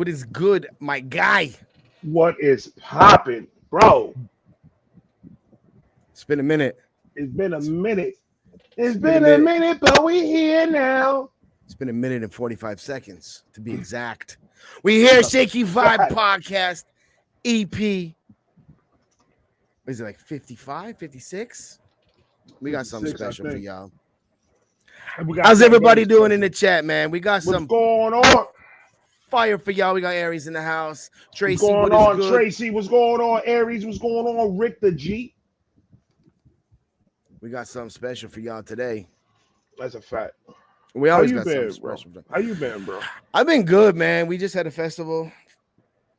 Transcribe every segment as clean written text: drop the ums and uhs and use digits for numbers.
What is good, my guy? What is popping, bro? It's been a minute. It's been a minute. It's been a minute, but we here now. It's been a minute and 45 seconds to be exact. We here, Shakey Vibe Podcast, EP. Is it like 55, 56? We got something special for y'all. How's everybody doing in the chat, man? We got some going on. Fire for y'all. We got Aries in the house. Tracy, what's going on? Good? Tracy, what's going on? Aries, what's going on? Rick the G. We got something special for y'all today. That's a fact. We always got something special. How you been, bro? I've been good, man. We just had a festival.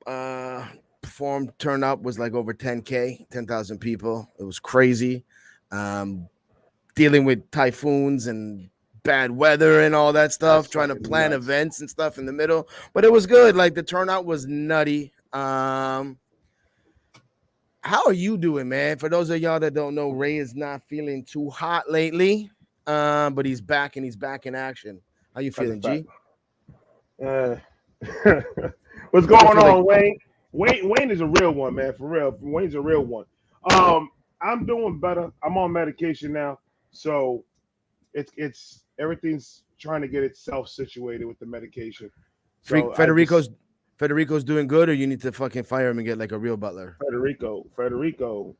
Performed, turnout was like over 10K, 10,000 people. It was crazy. Dealing with typhoons and bad weather and all that stuff, trying to plan events and stuff in the middle. But it was good. Like the turnout was nutty. How are you doing, man? For those of y'all that don't know, Ray is not feeling too hot lately, but he's back and he's back in action. How you feeling, G? What's going on, Wayne? Wayne is a real one, man. For real, Wayne's a real one. I'm doing better. I'm on medication now, so it's everything's trying to get itself situated with the medication. So Federico's doing good, or you need to fucking fire him and get like a real butler? Federico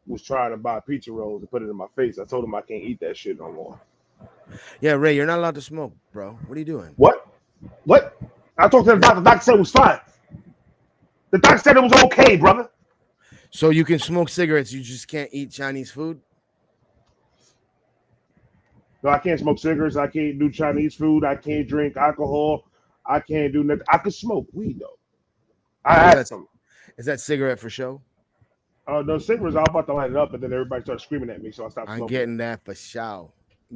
was trying to buy pizza rolls and put it in my face. I told him I can't eat that shit no more. Yeah, Ray, you're not allowed to smoke, bro. What are you doing? What? I talked to the doctor. The doctor said it was fine. The doctor said it was okay, brother. So you can smoke cigarettes, you just can't eat Chinese food? No, I can't smoke cigarettes. I can't do Chinese food. I can't drink alcohol. I can't do nothing. I could smoke weed though. Is that cigarette for show? No, cigarettes. I was about to light it up, and then everybody started screaming at me, so I stopped smoking. I'm getting that for show.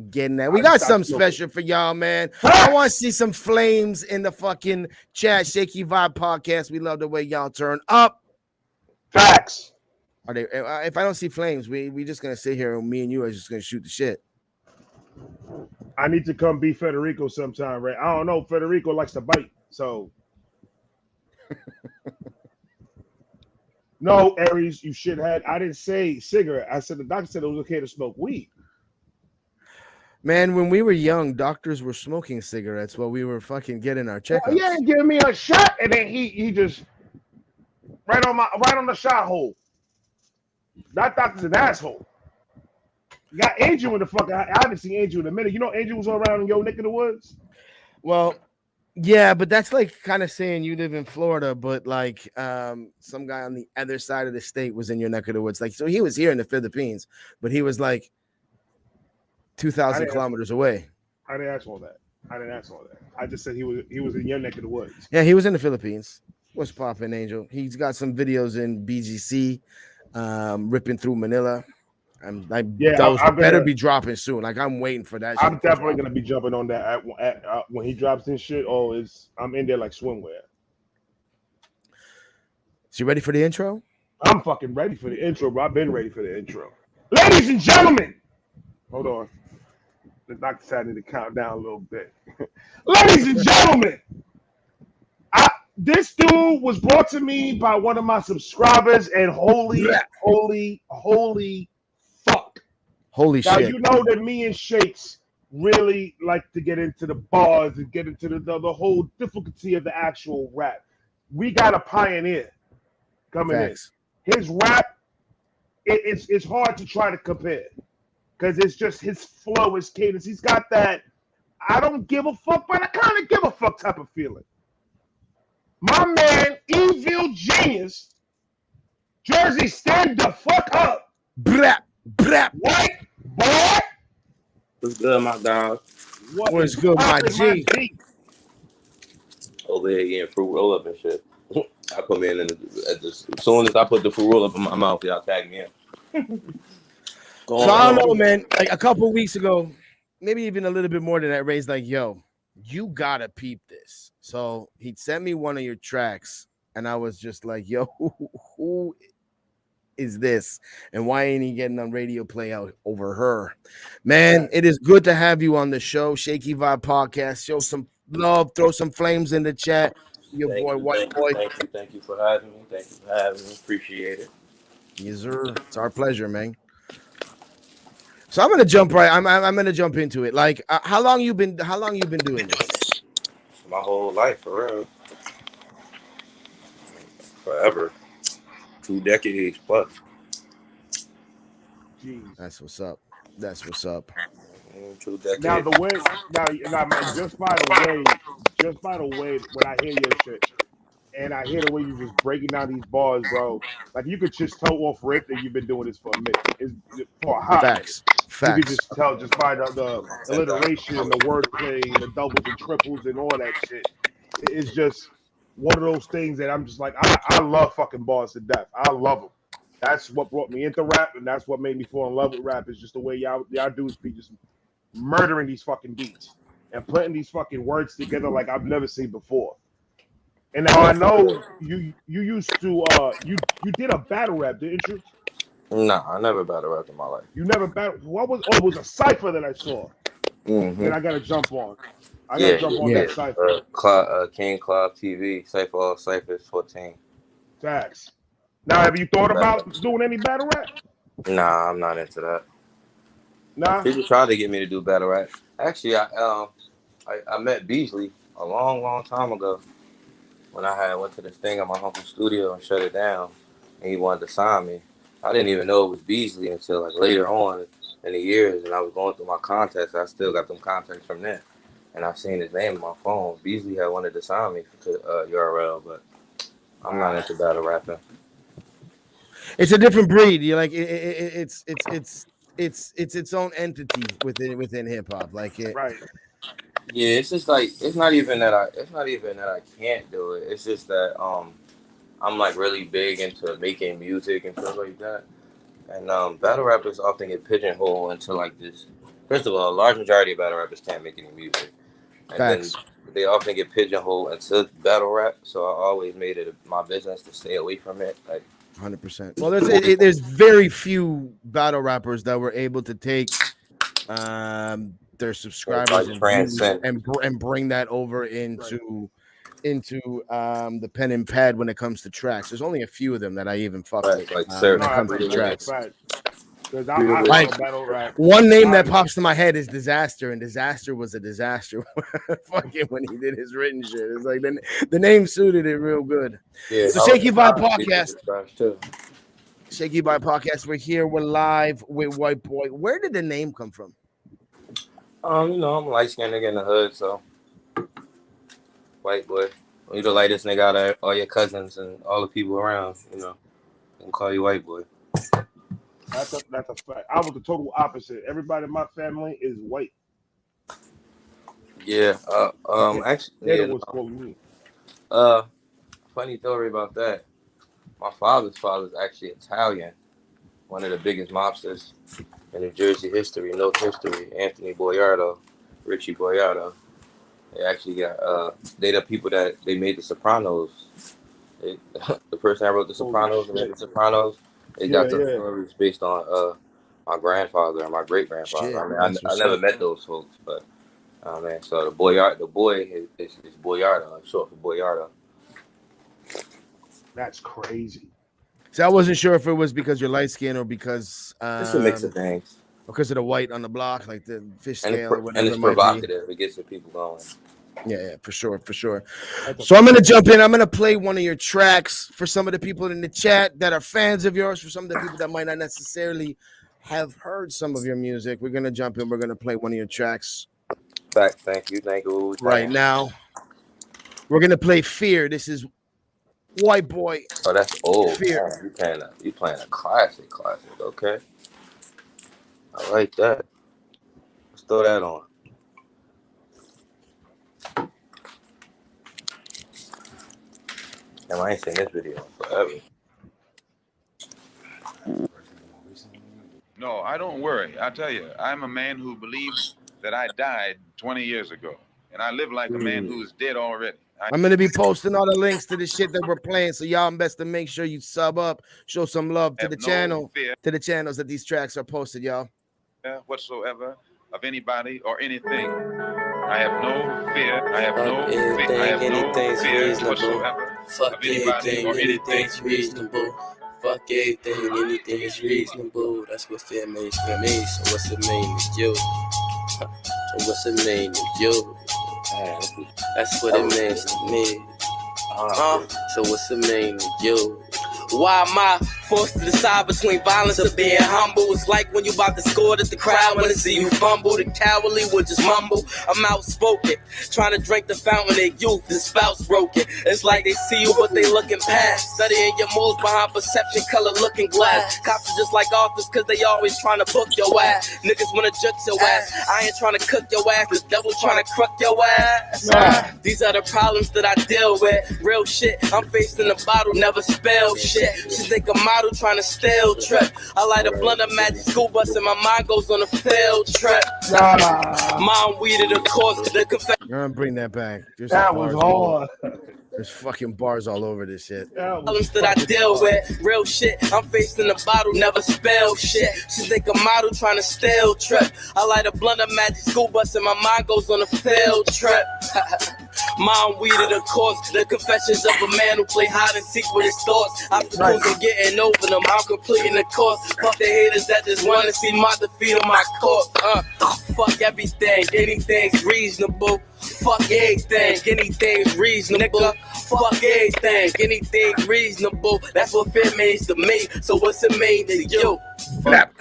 Getting that. We got something special for y'all, man. I want to see some flames in the fucking chat. Shakey Vibe Podcast. We love the way y'all turn up. Facts. Are they? If I don't see flames, we just gonna sit here and me and you are just gonna shoot the shit. I need to come be Federico sometime, right? I don't know. Federico likes to bite, so. No, Aries, you shithead. I didn't say cigarette. I said the doctor said it was okay to smoke weed. Man, when we were young, doctors were smoking cigarettes while we were fucking getting our checkups. Yeah, giving me a shot, and then he just right on the shot hole. That doctor's an asshole. You got Angel in the fucking. I haven't seen Angel in a minute. You know, Angel was around in your neck of the woods. Well, yeah, but that's like kind of saying you live in Florida, but like some guy on the other side of the state was in your neck of the woods. Like, so he was here in the Philippines, but he was like 2,000 kilometers away. I didn't ask all that. I just said he was in your neck of the woods. Yeah, he was in the Philippines. What's poppin', Angel? He's got some videos in BGC, ripping through Manila. Those better be dropping soon. Like I'm waiting for that. I'm definitely gonna be jumping on that when he drops this shit. I'm in there like swimwear. So you ready for the intro? I'm fucking ready for the intro, bro. I've been ready for the intro. Ladies and gentlemen, hold on. The doctor said I need to count down a little bit. Ladies and gentlemen, this dude was brought to me by one of my subscribers, and holy fuck. Holy now, shit. You know that me and Shakes really like to get into the bars and get into the whole difficulty of the actual rap. We got a pioneer coming in. His rap, it's hard to try to compare because it's just his flow, his cadence. He's got that I don't give a fuck, but I kind of give a fuck type of feeling. My man, Evil Genius, Jersey, stand the fuck up. Brap. White boy. What's good, my dog? What's good, my G? Over here getting fruit roll up and shit. I come in and as soon as I put the fruit roll up in my mouth, y'all tag me in. So I don't know, man. Like a couple weeks ago, maybe even a little bit more than that, Ray's like, yo, you gotta peep this. So he sent me one of your tracks, and I was just like, yo, who is this? And why ain't he getting on radio play out over her? Man, it is good to have you on the show. Shakey Vibe Podcast. Show some love, throw some flames in the chat. Your boy, White Boy. Thank you for having me. Thank you for having me. Appreciate it. Yes, sir. It's our pleasure, man. So I'm gonna jump right. I'm gonna jump into it. Like, how long you been doing this? My whole life, for real, forever, 2 decades plus. Jeez. That's what's up. That's what's up. 2 decades. Now the way, now, man, just by the way, when I hear your shit, and I hear the way you just breaking down these bars, bro. Like you could just tell off rip that you've been doing this for a minute. It's for a hot minute. Facts. You could Facts. just tell just by the alliteration and the wordplay and the doubles and triples and all that shit. It's just one of those things that I'm just like, I love fucking bars to death. I love them. That's what brought me into rap, and that's what made me fall in love with rap. Is just the way y'all dudes be just murdering these fucking beats and putting these fucking words together like I've never seen before. And now I know you used to you did a battle rap, didn't you? Nah, I never battle rap in my life. You never battle. What was? Oh, it was a cipher that I saw. Mm-hmm. That I got to jump on. I got to jump on that cipher. King Club TV, Cypher all Cyphers 14. Facts. Now, have you thought about doing any battle rap? Nah, I'm not into that. Nah. People tried to get me to do battle rap. Actually, I met Beasley a long time ago when I went to this thing at my uncle's studio and shut it down, and he wanted to sign me. I didn't even know it was Beasley until like later on in the years, and I was going through my contacts. I still got them contacts from then, and I seen his name on my phone. Beasley had wanted to sign me to URL, but I'm not into battle rapping. It's a different breed. You like it's its own entity within hip hop. Like it. Right. Yeah, it's just like it's not even that I can't do it. It's just that I'm like really big into making music and stuff like that. And battle rappers often get pigeonholed into like this. First of all, a large majority of battle rappers can't make any music. And Facts. then they often get pigeonholed into battle rap. So I always made it my business to stay away from it. Like 100%. Well, there's very few battle rappers that were able to take their subscribers and views and bring that over into the pen and pad when it comes to tracks. There's only a few of them that I even fuck with like when it comes to tracks. Because I like battle rap. One name that pops to my head is Disaster, and Disaster was a disaster fucking when he did his written shit. It's like the name suited it real good. Yeah, so Shakey Vibe Podcast. Shakey Vibe Podcast. We're here. We're live with White Boy. Where did the name come from? You know, I'm a light-skinned nigga in the hood, so White Boy. You the lightest nigga out of all your cousins and all the people around, you know. I can call you White Boy. That's a fact. I was the total opposite. Everybody in my family is white. Yeah. Actually, yeah, was calling me. Funny story about that. My father's actually Italian. One of the biggest mobsters in New Jersey history, no history. Anthony Boiardo, Richie Boiardo. They actually got they the people that they made The Sopranos. The person that wrote The Sopranos and made The Sopranos. They got the stories based on my grandfather and my great grandfather. I mean, I never met those folks, but man. So the boy is Boiardo. I'm short for Boiardo. That's crazy. So I wasn't sure if it was because you're light skinned or because it's a mix of things. Because of the white on the block, like the fish scale or whatever. And it's provocative. It gets the people going. Yeah, for sure. So I'm gonna jump in. I'm gonna play one of your tracks for some of the people in the chat that are fans of yours. For some of the people that might not necessarily have heard some of your music, we're gonna jump in. We're gonna play one of your tracks. Thank you. Right now, we're gonna play "Fear." This is White Boy. Oh, that's old. Fear. You playing a classic. Okay, I like that. Let's throw that on. Damn, I ain't seen this video forever. No, I don't worry. I tell you, I'm a man who believes that I died 20 years ago, and I live like a man who is dead already. I'm going to be posting all the links to the shit that we're playing, so y'all best to make sure you sub up, show some love to the channel, to the channels that these tracks are posted, y'all. Whatsoever of anybody or anything. I have no fear. I have no fear. I have no fear whatsoever of anybody or anything. Reasonable. Fuck everything, anything is reasonable. That's what fear means to me. So what's it mean to you? So what's it mean to you? That's what it means to me. So what's it mean to you? Why am I forced to decide between violence or being humble? It's like when you about to score that the crowd wanna see you fumble. The cowardly will just mumble. I'm outspoken, trying to drink the fountain of youth. The spout's broken. It's like they see you, but they looking past. Studying your moves behind perception, color looking glass. Cops are just like authors, cause they always trying to book your ass. Niggas wanna judge your ass. I ain't trying to cook your ass. The devil trying to crook your ass. These are the problems that I deal with. Real shit, I'm facing the bottle, never spell shit. She think a model trying to steal trip. I light a blunt of magic school bus and my mind goes on a field trip. Mom weeded of course. The confession. I'm gonna bring that back. That was hard. There's fucking bars all over this shit. Problems that I deal with, real shit. I'm facing the bottle, never spell shit. She think a model trying to steal trip. I light a blunt of magic school bus and my mind goes on a field trip. Mom weeded of course. The confessions of a man who play hide and seek with his thoughts. Obstacles I'm getting over them. I'm completing the course. Fuck the haters that just wanna see my defeat on my court. Fuck everything, anything's reasonable. Fuck everything, anything's reasonable. Fuck everything, anything's reasonable. That's what fear means to me. So what's it mean to you? Fuck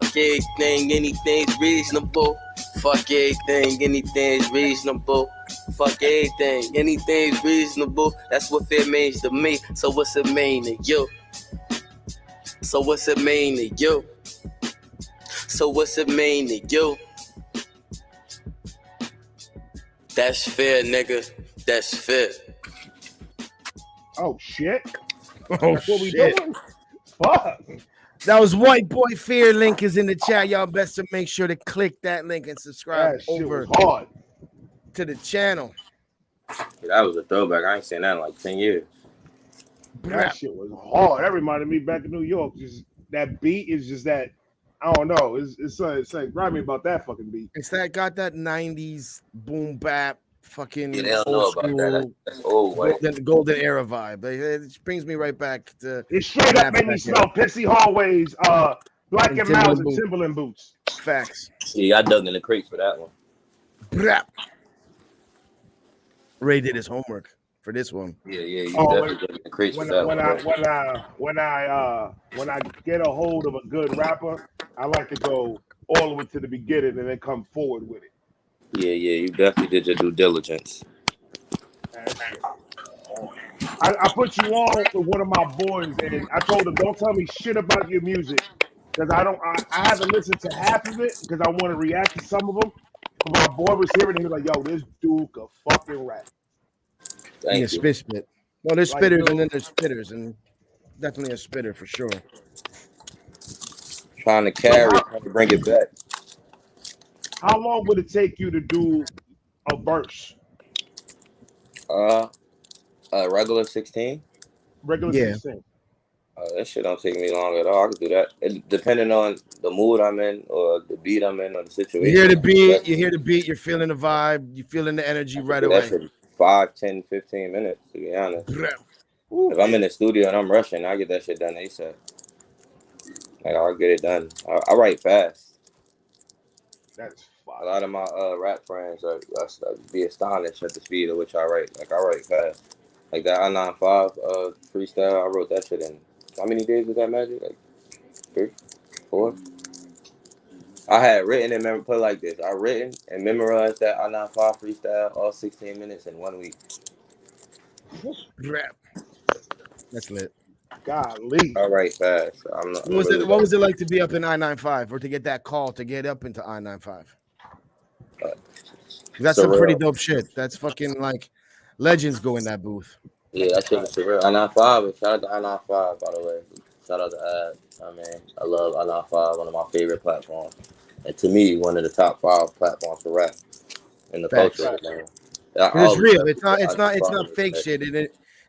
everything, anything's reasonable. Fuck everything, anything's reasonable. Fuck everything, anything's reasonable. That's what fear means to me. So what's it mean to you? So what's it mean to you? So what's it mean to you? That's fair, nigga. That's fair. Oh shit. Oh That's what we shit. doing? Fuck. That was White Boy Fear. Link is in the chat. Y'all best to make sure to click that link and subscribe That shit over was hard. to the channel. That was a throwback. I ain't seen that in like 10 years. That shit was hard. That reminded me back in New York. Just that beat is just that. I don't know. It's like remind me about that fucking beat. It's that got that 90s boom bap fucking Yeah, they don't know old about school that. That's old, white. golden era vibe. It brings me right back to It straight up made me smell pissy hallways, black and Mouse and boots. Timberland boots. Facts. Yeah, I dug in the crates for that one. Brap. Ray did his homework for this one. Yeah, you Oh, definitely dug in the crates for that when I get a hold of a good rapper, I like to go all the way to the beginning and then come forward with it. Yeah, you definitely did your due diligence. I put you on with one of my boys, and I told him, don't tell me shit about your music, because I haven't listened to half of it because I want to react to some of them. But my boy was hearing it, he was like, yo, this dude could fucking rap. Thank you. Spit. Well, there's spitters and then there's spitters, and definitely a spitter for sure. Trying to trying to bring it back. How long would it take you to do a verse? Regular 16. Regular 16. That shit don't take me long at all. I can do that. Depending on the mood I'm in or the beat I'm in or the situation. You hear the beat, you're feeling the vibe, you're feeling the energy right away. That shit 5, 10, 15 minutes, to be honest. If I'm in the studio and I'm rushing, I get that shit done ASAP. Like, I'll get it done. I write fast. That's fine. A lot of my rap friends be astonished at the speed at which I write. Like, I write fast. Like that I-95 freestyle, I wrote that shit in. How many days was that, Magic? Like 3, 4? I had written and put it like this. I written and memorized that I-95 freestyle all 16 minutes in 1 week. That's lit. Golly. I write fast. So What was it like to be up in I-95 or to get that call to get up into I-95? That's some pretty dope shit. That's fucking like legends go in that booth. Yeah, that shit was surreal. I-95. Shout out to I-95, by the way. Shout out to Ad. I mean, I love I-95, one of my favorite platforms. And to me, one of the top 5 platforms for rap in the culture. Man. It's real. It's not fake shit.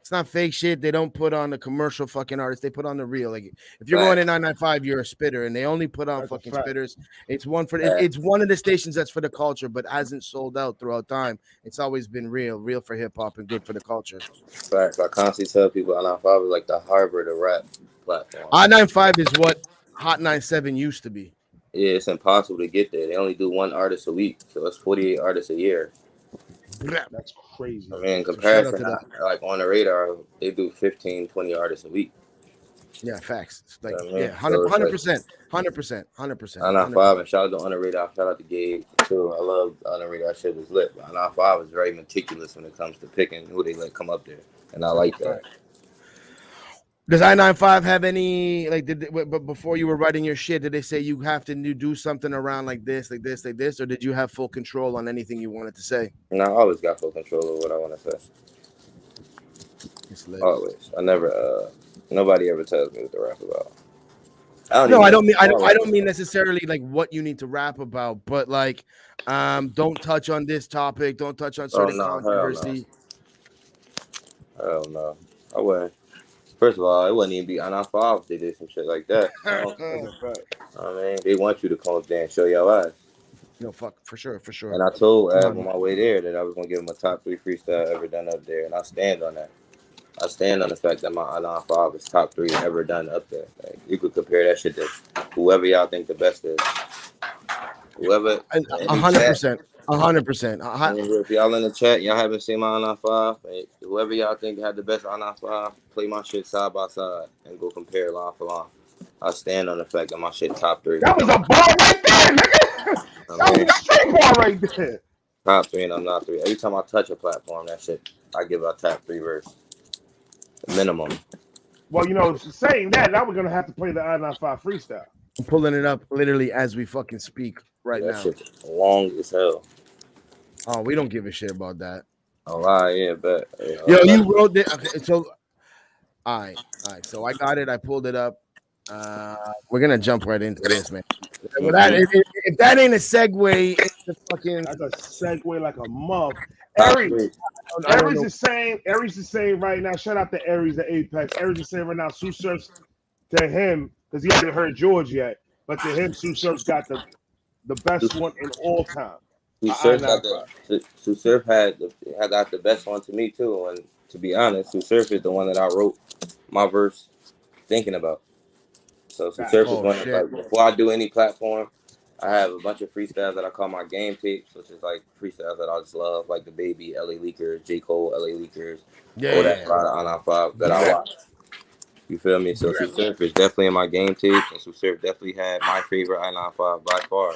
It's not fake shit. They don't put on the commercial fucking artists. They put on the real. Like if you're going to 995, you're a spitter, and they only put on fucking spitters. It's one for it's one of the stations that's for the culture, but hasn't sold out throughout time. It's always been real for hip hop and good for the culture. Facts. I constantly tell people I-95 is like the Harvard of rap platform. I-95 is what Hot 97 used to be. Yeah, it's impossible to get there. They only do one artist a week, so it's 48 artists a year. That's crazy. I mean, in comparison, like on the radar, they do 15, 20 artists a week. Yeah, facts. Like, I mean, yeah, 100%. 100%. I-95 and shout out to On the Radar, shout out to Gabe too. I love On the Radar, shit was lit. But I-95 is very meticulous when it comes to picking who they let come up there, and I like that. Does I-95 have any, like, but before you were writing your shit, did they say you have to do something around like this, or did you have full control on anything you wanted to say? No, I always got full control of what I want to say. Always. I never, nobody ever tells me what to rap about. I don't mean necessarily like what you need to rap about, but like, don't touch on this topic, don't touch on certain controversy. Hell no. I wouldn't. First of all, it wouldn't even be I-95 if they did some shit like that. I mean, they want you to come up there and show your ass. No, fuck, for sure. And I told Ab on my way there that I was going to give him a top 3 freestyle ever done up there, and I stand on that. I stand on the fact that my I-95 is top 3 ever done up there. Like, you could compare that shit to whoever y'all think the best is. Whoever. 100%. 100%. If y'all in the chat, y'all haven't seen my I-95, whoever y'all think had the best I-95, play my shit side by side and go compare line for line. I stand on the fact that my shit top 3. That was a bar right there, nigga. That was a straight bar right there. Top 3 and I'm not 3. Every time I touch a platform, that shit, I give out top 3 verse. Minimum. Well, you know, saying that, now we're going to have to play the I-95 freestyle. I'm pulling it up literally as we fucking speak right now. That shit's long as hell. Oh, we don't give a shit about that. Oh, yeah, but yo, you wrote it. Okay, so, all right. So I got it. I pulled it up. We're gonna jump right into this, man. If that ain't a segue, it's a fucking. That's a segue like a month. Aries is saying right now. Shout out to Aries at Apex. Aries is saying right now. Sue Surf's to him because he hasn't heard George yet, but to him, Sue Surf's got the best one in all time. Sue Surf got the best one to me too, and to be honest, Sue Surf is the one that I wrote my verse thinking about. So Sue Surf is one like before I do any platform, I have a bunch of freestyles that I call my game tapes, which is like freestyles that I just love, like The Baby, LA Leakers, J. Cole, LA Leakers, all that I-95 that I watch. You feel me? So Sue Surf is definitely in my game tapes, and Sue Surf definitely had my favorite I-95 by far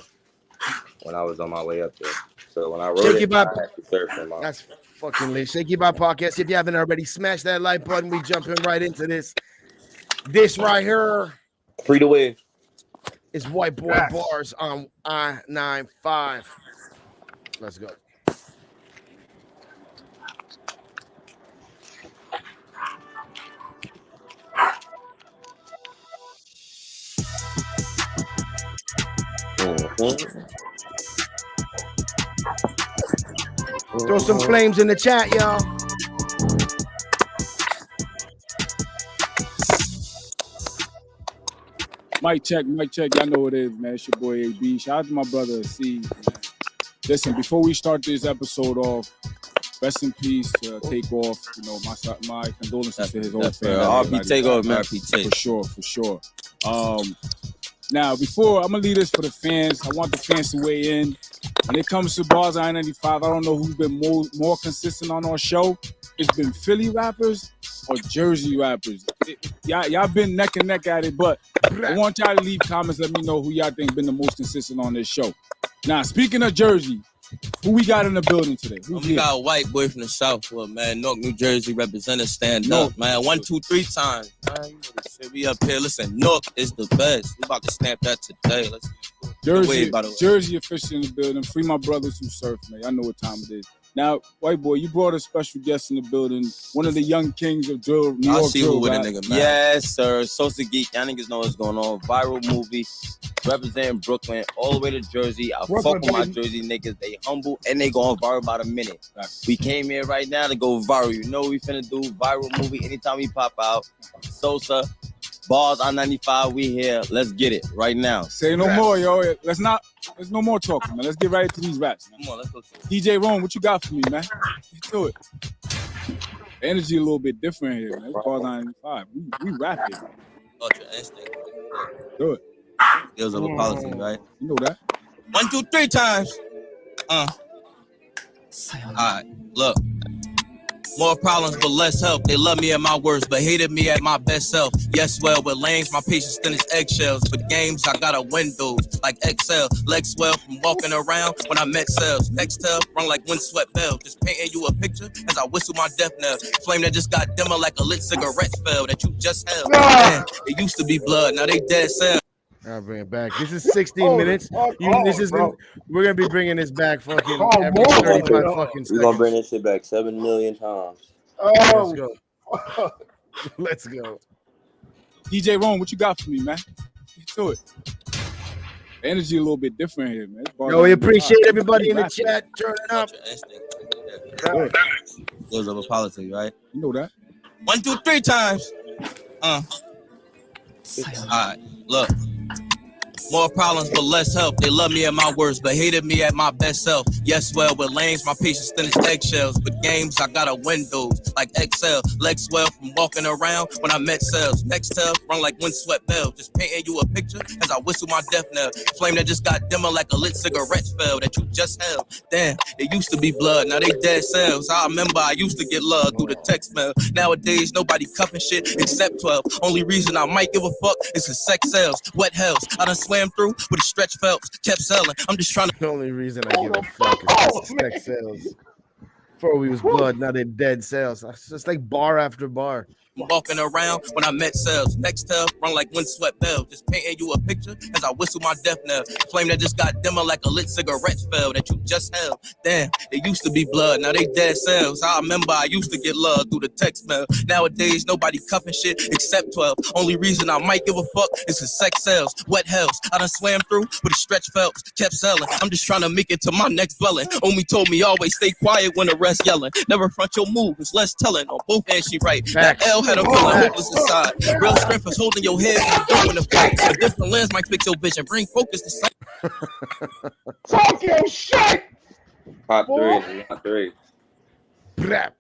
when I was on my way up there. So when I wrote Shakey it, I had Sue Surf in my... That's fucking lit. Shakey by Podcast. If you haven't already, smash that like button. We jumping right into this. This right here. Free the wave. It's White Boy Bars on I-95. Let's go. Throw some flames in the chat, y'all. Mic check. Y'all know what it is, man. It's your boy AB. Shout out to my brother C. Listen, before we start this episode off, rest in peace to Takeoff. You know, my condolences to his whole family. RP Takeoff, man. RP For sure. Now, before I'm gonna leave this for the fans, I want the fans to weigh in. When it comes to bars I-95, I don't know who's been more consistent on our show. It's been Philly rappers or Jersey rappers. Y'all been neck and neck at it, but I want y'all to leave comments. Let me know who y'all think been the most consistent on this show. Now, speaking of Jersey, who we got in the building today? We got a white boy from the Southwood, man. Newark, New Jersey, representative, stand up, man. 1, 2, 3 times. Man, you know this shit. We up here. Listen, Newark is the best. We about to stamp that today. Let's Jersey official in the building. Free my brothers who surf, man. I know what time it is. Now, white boy, you brought a special guest in the building. One of the young kings of drill, New York drill, with a nigga, man. Yes, sir. Sosa Geek. Y'all niggas know what's going on. Viral movie. representing Brooklyn all the way to Jersey. I Brooklyn, fuck with my baby. Jersey niggas. They humble and they going viral about a minute. We came here right now to go viral. You know what we finna do? Viral movie anytime we pop out. Sosa, Bars on 95. We here. Let's get it right now. Say no more, yo. There's no more talking, man. Let's get right into these raps, man. Come on, let's go. DJ Rome, what you got for me, man? Get to it. The energy a little bit different here, man. It's Bars on 95. We rap it. Ultra instinct. Do it. Skills of a policy, right? You know that. 1, 2, 3 times. All right, look. More problems, but less help. They love me at my worst, but hated me at my best self. Yes, well, with lanes, my patience thin as eggshells. With games, I got a windows like Excel. Legs swell from walking around when I met cells. Nextel, run like windswept bell. Just painting you a picture as I whistle my death knell. Flame that just got dimmer like a lit cigarette spell that you just held. Man, it used to be blood, now they dead cells. I'll bring it back. This is 16 minutes. We're gonna be bringing this back fucking every 35 fucking seconds. We're gonna bring this shit back 7 million times. Let's go. Let's go. DJ Rome, what you got for me, man? Get to it. The energy a little bit different here, man. Yo, we appreciate everybody in the chat. Turn it up. Skills of a policy, right? You know that. 1, 2, 3 times. All right, look. More problems, but less help. They love me at my worst, but hated me at my best self. Yes, well, with lanes, my patience thin as eggshells. With games, I got a windows like Excel. Legs swell from walking around when I met cells. Nextel, run like windswept bell. Just painting you a picture as I whistle my death knell. Flame that just got dimmer like a lit cigarette spell that you just held. Damn, it used to be blood, now they dead cells. I remember I used to get love through the text mail. Nowadays, nobody cuffing shit except 12. Only reason I might give a fuck is cause sex sells. Wet hells, I done swam through with a stretch phelps, kept selling. I'm just trying to. The only reason I give a fuck is sex sales. Before we was blood, now they're dead sales. It's just like bar after bar. Walking around when I met cells. Nextel, run like windswept bell. Just painting you a picture as I whistle my death knell. Flame that just got dimmer like a lit cigarette spell that you just held. Damn, it used to be blood, now they dead cells. I remember I used to get love through the text mail. Nowadays, nobody cuffing shit except 12. Only reason I might give a fuck is cause sex sells. Wet hells, I done swam through with a stretch phelps, kept selling. I'm just trying to make it to my next dwelling. Omi told me always stay quiet when the rest yelling. Never front your move, it's less telling. On both ends she right. That L had a feeling hopeless inside. Real strength is holding your head when you don't want to fight. A different lens might fix your vision. Bring focus to sight. Talk your shit. Top 3, top 3. Brap.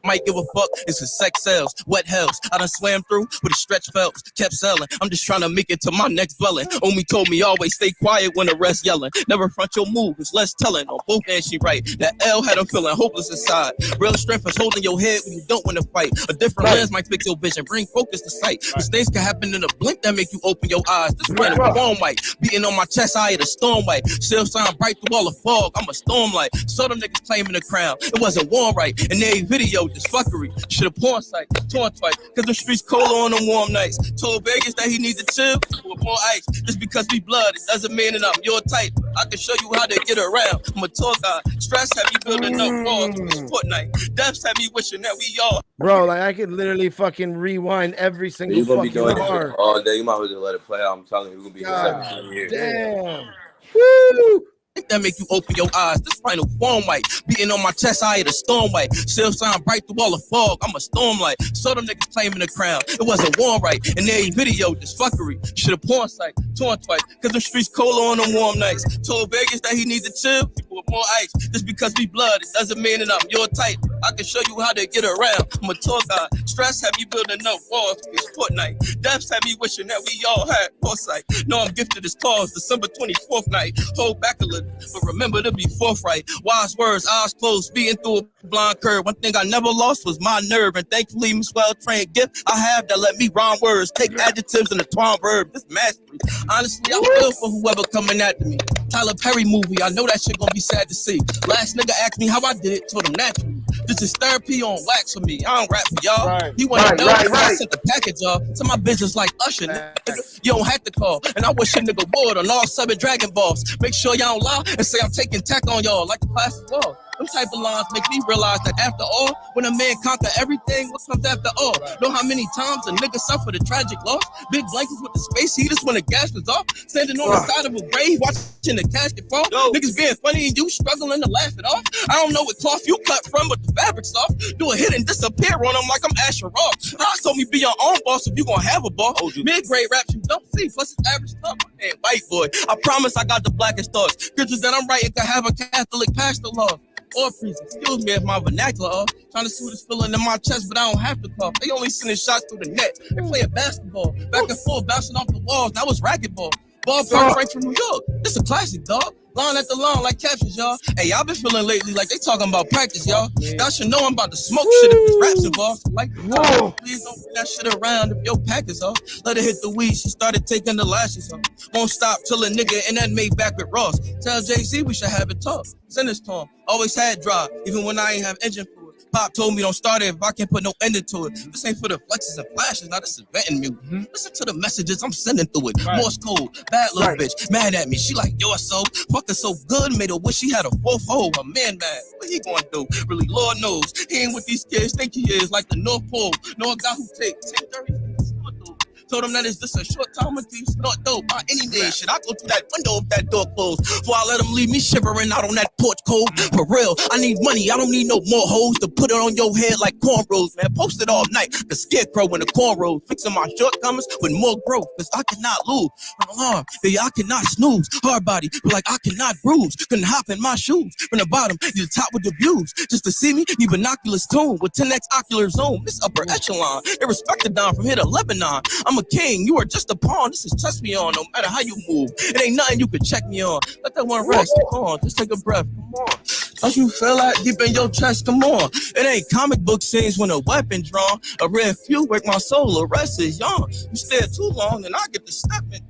Might give a fuck, it's a sex sells. Wet hells, I done swam through with a stretch phelps, kept selling. I'm just trying to make it to my next dwelling. Omi told me always stay quiet when the rest yelling. Never front your move, it's less telling. On both ends she right. That L had him feeling hopeless inside. Real strength is holding your head when you don't want to fight. A different lens might fix your vision, bring focus to sight. Mistakes can happen in a blink that make you open your eyes. This man is warm white, beating on my chest, I hit a storm white. Still sound bright through all the fog, I'm a storm light. Saw them niggas claiming the crown, it wasn't warm right. And every video just fuckery. Should have porn site, torn twice, cause the streets cold on them warm nights. Told Vegas that he needs to chill with more ice. Just because we blood, it doesn't mean that I'm your type. I can show you how to get around. I'm a tour guy. Stress had me building up walls with this Fortnite. Deaths had me wishing that we all. Bro, like I could literally fucking rewind every single You're gonna be fucking doing this bar. shit all day. You might as well just let it play out. I'm telling you, we're gonna be here 17 years. Damn. Woo! That make you open your eyes. This final form white, beating on my chest, I hit a storm white. Still sound bright through all the fog, I'm a storm light. Saw them niggas claiming the crown, it wasn't warm right. And every video just fuckery. Should have porn site, torn twice, cause the streets cold on them warm nights. Told Vegas that he needs to chill with more ice. Just because we blood, it doesn't mean that I'm your type. I can show you how to get around. I'm a tour guy. Stress had me building up walls with this Fortnite. Deaths had me wishing that we all had foresight. No, I'm gifted this cause, December 24th night. Hold back a little, but remember to be forthright. Wise words, eyes closed, speeding through a blind curve. One thing I never lost was my nerve, and thankfully, Miss Well-trained gift I have that let me rhyme words, take adjectives and a twine verb. This mastery. Honestly, I feel for whoever coming after me. Tyler Perry movie, I know that shit gonna be sad to see. Last nigga asked me how I did it, told him naturally. This is therapy on wax for me. I don't rap for y'all. Right. He wanna know if I sent the package off to my business like Usher. Nigga. You don't have to call, and I wish a nigga would on all 7 Dragon Balls. Make sure y'all don't lie and say I'm taking tech on y'all like the class of law. Them type of lines make me realize that after all, when a man conquer everything, what comes after all? Know how many times a nigga suffered a tragic loss? Big blankets with the space heaters when the gas was off. Standing on the side of a grave, watching the casket fall. Niggas being funny and you struggling to laugh it off. I don't know what cloth you cut from, but the fabric's soft. Do a hit and disappear on them like I'm Asher Roth. I told me be your own boss if you gonna have a boss. Mid-grade raps you don't see, plus it's average stuff. Hey, white boy, I promise I got the blackest thoughts. Scriptures that I'm writing could have a Catholic pastor law. Or priest, excuse me if my vernacular off. Trying to soothe this feeling in my chest, but I don't have to cough. They only sending shots through the net. They playing basketball, back and forth, bouncing off the walls. That was racquetball. Ballpark right from New York. This a classic, dog. Line after line like captions, y'all. Hey, y'all been feeling lately like they talking about practice, y'all. Y'all should know I'm about to smoke shit if it's raps involved. Like, please don't bring that shit around if your pack is off. Let her hit the weed, she started taking the lashes off. Won't stop till a nigga and that made back with Ross. Tell Jay-Z we should have it talk. Send this to him. Always had drive, even when I ain't have engine for it. Pop told me don't start it if I can't put no ending to it. This ain't for the flexes and flashes, now this is venting music. Listen to the messages I'm sending through it. Morse code, bad little bitch, mad at me. She like, yo, so fucking so good, made her wish she had a fourth hole. A man mad, what he gonna do? Really, Lord knows. He ain't what these kids think he is, like the North Pole. Know a guy who take 30 Told him that it's just a short time until you snort dope by any day. Should I go through that window if that door closed? Before I let him leave me shivering out on that porch cold. For real, I need money. I don't need no more hoes to put it on your head like cornrows, man. Post it all night. The scarecrow in the cornrows. Fixing my shortcomings with more growth. Cause I cannot lose. Alarm, yeah, I cannot snooze. Hard body, but like I cannot bruise. Couldn't hop in my shoes. From the bottom to the top with the views. Just to see me, need binoculars tune. With 10x ocular zoom. This upper echelon. They respect the Don from here to Lebanon. I'm a king, you are just a pawn. This is trust me on, no matter how you move. It ain't nothing you can check me on. Let that one rest. Come on, just take a breath. Come on. Don't you feel that deep in your chest? Come on. It ain't comic book scenes when a weapon drawn. A red few break my soul, the rest is young. You stare too long and I get to stepping.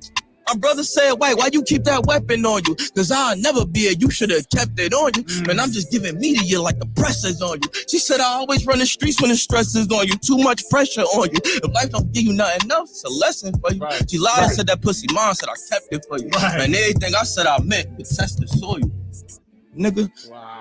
My brother said, wait, why you keep that weapon on you? Cause I'll never be it. You should have kept it on you. Man, I'm just giving media like the pressure's on you. She said, I always run the streets when the stress is on you. Too much pressure on you. If life don't give you nothing else, it's a lesson for you. Right. She lied and said that pussy mom said I kept it for you. Right. And everything I said I meant, could test the soil. Nigga,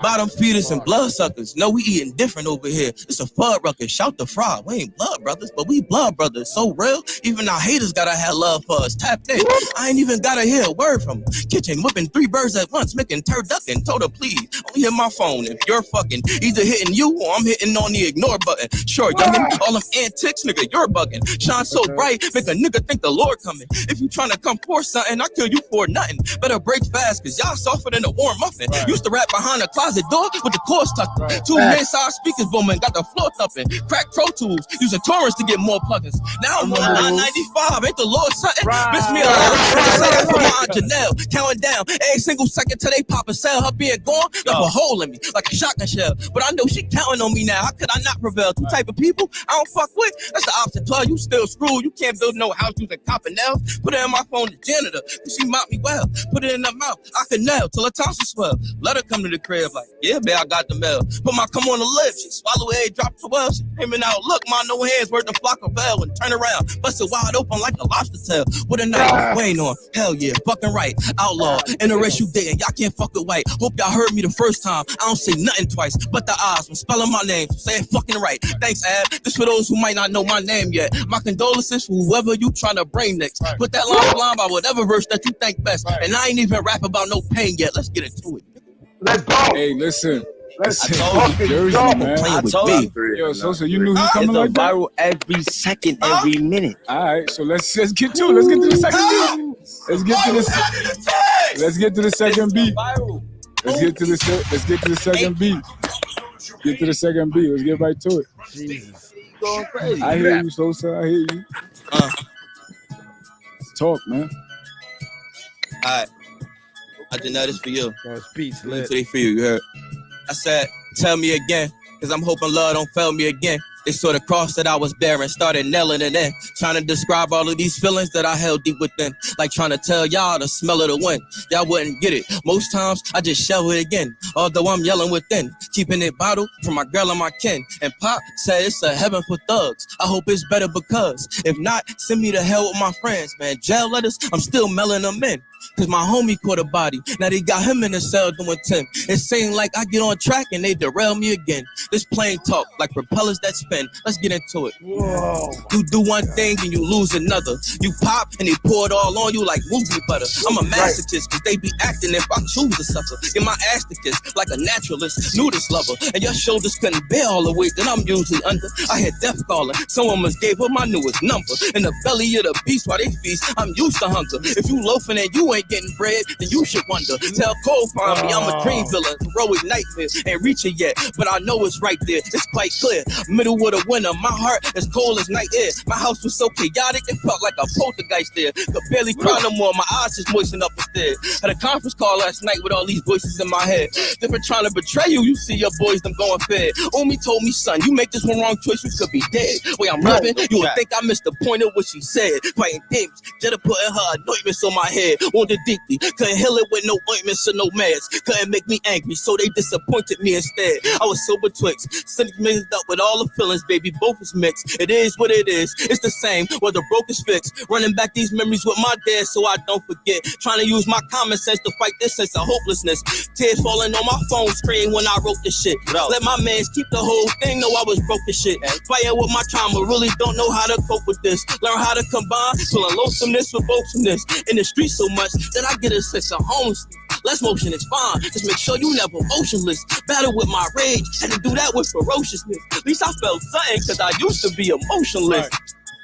bottom feeders and blood suckers. No, we eating different over here. It's a flood ruckus. Shout the fry. We ain't blood brothers, but we blood brothers. So real, even our haters gotta have love for us. Tap in. I ain't even gotta hear a word from them. Kitchen whipping 3 birds at once, making turducken. Told her please, only hit my phone if you're fucking either hitting you or I'm hitting on the ignore button. Sure, youngin', all them antics, nigga, you're bugging. Shine so bright, make a nigga think the Lord coming. If you tryna come for something, I kill you for nothing. Better break fast, cause y'all softer than a warm muffin. Used to rap behind a closet door with the cords tucked. 2 inside speakers booming, got the floor thumping. Crack Pro Tools, using torrents to get more plugins. Now I'm on 995, ain't the Lord something? Miss me alive, say that for my Aunt Janelle. Counting down every single second till they pop a cell. Her being gone, left a hole in me like a shotgun shell. But I know she counting on me now. How could I not prevail? 2 type of people I don't fuck with. That's the opposite. 12, you still screwed. You can't build no house using copper nails. Put it in my phone to janitor, cause she mopped me well. Put it in her mouth, I can nail till her tonsils swell. Let her come to the crib like, yeah, babe, I got the mail. Put my come on the lips, she swallow it, drop 12. She aiming out, look, my no hands worth a flock of bell and turn around, bust it wide open like a lobster tail. With a knife, weighing on, hell yeah, fucking right, outlaw, in the race you dating, y'all can't fuck with white. Hope y'all heard me the first time, I don't say nothing twice, but the odds when spelling my name, so say it fucking right. Thanks, Ab, this for those who might not know my name yet. My condolences for whoever you trying to brain next. Put that line by whatever verse that you think best, and I ain't even rap about no pain yet. Let's get into it. Let's go. Hey, listen. Let's Jersey, man. I told you. Yo, so you knew he coming like that? Viral every second, every minute. All right, so let's get to it. Let's get to the second beat. Let's get to the second beat. Let's get to the second beat. Get to the second beat. Let's get right to it. Jesus. Going crazy. I hear you, Sosa. I hear you. Let's talk, man. All right. I did know this for you. Speech lit. Today for you, you heard. I said, tell me again, cause I'm hoping love don't fail me again. They saw the cross that I was bearing, started nailing it in. Trying to describe all of these feelings that I held deep within. Like trying to tell y'all the smell of the wind. Y'all wouldn't get it. Most times, I just shovel it again. Although I'm yelling within. Keeping it bottled from my girl and my kin. And Pop said it's a heaven for thugs. I hope it's better because. If not, send me to hell with my friends, man. Jail letters, I'm still mailing them in. Cause my homie caught a body. Now they got him in the cell doing 10. It seemed like I get on track and they derail me again. This plain talk like propellers that spin. Let's get into it. Whoa. You do one thing and you lose another. You pop and they pour it all on you like movie butter. I'm a masochist cause they be acting if I choose to suffer. Get my ass to kiss like a naturalist, nudist lover. And your shoulders couldn't bear all the weight that I'm usually under. I hear death calling. Someone must gave her my newest number. In the belly of the beast while they feast, I'm used to hunger. If you loafing and you ain't getting bread, then you should wonder. Tell Cole find me, I'm a dream villain, heroic nightmare. Ain't reaching yet, but I know it's right there. It's quite clear. Middle of the winter, my heart as cold as night air. My house was so chaotic, it felt like a poltergeist there. Could barely cry no more, my eyes just moistened up instead. Had a conference call last night with all these voices in my head. They've been trying to betray you, you see your boys, them going fed. Omi told me, son, you make this one wrong choice, you could be dead. Way I'm living, you would think I missed the point of what she said. Fighting demons, Jetta putting her anointments on my head. Wounded deeply, couldn't heal it with no ointments or no meds. Couldn't make me angry, so they disappointed me instead. I was so betwixt, cynic mixed up with all the feelings, baby, both is mixed. It is what it is, it's the same, whether broke is fixed. Running back these memories with my dad so I don't forget. Trying to use my common sense to fight this sense of hopelessness. Tears falling on my phone screen when I wrote this shit. Let my mans keep the whole thing, know I was broke as shit. Fighting with my trauma, really don't know how to cope with this. Learn how to combine, feeling lonesomeness with bothersome. In the street so much that I get a sense of homelessness. Less motion is fine, just make sure you never motionless. Battle with my rage, had to do that with ferociousness. At least I felt something, cause I used to be emotionless.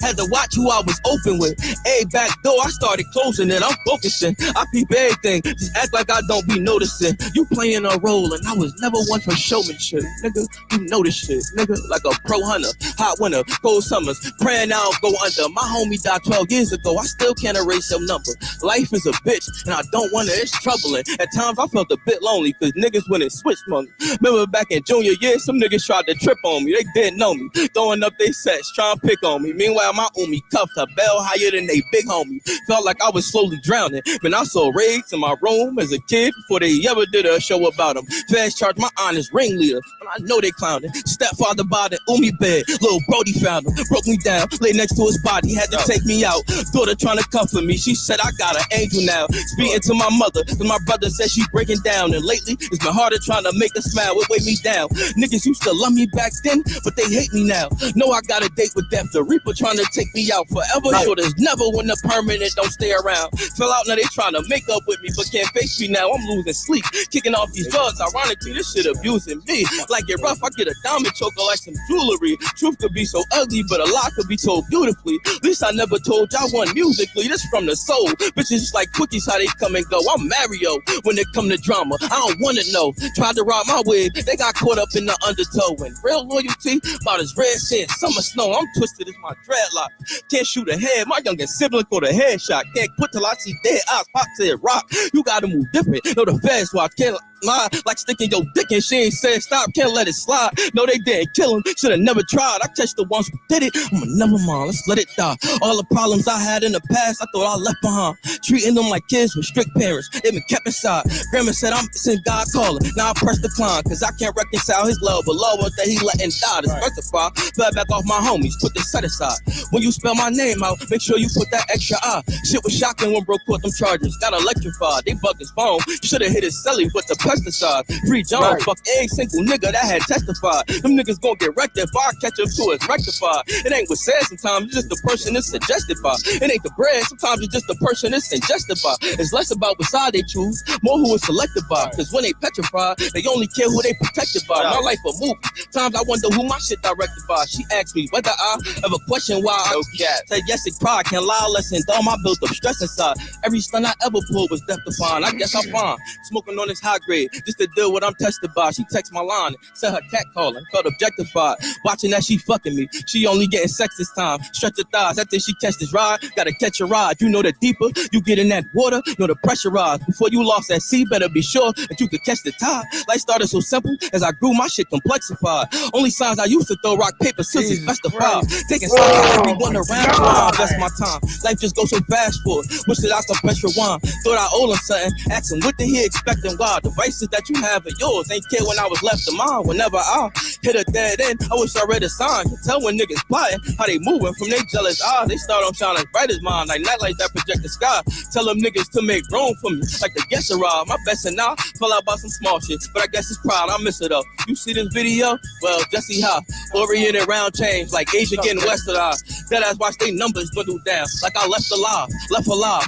Had to watch who I was open with. A back door, I started closing it. I'm focusing. I peep everything. Just act like I don't be noticing. You playing a role, and I was never one for showmanship. Nigga, you know this shit. Nigga, like a pro hunter. Hot winter, cold summers. Praying I don't go under. My homie died 12 years ago. I still can't erase your number. Life is a bitch, and I don't want it. It's troubling. At times, I felt a bit lonely, cause niggas went and switched money. Remember back in junior year, some niggas tried to trip on me. They didn't know me. Throwing up they sets, trying to pick on me. Meanwhile, my Umi cuffed a bell higher than they big homie. Felt like I was slowly drowning. When I saw raids in my room as a kid before they ever did a show about them. Fast charged my honest ringleader. But I know they clowning. Stepfather by the Umi bed. Little Brody found him. Broke me down. Lay next to his body. Had to take me out. Daughter trying to comfort me. She said I got an angel now. Speaking to my mother. Cause my brother said she breaking down. And lately it's been harder trying to make her smile. It weighed me down. Niggas used to love me back then, but they hate me now. Know I got a date with death. The Reaper trying to take me out forever. So there's never when the permanent don't stay around. Fell out, now they trying to make up with me, but can't face me now. I'm losing sleep, kicking off these drugs. Ironically, this shit abusing me. Like it rough, I get a diamond choker like some jewelry. Truth could be so ugly, but a lie could be told beautifully. At least I never told y'all one musically. This from the soul. Bitches just like cookies, how they come and go. I'm Mario when it come to drama. I don't wanna know. Tried to rob my wig, they got caught up in the undertow. And real loyalty about as red as summer snow. I'm twisted as my dreadlock. Can't shoot ahead, my youngest sibling caught a headshot. Can't quit till I see dead eyes. Pop said rock, you gotta move different. No, the fast watch can't lie, like sticking your dick and she ain't said stop, can't let it slide. No, they didn't kill him, should've never tried. I catch the ones who did it, I'ma never mind, let's let it die. All the problems I had in the past, I thought I left behind. Treating them like kids with strict parents, they been kept inside. Grandma said I'm send God calling, now I press decline, cause I can't reconcile his love, but love that he letting die. To specify, fell back off my homies, put this set aside. When you spell my name out, make sure you put that extra I. Shit was shocking when bro caught them charges, got electrified, they bugged his phone, should've hit his celly with the pesticide. Free John, fuck every single nigga that had testified. Them niggas gon' get wrecked if I catch them to it's rectified. It ain't what's said sometimes, it's just the person it's suggested by. It ain't the bread, sometimes it's just the person it's ingested by. It's less about what side they choose, more who it's selected by. Cause when they petrified, they only care who they protected by. My life a movie, times I wonder who my shit directed by. She asked me whether I ever question why I said yes and cry, can't lie, listen, dome, I built up stress inside. Every stunt I ever pulled was death defying, I guess I'm fine. Smoking on this high grade, grade. Just to deal with I'm tested by. She text my line, said her cat calling, felt objectified. Watching that she fucking me. She only getting sex this time. Stretch her thighs after she catch this ride. Gotta catch a ride. You know the deeper you get in that water, know the pressure rise. Before you lost that sea, better be sure that you could catch the tide. Life started so simple. As I grew, my shit complexified. Only signs I used to throw rock, paper, scissors, best of five. Taking sides, everyone around. That's my time. Life just goes so fast for it. Wish that I could press rewind. Thought I owe him something. Ask him what the he expecting. Why devices that you have are yours. Ain't care when I was left of mine. Whenever I hit a dead end, I wish I read a sign. Can tell when niggas plotting how they moving from their jealous eyes. They start on shining bright as mine, like not like that project the sky. Tell them niggas to make room for me, like the guest arrived. My best and now fell out about some small shit, but I guess it's proud. I miss it up. You see this video? Well, just see how oriented round change, like Asia getting westernized. That ass watch they numbers dwindle down, like I left alive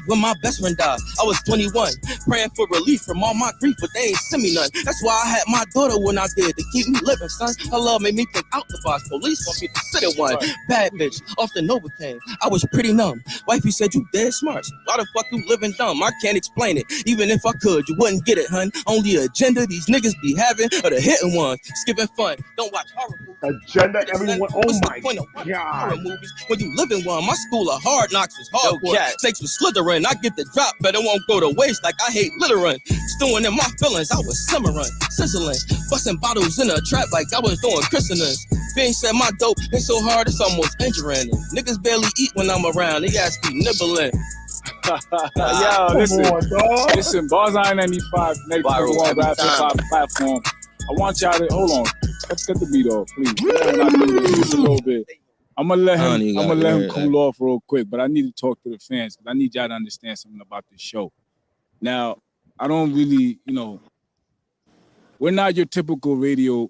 when my best friend died. I was 21, praying for relief from all my grief, but they ain't send me none. That's why I had my daughter when I did, to keep me living, son. Her love made me think out the box. Police want me to sit in one. Bad bitch, off the Novocaine. I was pretty numb. Wifey said you dead smart. Why the fuck you living dumb? I can't explain it. Even if I could, you wouldn't get it, hun. Only agenda these niggas be having are the hitting ones. Skipping fun. Don't watch horror movies. Agenda, everyone. Oh my Horror God. movies when you live in one. My school of hard knocks was hardcore. Snakes was slithering. I get the drop, but it won't go to waste like I hate littering. Stewing in my feelings, I was simmering, sizzling, busting bottles in a trap like I was doing christenings. Being said my dope is so hard it's almost injuring. Niggas barely eat when I'm around. They ass be nibbling. Yo, listen, Bars Iron 95, World Rap Hip Hop platform. I want y'all to hold on. Let's get the beat off, please. Just a little bit. I'm gonna let him cool off real quick, but I need to talk to the fans because I need y'all to understand something about this show. Now, I don't really, we're not your typical radio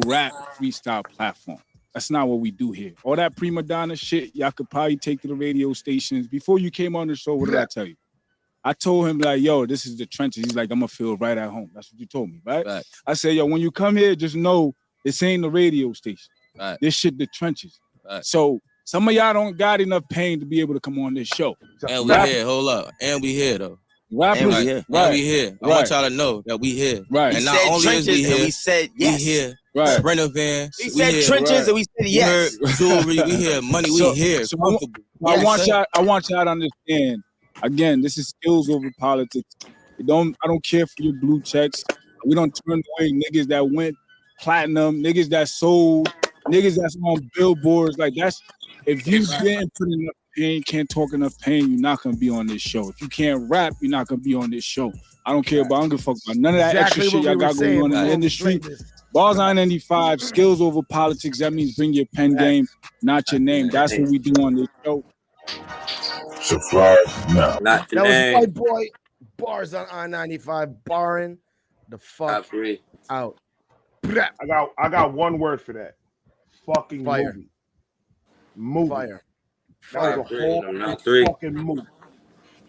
rap freestyle platform. That's not what we do here. All that prima donna shit, y'all could probably take to the radio stations. Before you came on the show, what did I tell you? I told him, like, yo, this is the trenches. He's like, I'm gonna feel right at home. That's what you told me, right? I said, yo, when you come here, just know this ain't the radio station. This shit, the trenches. So some of y'all don't got enough pain to be able to come on this show. And we here, hold up. And we here, though. Rappers, and we here. I want y'all to know that we here. Right. And not only is we here, we said yes. We here. Right. Sprinter vans. We said here, trenches and we said yes. We heard jewelry, we here. Money, we here. So I want y'all to understand. Again, this is skills over politics. I don't care for your blue checks. We don't turn away niggas that went platinum, niggas that sold, niggas that's on billboards. Like that's if you didn't put enough pain, can't talk enough pain, you're not gonna be on this show. If you can't rap, you're not gonna be on this show. I don't care about I don't give a fuck about none of that extra shit y'all got going on in the industry. Bars Iron 95, skills over politics. That means bring your pen game, not your name. That's what we do on this show. Surprise now. Not your That name. was my boy. Bars on I-95, barring the fuck out. I got one word for that. Fucking Fire. Movie. Fire. That was a whole not three. fucking movie.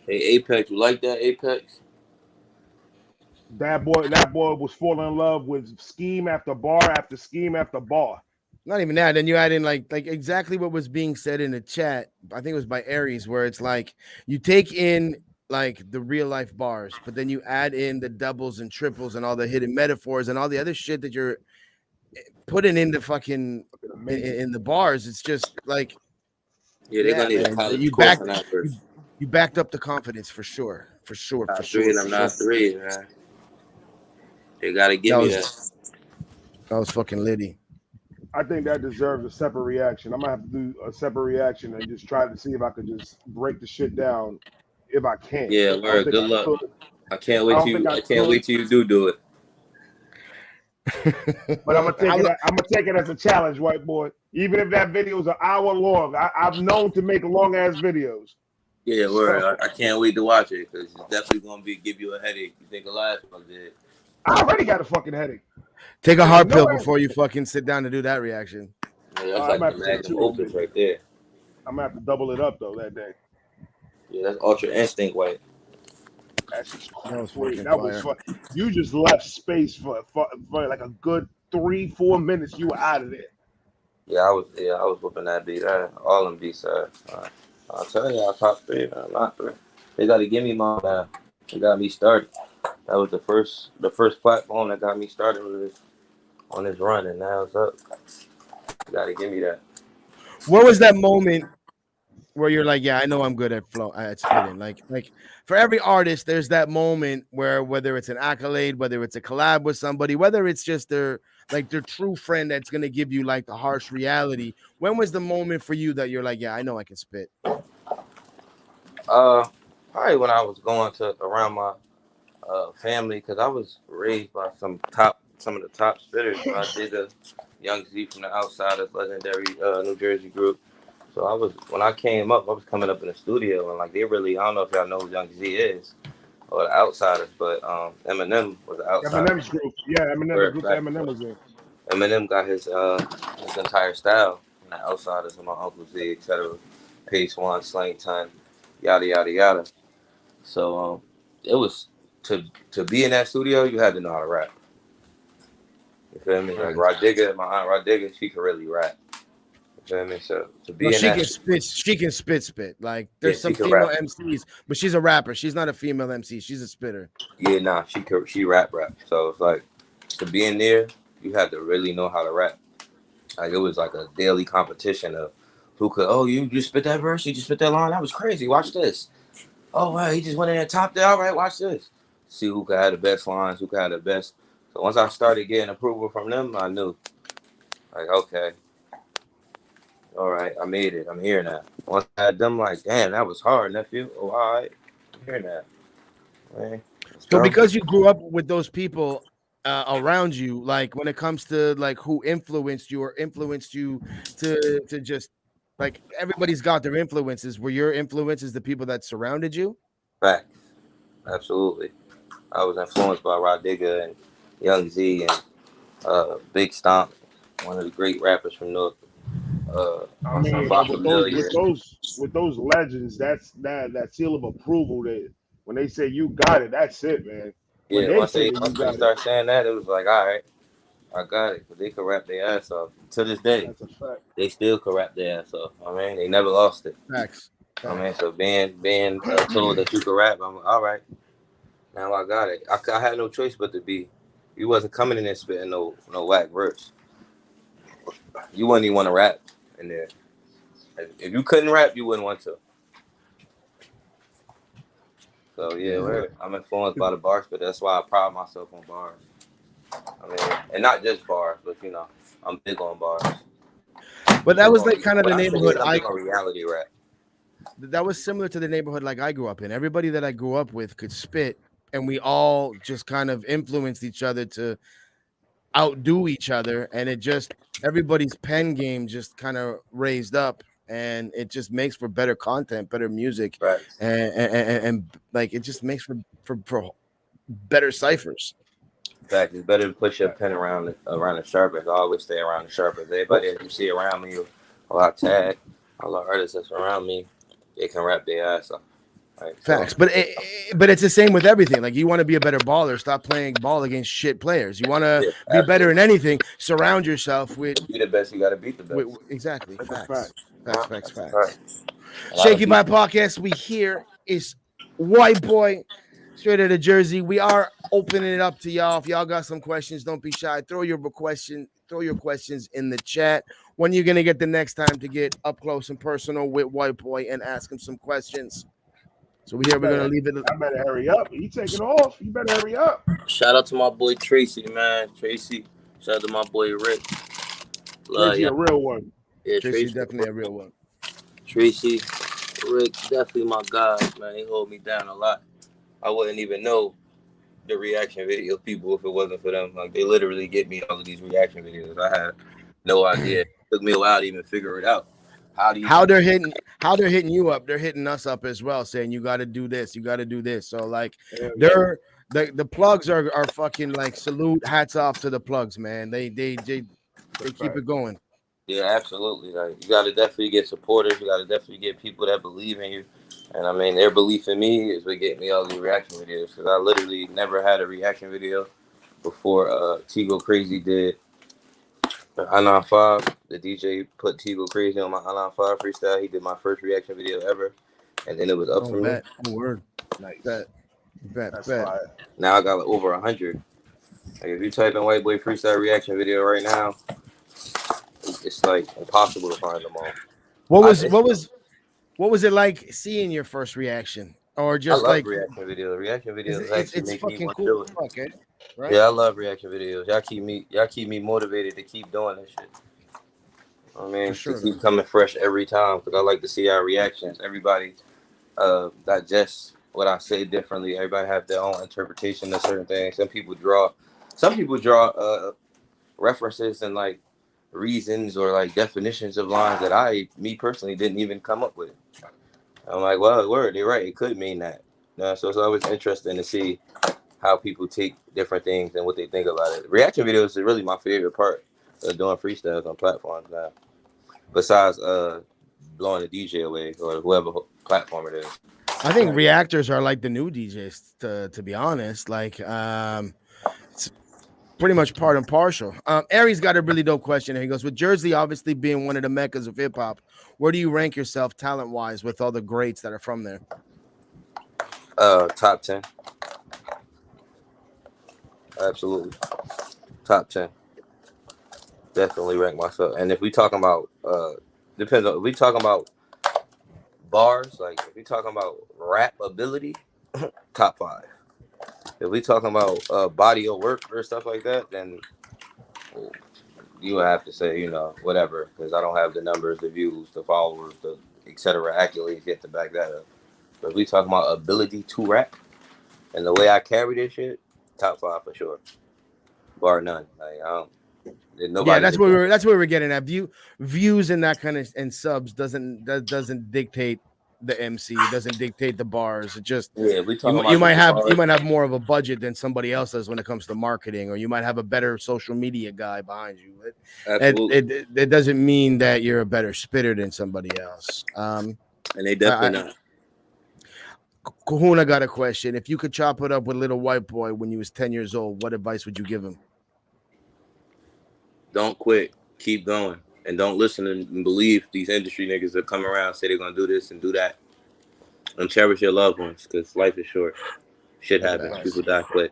Hey, Apex, you like that, Apex? That boy was falling in love with scheme after bar after scheme after bar. Not even that. Then you add in like exactly what was being said in the chat. I think it was by Aries, where it's like you take in like the real life bars, but then you add in the doubles and triples and all the hidden metaphors and all the other shit that you're putting in the fucking in the bars. It's just like they're gonna need a college you course on that first. You backed up the confidence for sure. For sure. Three, and I'm not three, man. They gotta give me that. That was fucking litty. I think that deserves a separate reaction. I'm gonna have to do a separate reaction and just try to see if I could just break the shit down if I can. Yeah, word. Good luck. I can't wait till you do it. But I'm gonna take it as a challenge, white boy. Even if that video is an hour long, I'm known to make long ass videos. Yeah, word. I can't wait to watch it because it's definitely gonna give you a headache. You think the last one did? I already got a fucking headache. Take a heart pill before you fucking sit down to do that reaction. Yeah, that's like the magnum opus right there. I'm gonna have to double it up though that day. Yeah, that's Ultra Instinct white. That's just crazy. That was fun. You just left space for like a good 3-4 minutes. You were out of there. Yeah, I was whooping that beat. All them beats. I'll tell you, top three, man. I'm not three. They got to give me my. They got me started. That was the first platform that got me started on this run, and now it's up. You gotta give me that. What was that moment where you're like, yeah, I know I'm good at spitting. Like for every artist, there's that moment where whether it's an accolade, whether it's a collab with somebody, whether it's just their true friend that's gonna give you like the harsh reality. When was the moment for you that you're like, yeah, I know I can spit? Probably when I was going to around my family, because I was raised by some of the top spitters. I did a Young Z from the Outsiders, legendary New Jersey group. So when I came up, I was coming up in the studio, and like I don't know if y'all know who Young Z is or the Outsiders, but Eminem was the Outsider. Eminem's group, yeah, Eminem, the group that Eminem was in. Eminem got his entire style from the Outsiders, and my Uncle Z, etc. Pace One, Slang Ton, yada yada yada. So it was to be in that studio, you had to know how to rap. You feel me? Like my aunt Rod Digger, she could really rap. You feel me? So to be she can spit. Like there's some female MCs, but she's a rapper. She's not a female MC. She's a spitter. Yeah, nah, she rap. So it's like to be in there, you had to really know how to rap. Like it was like a daily competition of who could. Oh, you just spit that verse. You just spit that line. That was crazy. Watch this. Oh wow, he just went in there top there. All right, watch this. See who could have the best lines, who could have the best. So once I started getting approval from them, I knew, like, okay, all right, I made it. I'm here now. Once I had them, like, damn, that was hard, nephew. Oh, all right, I'm here now. Man, so because you grew up with those people around you, like when it comes to like who influenced you to just like everybody's got their influences. Were your influences the people that surrounded you? Facts. Absolutely. I was influenced by Rod Digger and Young Z and Big Stomp, one of the great rappers from North. I mean, with those legends, that's that seal of approval. That when they say you got it, that's it, man. When Yeah, once they start saying that, it was like, all right, I got it. But they could rap their ass off. To this day, that's a fact. They still could rap their ass off. I mean, they never lost it. Facts. I mean, so being told that you could rap, I'm like, all right. Now I got it. I had no choice but to be. You wasn't coming in there spitting no whack verse. You wouldn't even want to rap in there. If you couldn't rap, you wouldn't want to. So yeah, I'm influenced by the bars, but that's why I pride myself on bars. I mean, and not just bars, but you know, I'm big on bars. But that was like kind of the neighborhood I'm big on reality rap. That was similar to the neighborhood like I grew up in. Everybody that I grew up with could spit, and we all just kind of influenced each other to outdo each other, and it just everybody's pen game just kind of raised up, and it just makes for better content, better music, right. and like it just makes for better ciphers. In fact, it's better to put your pen around the sharpest. I always stay around the sharpest. Everybody that you see around me, all I tag, all the artists that's around me, they can rap their ass off. Right? Facts, but it's the same with everything. Like you want to be a better baller, stop playing ball against shit players. You want to be better in anything. Surround yourself with. Be the best. You got to beat the best. Exactly. Facts. Right. Shakey by podcast. We here is White Boy, straight out of Jersey. We are opening it up to y'all. If y'all got some questions, don't be shy. Throw your questions in the chat. When you're gonna get the next time to get up close and personal with White Boy and ask him some questions. So we're gonna leave it. I better hurry up. He taking off. You better hurry up. Shout out to my boy Tracy, man. Shout out to my boy Rick. Tracy, a real one. Yeah, Tracy's definitely a real one. Tracy, Rick, definitely my guys, man. They hold me down a lot. I wouldn't even know the reaction video people if it wasn't for them. Like they literally get me all of these reaction videos. I had no idea. It took me a while to even figure it out. How they're hitting you up, they're hitting us up as well, saying you got to do this, you got to do this. So like the plugs are fucking like salute, hats off to the plugs, man. They keep it going. Yeah, absolutely. Like you got to definitely get supporters. You got to definitely get people that believe in you. And I mean, their belief in me is what get me all these reaction videos. Because I literally never had a reaction video before Tigo Crazy did I-95. The DJ put Tigo Crazy on my I-95 freestyle. He did my first reaction video ever. And then it was up from there. Oh, word. Like that. Bet. fire. Now I got like over 100. Like if you type in White Boy freestyle reaction video right now, it's like impossible to find them all. What was it like seeing your first reaction, or I just love like reaction videos. Reaction videos actually it's make me fucking want to cool, do it. fuck it, right? Yeah, I love reaction videos. Y'all keep me motivated to keep doing this shit. I mean, For sure, to keep man. coming fresh every time because I like to see our reactions. Everybody digest what I say differently. Everybody have their own interpretation of certain things. Some people draw references and like reasons or like definitions of lines that me personally didn't even come up with. I'm like, well, word, they're right. It could mean that. So it's always interesting to see how people take different things and what they think about it. Reaction videos is really my favorite part of doing freestyles on platforms now. Besides blowing the DJ away or whoever platform it is. I think reactors are like the new DJs, to be honest. Like, it's pretty much part and partial. Aries got a really dope question. He goes, with Jersey obviously being one of the meccas of hip hop, where do you rank yourself talent wise with all the greats that are from there? Top 10. Absolutely. Top 10. Definitely rank myself. And if we talking about depends on if we talking about bars, like if we talking about rap ability, top 5. If we talking about body of work or stuff like that, then you would have to say, whatever, because I don't have the numbers, the views, the followers, the etc. accolades yet to back that up. But if we talking about ability to rap and the way I carry this shit, top 5 for sure, bar none. Like Yeah, that's what we're getting at. Views and that kind of and subs doesn't dictate the MC, doesn't dictate the bars. It just we talking you might have bars. more of a budget than somebody else does when it comes to marketing, or you might have a better social media guy behind you. It doesn't mean that you're a better spitter than somebody else. And they definitely not. Kahuna got a question. If you could chop it up with Little White Boy when he was 10 years old, what advice would you give him? Don't quit. Keep going. And don't listen and believe these industry niggas that come around, say they're going to do this and do that. And cherish your loved ones because life is short. Shit happens. People die quick.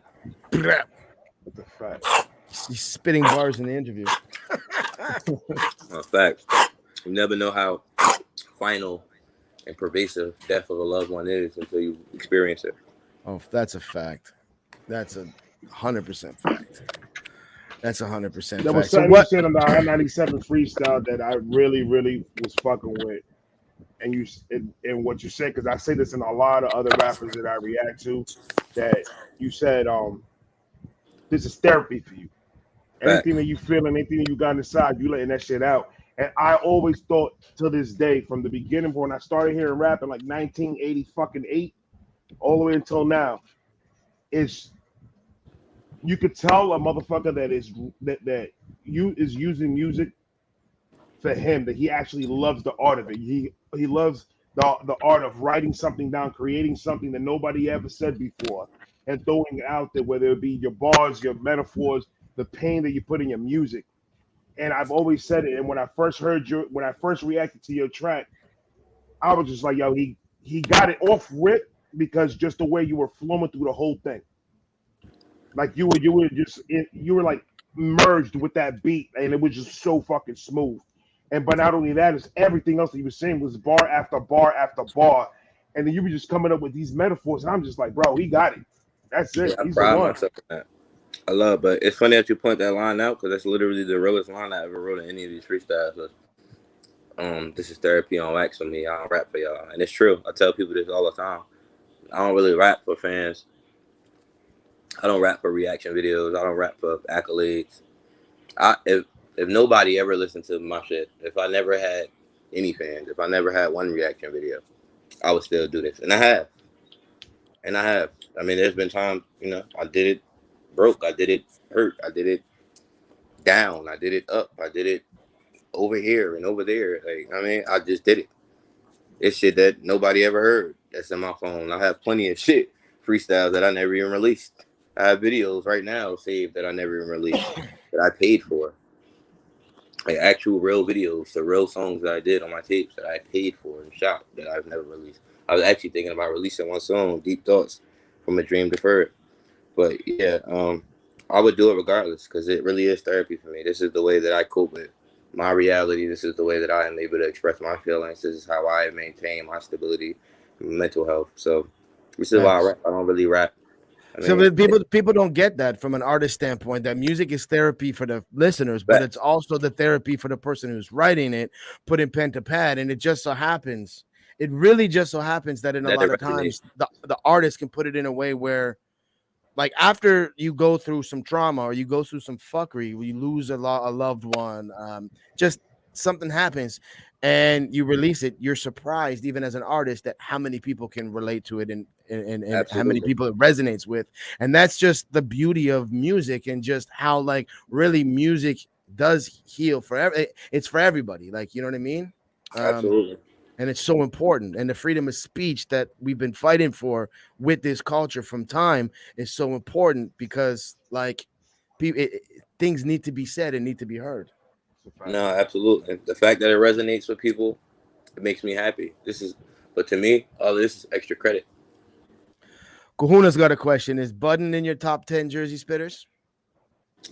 He's spitting bars in the interview. Facts. You never know how final and pervasive death of a loved one is until you experience it. Oh, that's a fact. That's 100% fact. That's 100%. There was something you said on the I-97 freestyle that I really, really was fucking with, and what you said, because I say this in a lot of other rappers that I react to, that you said, this is therapy for you. Anything that you feel and anything that you got inside, you letting that shit out. And I always thought to this day, from the beginning, when I started hearing rap in like 1988, all the way until now, you could tell a motherfucker that is using music for him, that he actually loves the art of it. He loves the art of writing something down, creating something that nobody ever said before, and throwing it out there, whether it be your bars, your metaphors, the pain that you put in your music. And I've always said it. And when I first reacted to your track, I was just like, yo, he got it off rip because just the way you were flowing through the whole thing. Like you were like merged with that beat, and it was just so fucking smooth. But not only that, is everything else that you were saying was bar after bar after bar, and then you were just coming up with these metaphors, and I'm just like, bro, he got it. That's it. Yeah, He's the one. I love, but it's funny that you point that line out because that's literally the realest line I ever wrote in any of these freestyles. This is therapy on wax for me. I don't rap for y'all, and it's true. I tell people this all the time. I don't really rap for fans. I don't rap for reaction videos. I don't rap for accolades. If nobody ever listened to my shit, if I never had any fans, if I never had one reaction video, I would still do this, and I have. I mean, there's been times, I did it broke, I did it hurt, I did it down, I did it up, I did it over here and over there. I just did it. It's shit that nobody ever heard that's in my phone. I have plenty of shit, freestyles that I never even released. I have videos right now saved that I never even released, that I paid for. Like actual real videos, the real songs that I did on my tapes that I paid for and shot that I've never released. I was actually thinking about releasing one song, Deep Thoughts, from a dream deferred. But yeah, I would do it regardless because it really is therapy for me. This is the way that I cope with my reality. This is the way that I am able to express my feelings. This is how I maintain my stability, mental health. So this is why I rap. I don't really rap. So people don't get that from an artist standpoint, that music is therapy for the listeners, but it's also the therapy for the person who's writing it, putting pen to pad. And it just so happens, it really just so happens that in a lot of times the artist can put it in a way where, like, after you go through some trauma or you go through some fuckery, you lose a loved one, just something happens and you release it, you're surprised even as an artist at how many people can relate to it and how many people it resonates with. And that's just the beauty of music, and just how, like, really music does heal it's for everybody, like, you know what I mean? Absolutely. And it's so important. And the freedom of speech that we've been fighting for with this culture from time is so important, because, like, things need to be said and need to be heard. No, absolutely. The fact that it resonates with people, it makes me happy. But to me, all this is extra credit. Kahuna's got a question. Is Budden in your top 10 Jersey spitters?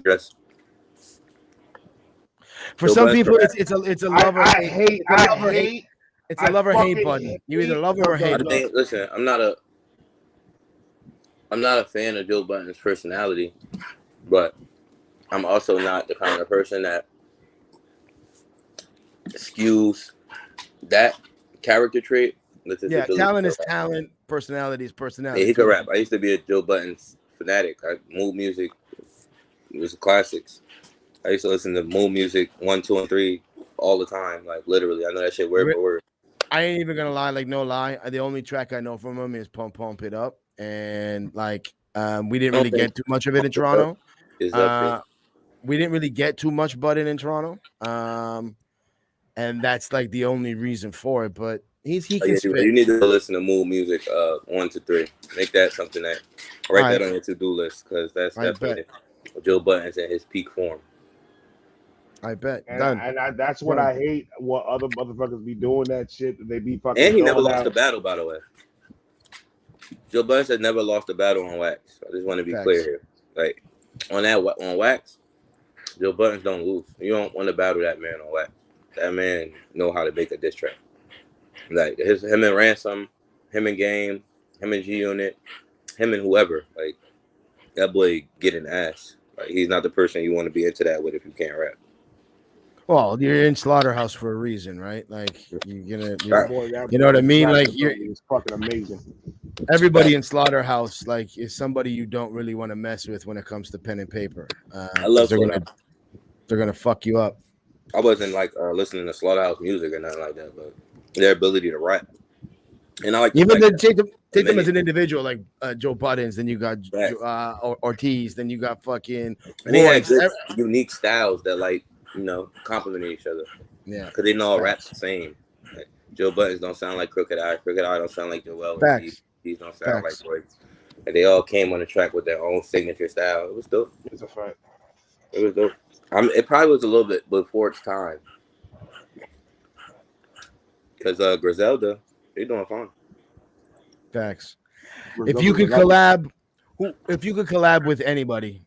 Yes. For some people, it's a lover. It's a love or hate Budden. You either love him or hate him. Listen, I'm not a fan of Joe Budden's personality, but I'm also not the kind of person that skews that character trait. Talent is talent. Personality is personality. Yeah, he could rap. I used to be a Joe Budden fanatic. Mood music was classics. I used to listen to Mood music 1, 2, and 3 all the time. Like, literally, I know that shit word for word. I ain't even gonna lie, like, no lie. The only track I know from him is Pump It Up, and like, we didn't really get too much of it in Toronto. We didn't really get too much Budden in Toronto, and that's like the only reason for it. But he can spit. You need to listen to Mood music 1 to 3. Make that something that write that on your to-do list, because that's definitely Joe Budden's in his peak form. I bet. And that's what I hate. What other motherfuckers be doing that shit. They be fucking. And he never lost a battle, by the way. Joe Budden has never lost a battle on wax. I just want to be clear here. Like, on wax, Joe Budden don't lose. You don't want to battle that man on wax. That man know how to make a diss track. Like, him and Ransom, him and Game, him and G Unit, him and whoever. Like, that boy getting ass. Like, he's not the person you want to be into that with if you can't rap. Well, you're in Slaughterhouse for a reason, right? Like, you know what I mean? Like, it's fucking amazing. Everybody in Slaughterhouse, like, is somebody you don't really want to mess with when it comes to pen and paper. I love they're gonna fuck you up. I wasn't like listening to Slaughterhouse music or nothing like that, but their ability to rap. And I like even take them as an individual, like Joe Budden's. Then you got Ortiz. Then you got fucking. And they had good, unique styles that, like, you know, complement each other. Yeah, because they know all rap the same. Like, Joe Budden's don't sound like Crooked Eye. Crooked Eye don't sound like Joel. These don't sound like Royce. And they all came on the track with their own signature style. It was dope. It's a fact. It was dope. It probably was a little bit before its time. Because Griselda, they're doing fine. Facts. If you could collab with anybody,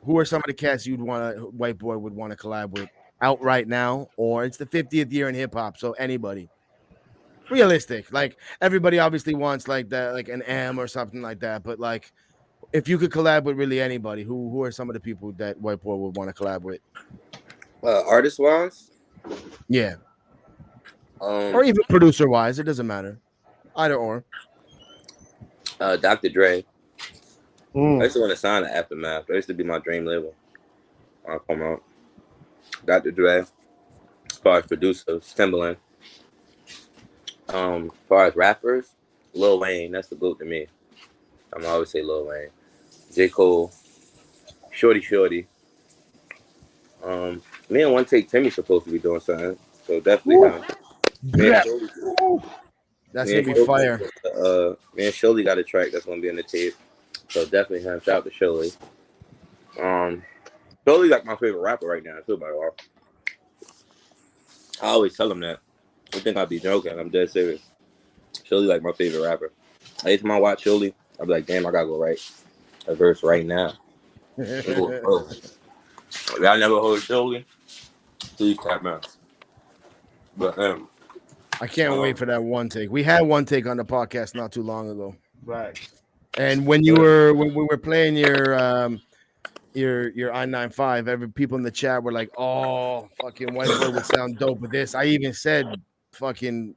who are some of the cats you'd want White Boy would want to collab with out right now? Or it's the 50th year in hip hop, so anybody. Realistic. Like, everybody obviously wants like that, like an M or something like that. But like, if you could collab with really anybody, who are some of the people that White Boy would want to collab with? Artist wise? Yeah. Or even producer wise, it doesn't matter. Either or. Dr. Dre. I used to want to sign the Aftermath. That used to be my dream label. I'll come out. Dr. Dre. As far as producers, Timbaland. As far as rappers, Lil Wayne. That's the GOAT to me. I'm gonna always say Lil Wayne. J. Cole. Shorty. Me and One Take Timmy's supposed to be doing something. So definitely him. That's gonna be fire. Me and Shirley got a track that's gonna be in the tape. So definitely him. Shout out to Shirley. Shirley like my favorite rapper right now too, by the way. I always tell him that. I think I'd be joking. I'm dead serious. Shirley like my favorite rapper. Every time I watch Shirley, I'll be like, damn, I gotta go write a verse right now. Y'all never hold Shakey? Please tap man. But I can't wait for that one take. We had one take on the podcast not too long ago. Right. And when we were playing your I-95, every people in the chat were like, "Oh, fucking White Boy would sound dope with this." I even said fucking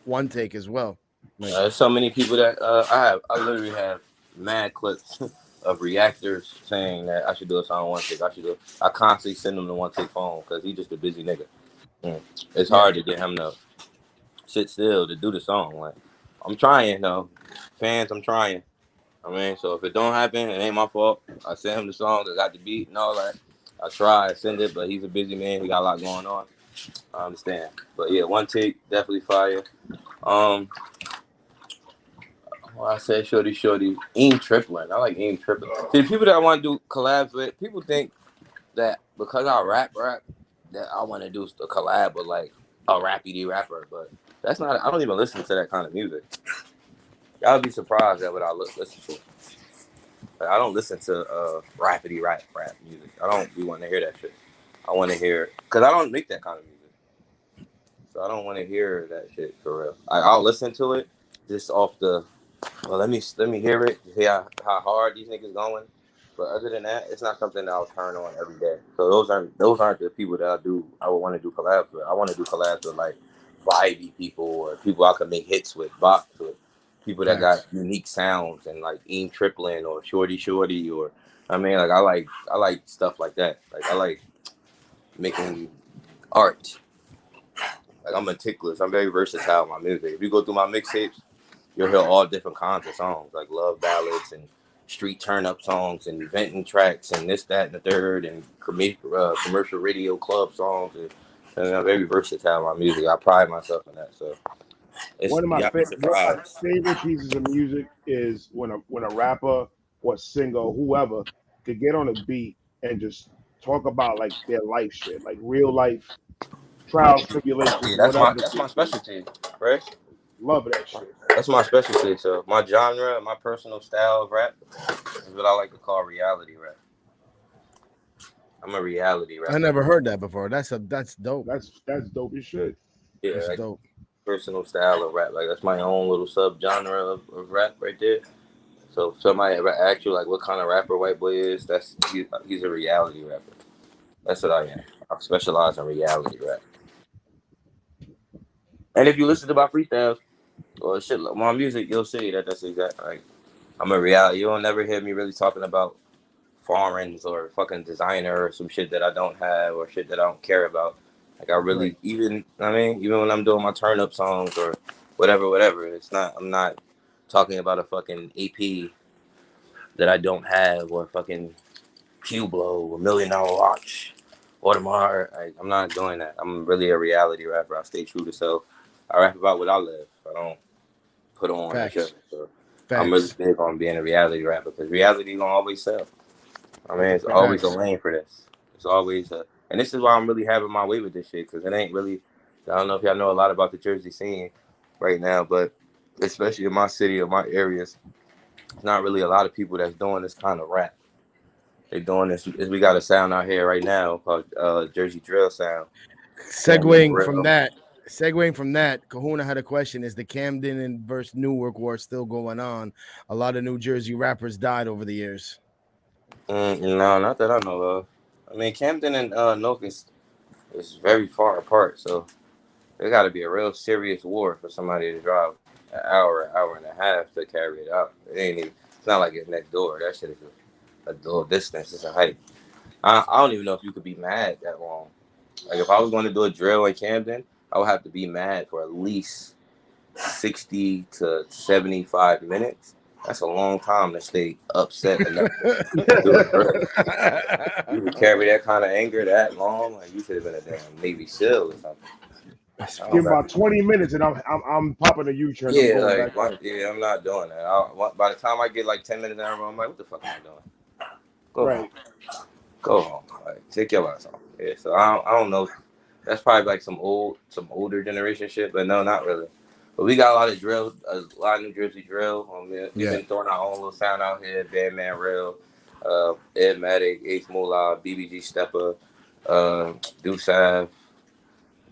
one take as well. Like, there's so many people that I literally have mad clips of reactors saying that I should do a song one take. I constantly send them the one take phone because he's just a busy nigga. It's hard to get him to sit still to do the song. Like, I'm trying though, fans. I'm trying. I mean, so if it don't happen, it ain't my fault. I send him the song, I got the beat and all that. I try, I send it, but he's a busy man. He got a lot going on. I understand. But yeah, one take, definitely fire. Well, I said shorty, Aim Tripling. I like Aim Tripling. See, the people that I want to do collabs with, people think that because I rap, that I want to do a collab with like a rappity rapper, but that's not. I don't even listen to that kind of music. Y'all be surprised at what I listen to. Like, I don't listen to rappity rap music. I don't be wanting to hear that shit. I want to hear because I don't make that kind of music, so I don't want to hear that shit for real. I'll listen to it just off the. Well, let me hear it. Hear how hard these niggas going. But other than that, it's not something that I'll turn on every day. So those aren't the people that I would want to do collabs with. I want to do collabs with like vibey people or people I could make hits with, box with, people that got unique sounds and like Aim Tripling or Shorty or I mean like I like stuff like that. Like I like making art. Like I'm meticulous. I'm very versatile in my music. If you go through my mixtapes, you'll hear all different kinds of songs, like love ballads and street turn-up songs and venting tracks and this, that, and the third, and commercial radio club songs. And I'm very versatile in my music. I pride myself in that. So One of my favorite pieces of music is when a rapper or singer or whoever could get on a beat and just talk about like their life shit, like real life trials, tribulations, yeah, whatever. that's my specialty, right? Love that shit. That's my specialty. So my genre, my personal style of rap is what I like to call reality rap. I'm a reality rapper. I never heard that before. That's dope. That's dope as shit. Yeah, that's like dope. Personal style of rap. Like that's my own little subgenre of rap right there. So if somebody ever asks you like what kind of rapper White Boy is, he's a reality rapper. That's what I am. I specialize in reality rap. And if you listen to my freestyles or shit, my music, you'll see that that's exactly like I'm a reality. You'll never hear me really talking about foreigns or fucking designer or some shit that I don't have or shit that I don't care about. Like I really even when I'm doing my turn up songs or whatever, I'm not talking about a fucking AP that I don't have or fucking Hublot or $1 Million Watch Audemars. I'm not doing that. I'm really a reality rapper. I stay true to self. I rap about what I live. I don't put on that shit. So I'm really big on being a reality rapper because reality gonna always sell. I mean, it's always a lane for this. It's always and this is why I'm really having my way with this shit because it ain't really. I don't know if y'all know a lot about the Jersey scene right now, but especially in my city or my areas, there's not really a lot of people that's doing this kind of rap. They're doing this. We got a sound out here right now called Jersey Drill Sound. Segueing from that, Kahuna had a question: is the Camden and versus Newark war still going on? A lot of New Jersey rappers died over the years. No, not that I know of. I mean, Camden and Newark is very far apart, so there got to be a real serious war for somebody to drive an hour and a half to carry it out. It's not like it's next door. That shit is a little distance. It's a hike. I don't even know if you could be mad that long. Like if I was going to do a drill in Camden, I would have to be mad for at least 60 to 75 minutes. That's a long time to stay upset enough to do a drill. You would carry that kind of anger that long, like you should have been a damn Navy SEAL or something. Give about 20 minutes and I'm popping a U-turn. Yeah, I'm not doing that. By the time I get like 10 minutes in, I'm like, what the fuck am I doing? Go home. Like, take your ass home. Yeah, so I don't know. That's probably like some older generation shit, but no, not really. But we got a lot of drill, a lot of New Jersey drill. We've Yeah. been throwing our own little sound out here. Bandman Rail, Ed Matic, Ace Moolah, BBG Stepper, Deuce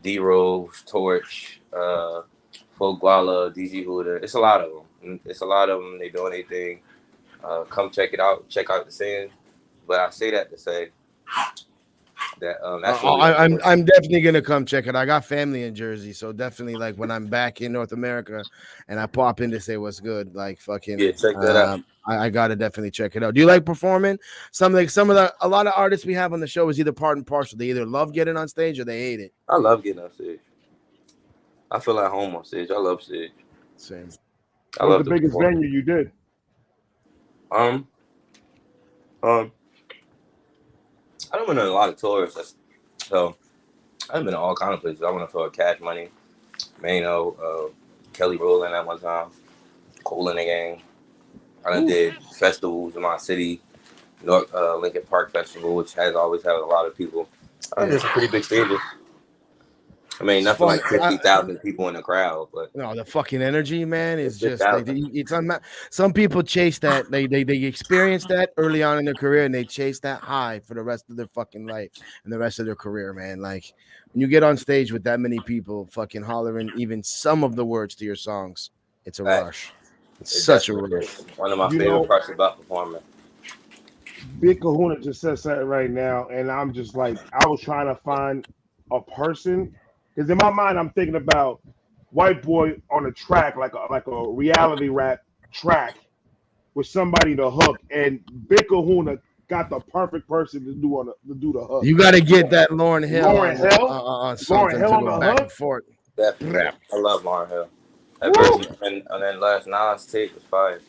D-Rose, Torch, Folk Guala, DG Hooter. It's a lot of them. They doing their thing. Come check it out. Check out the scene. But I say that to say that that's what I'm definitely gonna come check it. I got family in Jersey, so definitely like when I'm back in North America and I pop in to say what's good, like fucking check that out. I gotta definitely check it out. Do you like performing? A lot of artists we have on the show is either part and parcel. They either love getting on stage or they hate it. I love getting on stage. I feel at home on stage. I love stage. Same. What's the biggest venue you did? I don't been to a lot of tours, so I've been to all kind of places. I went to tour Cash Money, Mano, Kelly Rowland at one time, Cole in the Gang. I done did festivals in my city, Lincoln Park Festival, which has always had a lot of people. I did some pretty big stages. I mean, nothing like 50,000 people in the crowd, but no, the fucking energy, man, is just like, it's some people chase that. They experience that early on in their career, and they chase that high for the rest of their fucking life and the rest of their career, man. Like when you get on stage with that many people, fucking hollering even some of the words to your songs, it's a rush. It's such a rush. One of my favorite parts about performing. Big Kahuna just said something right now, and I'm just like, I was trying to find a person. Because in my mind, I'm thinking about White Boy on a track, like a reality rap track with somebody to hook, and Big Kahuna got the perfect person to do the hook. You got to get that Lauryn Hill. Lauryn Hill on the back hook. and forth. Definitely. I love Lauryn Hill. That version and then last Nas tape was fire.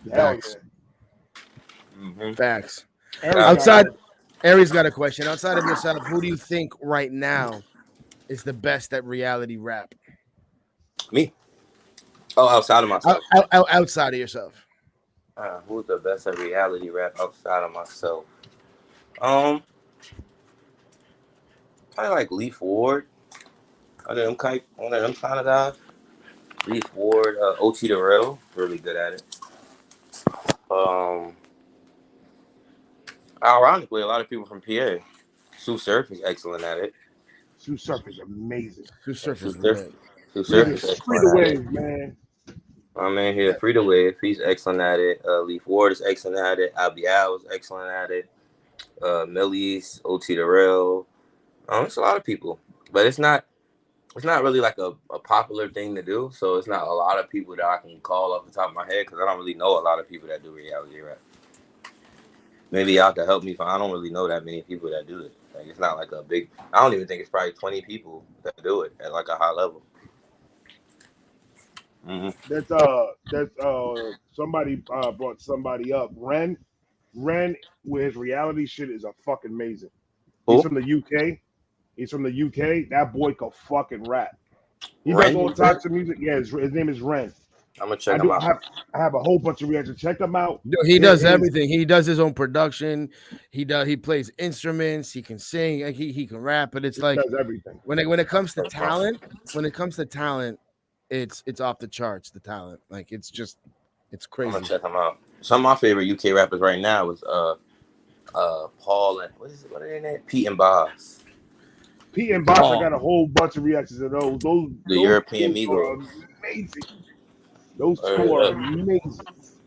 Facts. Mm-hmm. Facts. Outside, Aries got a question. Outside of yourself, who do you think right now is the best at reality rap? Me. Oh, outside of myself. Outside of yourself. Who's the best at reality rap outside of myself? Probably like Leaf Ward. One of them kind of guys. Leaf Ward, OT the Real, really good at it. Ironically, a lot of people from PA. Sue Surf is excellent at it. Sue Surf is amazing. Sue Surf is Free the wave, man. My man here, Free the Wave. He's excellent at it. Leaf Ward is excellent at it. Albie Al is excellent at it. Millie's, OT the Real. It's a lot of people, but it's not really like a popular thing to do. So it's not a lot of people that I can call off the top of my head because I don't really know a lot of people that do reality rap. Maybe y'all can help me. I don't really know that many people that do it. Like it's not like a big. I don't even think it's probably 20 people that do it at like a high level. Mm-hmm. That's somebody brought somebody up. Ren with his reality shit is a fucking amazing. He's from the UK. That boy can fucking rap. He does all types of music. Yeah, his name is Ren. I'm gonna check him out. I have a whole bunch of reactions. Check him out. He does everything. He does his own production. He plays instruments. He can sing. He can rap. But it's like does everything. When it comes to talent, it's off the charts. The talent, like it's crazy. I'm gonna check him out. Some of my favorite UK rappers right now is Paul and what are their names? Pete and Boss. Pete and Boss. I got a whole bunch of reactions to those. The European Migos. Amazing. Those two are amazing.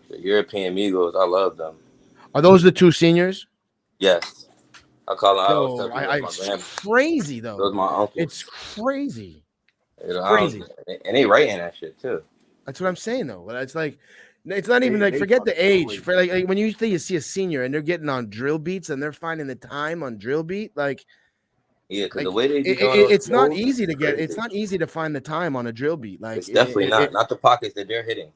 The European Migos, I love them. Are those the two seniors? Yes. I call them. It's crazy though. Those my uncles. It's crazy. Crazy. And they writing that shit too. That's what I'm saying though. But it's like, it's not even like forget the age. For like when you see a senior and they're getting on drill beats and they're finding the time on drill beat, like. Yeah, because the way they it's not easy to get. It's not easy to find the time on a drill beat. Like it's definitely not the pockets that they're hitting.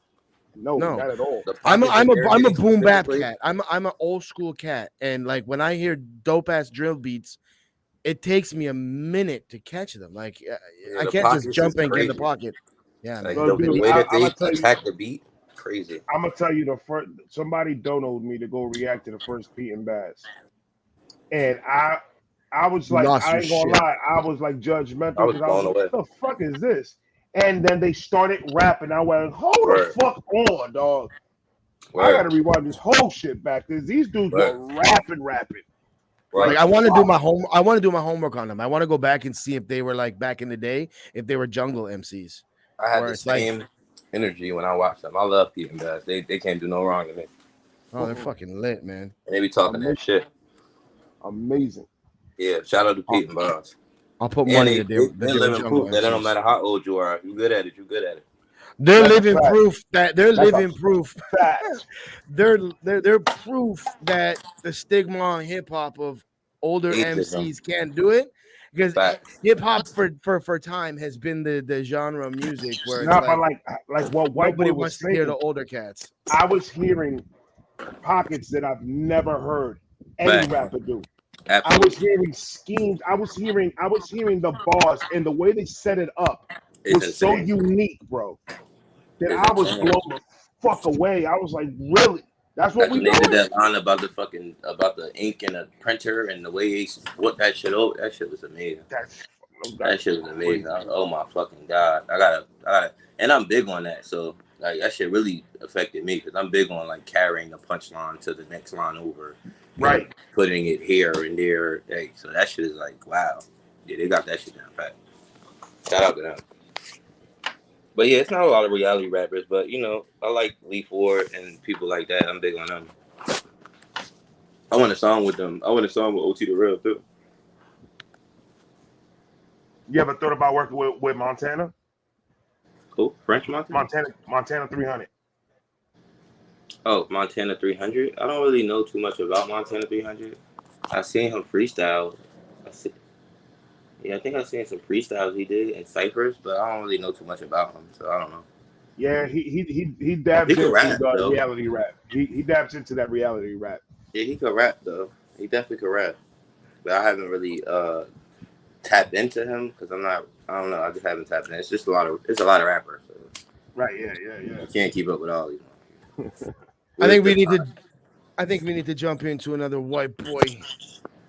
No, not at all. I'm a boom bap cat. I'm an old school cat, and like when I hear dope ass drill beats, it takes me a minute to catch them. Like I can't just jump and get in the pocket. Yeah, like the way that they attack the beat, crazy. I'm gonna tell you the first. Somebody donoed me to go react to the first Pete and Baz, and I was like, I ain't gonna lie, I was like judgmental because I was like, what the fuck is this? and then they started rapping. I went, hold the fuck on, dog. I gotta rewind this whole shit back. These dudes were rapping. Like I want to do my homework on them. I want to go back and see if they were like back in the day, if they were jungle MCs. I had the same energy when I watched them. I love Pete and Baz. They can't do no wrong to me. Oh, they're fucking lit, man. And they be talking that shit. Amazing. Yeah, shout out to Pete and Baz. I'll put money they living proof that it don't matter how old you are. You good at it. You good at it. They're living proof that they're living proof. They're proof that the stigma on hip hop of older MCs can't do it, because hip hop for time has been the genre of music where it's like what White nobody Boy wants was to hear saying. the older cats. I was hearing pockets that I've never heard any rapper do. Absolutely. I was hearing schemes. I was hearing the bars, and the way they set it up was so unique, bro. That I was blown the fuck away. I was like, really? That's what we did that line about the ink and the printer and the way he what that shit over. That shit was amazing. That shit was amazing. Oh my fucking god! I gotta, and I'm big on that. So like that shit really affected me because I'm big on like carrying the punchline to the next line over, right? Putting it here and there. Like, so that shit is like wow. Yeah, they got that shit down pat. Shout out to them. But yeah, it's not a lot of reality rappers, but you know, I like Lee Ford and people like that. I'm big on them. I want a song with them. I want a song with OT the Real too. You ever thought about working with Montana? Who? French Montana? Montana 300. Oh, Montana 300. I don't really know too much about Montana 300. I seen him freestyle. I think I seen some freestyles he did in ciphers, but I don't really know too much about him, so I don't know. Yeah, he dabs into reality rap. He dabs into that reality rap. Yeah, he could rap though. He definitely could rap, but I haven't really tapped into him because I don't know. I just haven't tapped in. It's a lot of rappers. So. Right. Yeah. You can't keep up with all these. I think we need to jump into another White Boy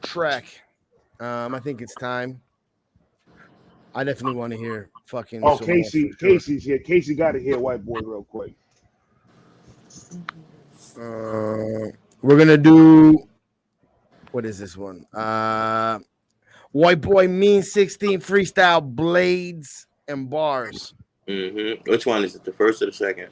track. I think it's time. I definitely want to hear fucking. Oh, Casey's here. Casey got to hear White Boy real quick. We're gonna do. What is this one? White Boy Mean 16 freestyle blades and bars. Mm-hmm. Which one is it? The first or the second?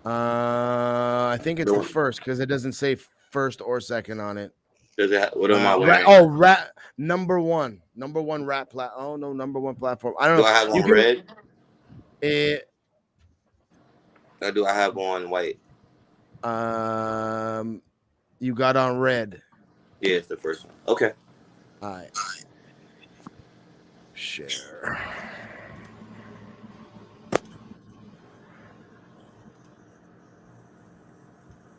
I think it's the first because it doesn't say first or second on it. Does it? What am I wearing? Rap number one rap number one platform. I don't know. Do I have on red? Or do I have on white? You got on red. Yeah, it's the first one. Okay. All right. Share.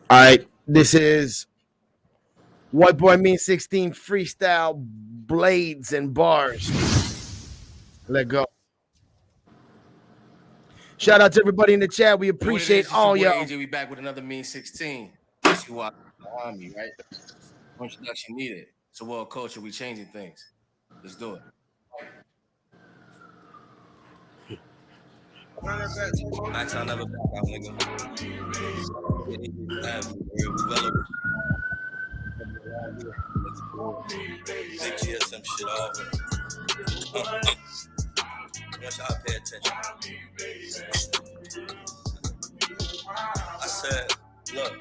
All right. This is White Boy Mean 16 freestyle blades and bars. Let go. Shout out to everybody in the chat. We appreciate all y'all. AJ, we back with another Mean 16. That's who I behind me, right? No introduction needed. It's a world culture. We changing things. Let's do it. Max, I'll never back out, nigga. Big G or some shit off. I want y'all to pay attention. I said, look.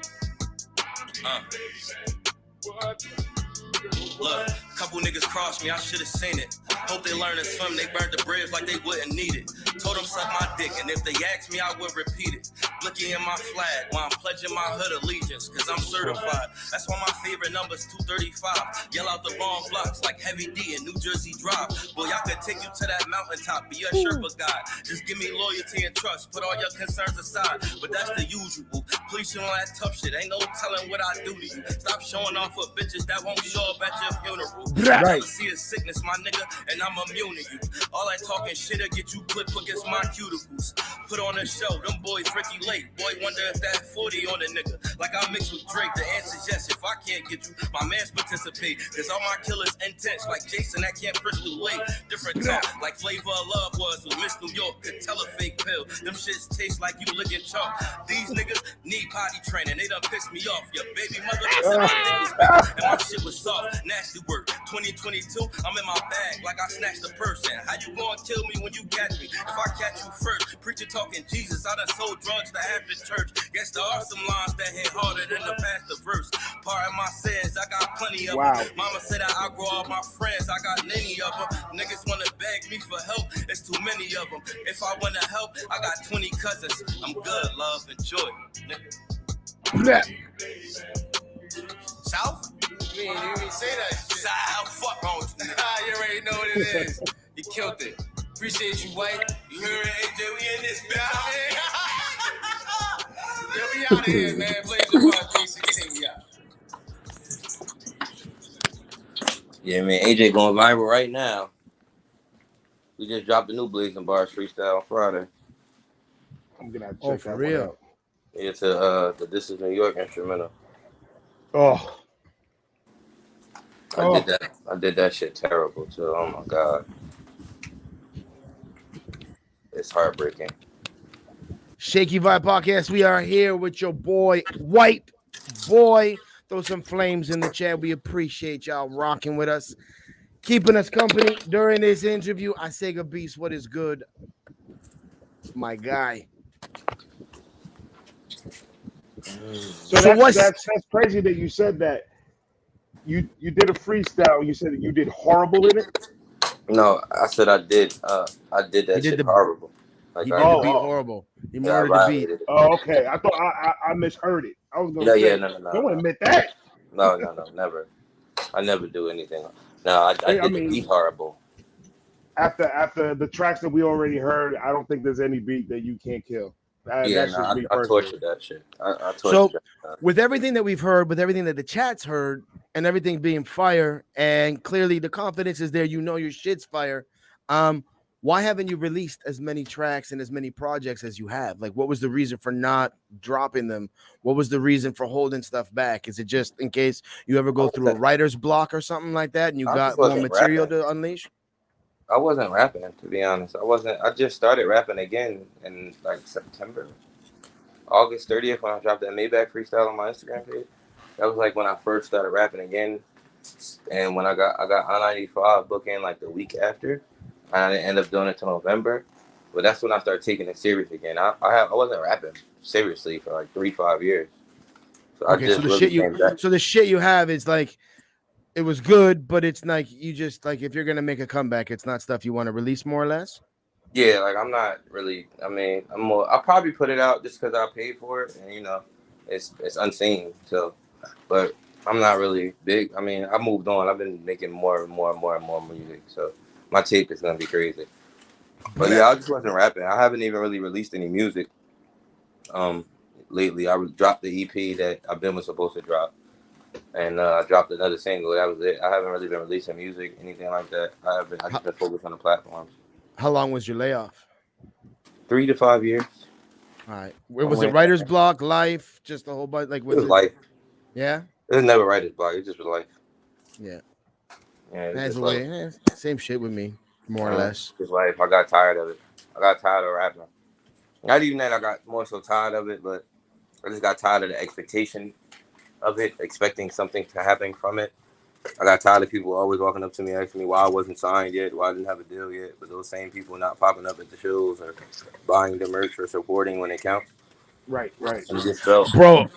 Look, couple niggas crossed me, I should've seen it. Hope they learn to swim, they burned the bridge like they wouldn't need it. Told them suck my dick, and if they asked me, I would repeat it. Blicky in my flag, while I'm pledging my hood allegiance, cause I'm certified. That's why my favorite number's 235. Yell out the wrong blocks like Heavy D in New Jersey Drive. Boy, I could take you to that mountaintop, be a Sherpa guy. Just give me loyalty and trust, put all your concerns aside. But that's the usual. Please you on that tough shit, ain't no telling what I do to you. Stop showing off for bitches that won't show up at your funeral. Right. See a sickness, my nigga, and I'm immune to you. All that talking shit'll get you put against my cuticles. Put on a show, them boys Ricky Lake. Boy, wonder if that 40 on a nigga. Like I mix with Drake, the answer's yes. If I can't get you, my mans participate. Cause all my killers intense, like Jason, that can't push too late. Different talk, like Flavor of Love was with Miss New York. Could tell a fake pill. Them shits taste like you licking chalk. These niggas need potty training. They done pissed me off. Your baby mother said my dick was big and my shit was soft. Nasty work. 2022, I'm in my bag like I snatched a person. How you gonna kill me when you catch me? If I catch you first, preacher talking Jesus. I done sold drugs to half the church. Guess there are some lines that hit harder than the pastor verse. Pardon my sins, I got plenty of them. Mama said I outgrow all my friends. I got many of them. Niggas wanna beg me for help. It's too many of them. If I wanna help, I got 20 cousins. I'm good, love, enjoy. South? You ain't even say that shit. South, fuck wrong with you. You already know what it is. You killed it. Appreciate you, White. You heard it, AJ? We in this bitch. Yeah, we out of here, man. WHIITEBOY 316, we out. Yeah, man, AJ going viral right now. We just dropped the new Blazing Bars freestyle on Friday. I'm gonna check for that real? one out. Yeah, to the This Is New York instrumental. Oh. I did that shit terrible too. Oh my god. It's heartbreaking. Shakey Vibe Podcast. We are here with your boy, White Boy. Throw some flames in the chat. We appreciate y'all rocking with us, keeping us company during this interview. I say, Sega Beast, what is good, my guy? So that's crazy that you said that. You did a freestyle. You said that you did horrible in it. No, I said I did that shit horrible. Like, he did the beat horrible. He murdered the beat. Oh, okay. I thought I misheard it. I was gonna say, no. Don't admit that. No, never. I never do anything. No, I did the beat horrible. After the tracks that we already heard, I don't think there's any beat that you can't kill. I tortured that shit. I tortured that. With everything that we've heard, with everything that the chat's heard, and everything being fire, and clearly the confidence is there, you know your shit's fire. Why haven't you released as many tracks and as many projects as you have? Like, what was the reason for not dropping them? What was the reason for holding stuff back? Is it just in case you ever go through a writer's block or something like that, and you got more material to unleash? I wasn't rapping, to be honest. I just started rapping again in like September, August 30th when I dropped that Maybach freestyle on my Instagram page. That was like when I first started rapping again, and when I got I-95 booking like the week after. I didn't end up doing it till November, but that's when I started taking it serious again. I wasn't rapping seriously for like 3-5 years. So okay, so the shit you have is like, it was good, but it's like you just like, if you're gonna make a comeback, it's not stuff you want to release, more or less. Yeah, like I'm not really. I mean, I'll probably put it out just because I paid for it, and you know, it's unseen. So, but I'm not really big. I mean, I moved on. I've been making more and more music. So my tape is gonna be crazy. But yeah, I just wasn't rapping. I haven't even really released any music. Lately, I dropped the EP that I've been supposed to drop, and I dropped another single. That was it. I haven't really been releasing music, anything like that. I just been focused on the platforms. How long was your layoff? 3 to 5 years. All right. Was it writer's block, life, just a whole bunch? Like, it was life. Yeah. It was never writer's block. It just was life. Yeah. Yeah. That's the way. Same shit with me, more or less. Just life. I got tired of it. I got tired of rapping. Not even that I got more so tired of it, but I just got tired of the expectation of it, expecting something to happen from it. I got tired of people always walking up to me asking me why I wasn't signed yet, why I didn't have a deal yet, but those same people not popping up at the shows or buying the merch or supporting when it counts. Right. And it just felt, bro,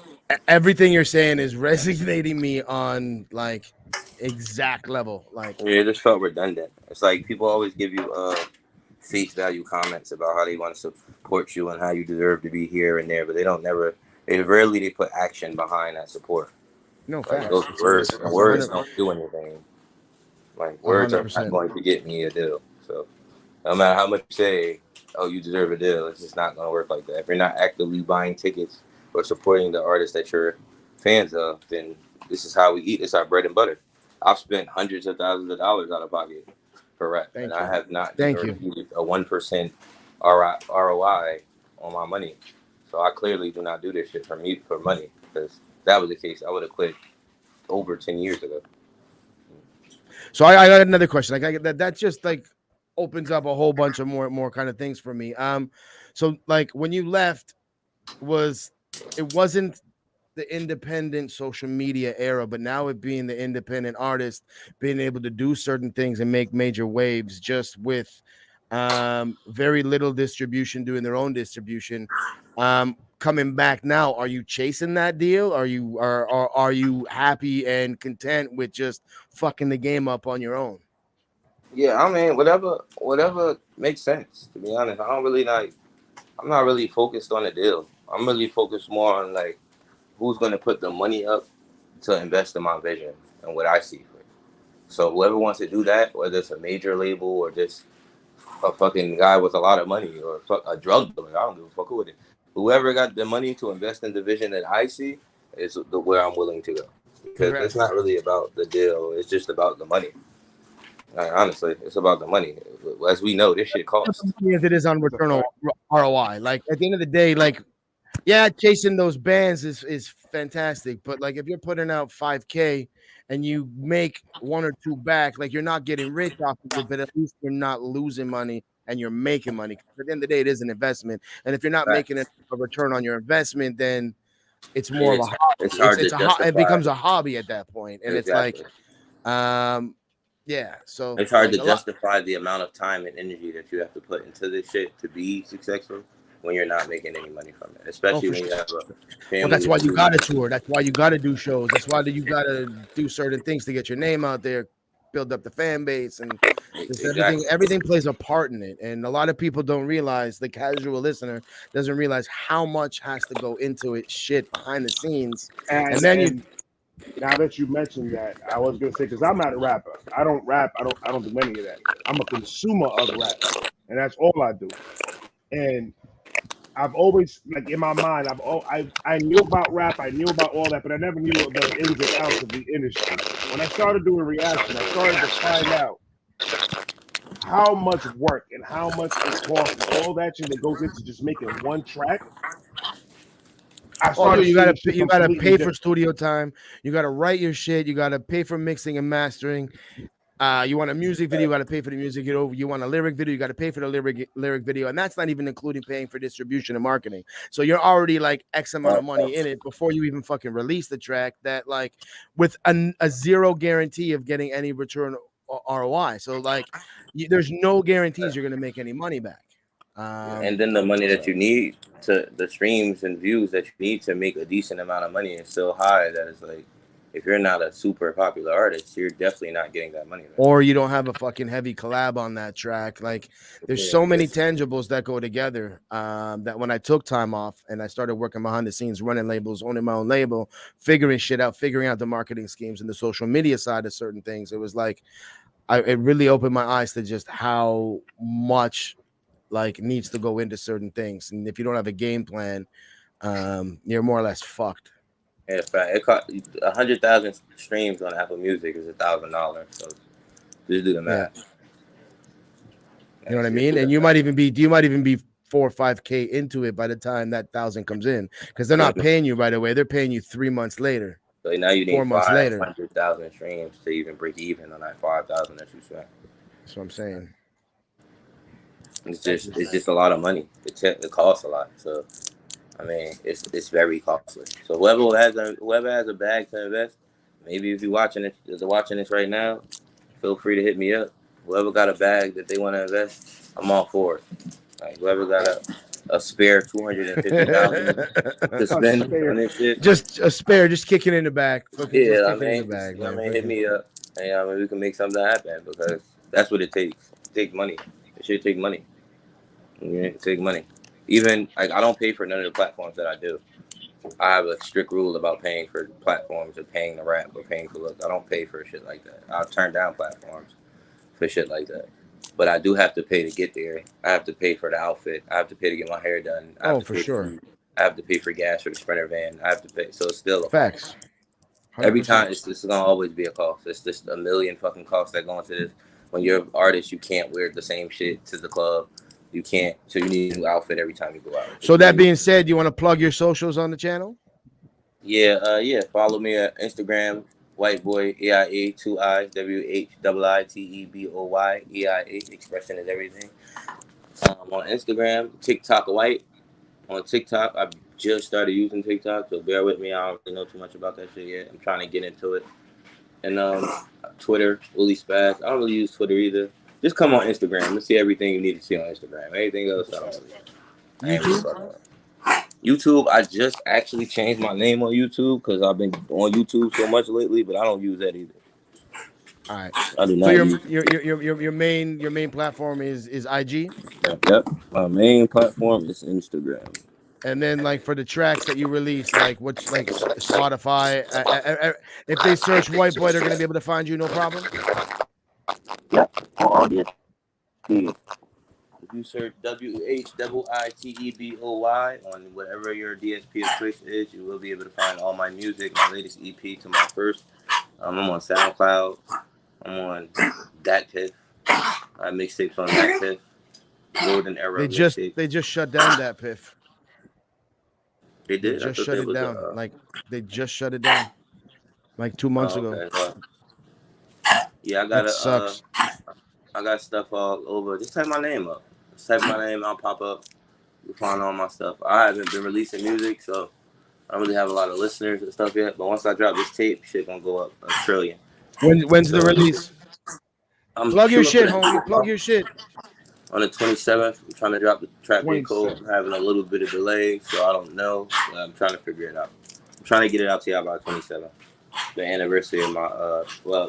everything you're saying is resonating me on like exact level. Like, yeah, it just felt redundant. It's like people always give you face value comments about how they want to support you and how you deserve to be here and there, but they rarely put action behind that support. No facts. Those words don't do anything. Like, words 100%. Are not going to get me a deal. So no matter how much you say, oh, you deserve a deal, it's just not going to work like that. If you're not actively buying tickets or supporting the artists that you're fans of, then this is how we eat. It's our bread and butter. I've spent hundreds of thousands of dollars out of pocket for rap, I have not received a 1% ROI on my money. So I clearly do not do this shit for money. Because if that was the case, I would have quit over 10 years ago. So I got another question. Like that just like opens up a whole bunch of more kind of things for me. So like when you left, it wasn't the independent social media era, but now it being the independent artist, being able to do certain things and make major waves just with very little distribution, doing their own distribution. Coming back now, are you chasing that deal? Are you happy and content with just fucking the game up on your own? Yeah, I mean, whatever makes sense. To be honest, I'm not really focused on the deal. I'm really focused more on like who's going to put the money up to invest in my vision and what I see for it. So whoever wants to do that, whether it's a major label or just a fucking guy with a lot of money or a drug dealer, I don't give a fuck who it is. Whoever got the money to invest in the vision that I see is where I'm willing to go. Because it's not really about the deal. It's just about the money. Like, honestly, it's about the money. As we know, this shit costs. As it is on return ROI. Like at the end of the day, like yeah, chasing those bands is fantastic, but like if you're putting out 5K and you make one or two back, like you're not getting rich off of it, but at least you're not losing money and you're making money. At the end of the day, it is an investment, and if you're not making a return on your investment, then it's more of a hobby. It's hard to justify. It becomes a hobby at that point, and exactly. It's like, yeah. So it's hard to justify the amount of time and energy that you have to put into this shit to be successful when you're not making any money from it, especially when you have a family. Well, that's why you got to tour. That's why you got to do shows. That's why you got to do certain things to get your name out there, build up the fan base, and everything plays a part in it. And a lot of people don't realize, the casual listener doesn't realize how much has to go into it, shit behind the scenes. And then now that you mentioned that, I was gonna say, because I'm not a rapper. I don't rap. I don't do any of that. I'm a consumer of rap, and that's all I do. And I've always, like in my mind, I knew about rap, I knew about all that, but I never knew the ins and outs of the industry. When I started doing reaction, I started to find out how much work and how much it costs, all that shit that goes into just making one track. You gotta pay for studio time. You gotta write your shit. You gotta pay for mixing and mastering. You want a music video, you got to pay for the music video. You want a lyric video, you got to pay for the lyric video, and that's not even including paying for distribution and marketing. So you're already like X amount of money in it before you even fucking release the track. That like with a zero guarantee of getting any return ROI. So like there's no guarantees you're gonna make any money back. And then the money that you need to the streams and views that you need to make a decent amount of money is so high that it's like, if you're not a super popular artist, you're definitely not getting that money back. Or you don't have a fucking heavy collab on that track. Like there's so many tangibles that go together that when I took time off and I started working behind the scenes, running labels, owning my own label, figuring shit out, figuring out the marketing schemes and the social media side of certain things, it was like it really opened my eyes to just how much like needs to go into certain things. And if you don't have a game plan, you're more or less fucked. Yeah, it cost 100,000 streams on Apple Music is $1,000. So just do the math. You know what I mean? And you might even be 4 or 5K into it by the time that 1,000 comes in, because they're not paying you right away. They're paying you 3 months later. So now you need 4 months later 500,000 streams to even break even on that 5,000 that you spent. That's what I'm saying. It's just a lot of money. It costs a lot. So I mean, it's very costly. So whoever has a bag to invest, maybe if you're watching this right now, feel free to hit me up. Whoever got a bag that they want to invest, I'm all for it. Like whoever got a spare $250,000 to spend on this shit, just a spare, just kicking in the back. Yeah, I mean, hit me up, and I mean we can make something happen because that's what it takes. It takes money. It should take money. It takes money. Even like I don't pay for none of the platforms that I do. I have a strict rule about paying for platforms or paying the rap or paying for looks. I don't pay for shit like that. I'll turn down platforms for shit like that. But I do have to pay to get there. I have to pay for the outfit. I have to pay to get my hair done. For sure. I have to pay for gas for the Sprinter van. I have to pay. So it's still a facts. 100%. Every time it's gonna always be a cost. It's just a million fucking costs that go into this. When you're an artist, you can't wear the same shit to the club. you can't. So you need a new outfit every time you go out. So that being said, you want to plug your socials on the channel? Yeah. Follow me at Instagram, WHIITEBOY, EIA, 2 I's, WHIITEBOY, EIA. Expression is everything. On Instagram, TikTok White. On TikTok, I just started using TikTok, so bear with me. I don't really know too much about that shit yet. I'm trying to get into it. And Twitter, Willie Spaz. I don't really use Twitter either. Just come on Instagram. Let's see everything you need to see on Instagram. Anything else, I don't really. YouTube, I just actually changed my name on YouTube because I've been on YouTube so much lately, but I don't use that either. All right. I do not. So your main platform is IG. Yep. My main platform is Instagram. And then, like, for the tracks that you release, like, what's like Spotify? If they search White Boy, they're gonna be able to find you, no problem. Yep. If you search WHIITEBOY on whatever your DSP of choice is, you will be able to find all my music, my latest EP to my first. I'm on SoundCloud. I'm on Dat Piff. I have mixtapes on Dat Piff. Golden Era. They just shut down Dat Piff. They did. They just shut it down. They just shut it down like 2 months ago. Yeah, I got sucks. I got stuff all over. Just type my name up. Just type my name, I'll pop up. You find all my stuff. I haven't been releasing music, so I don't really have a lot of listeners and stuff yet. But once I drop this tape, shit gonna go up a trillion. When's the release? Plug your shit, homie. Plug your shit. On the 27th, I'm trying to drop the track J. Cole. I'm having a little bit of delay, so I don't know. But I'm trying to figure it out. I'm trying to get it out to y'all by 27th. The anniversary of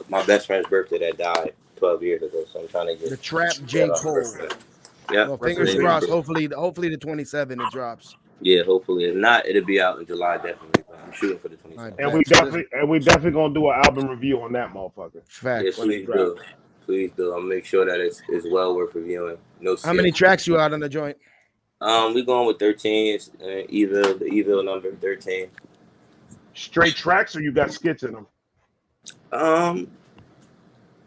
my best friend's birthday that died 12 years ago. So I'm trying to get the trap J. Cole. Yeah. Well, fingers crossed. Hopefully the 27th it drops. Yeah, hopefully. If not, it'll be out in July definitely. But I'm shooting for the 27th. Right, and we definitely gonna do an album review on that motherfucker. Fact. Yeah, please do. Please do. I'll make sure that it's well worth reviewing. No. How many tracks you out on the joint? We going with 13. The evil number 13. Straight tracks, or you got skits in them? I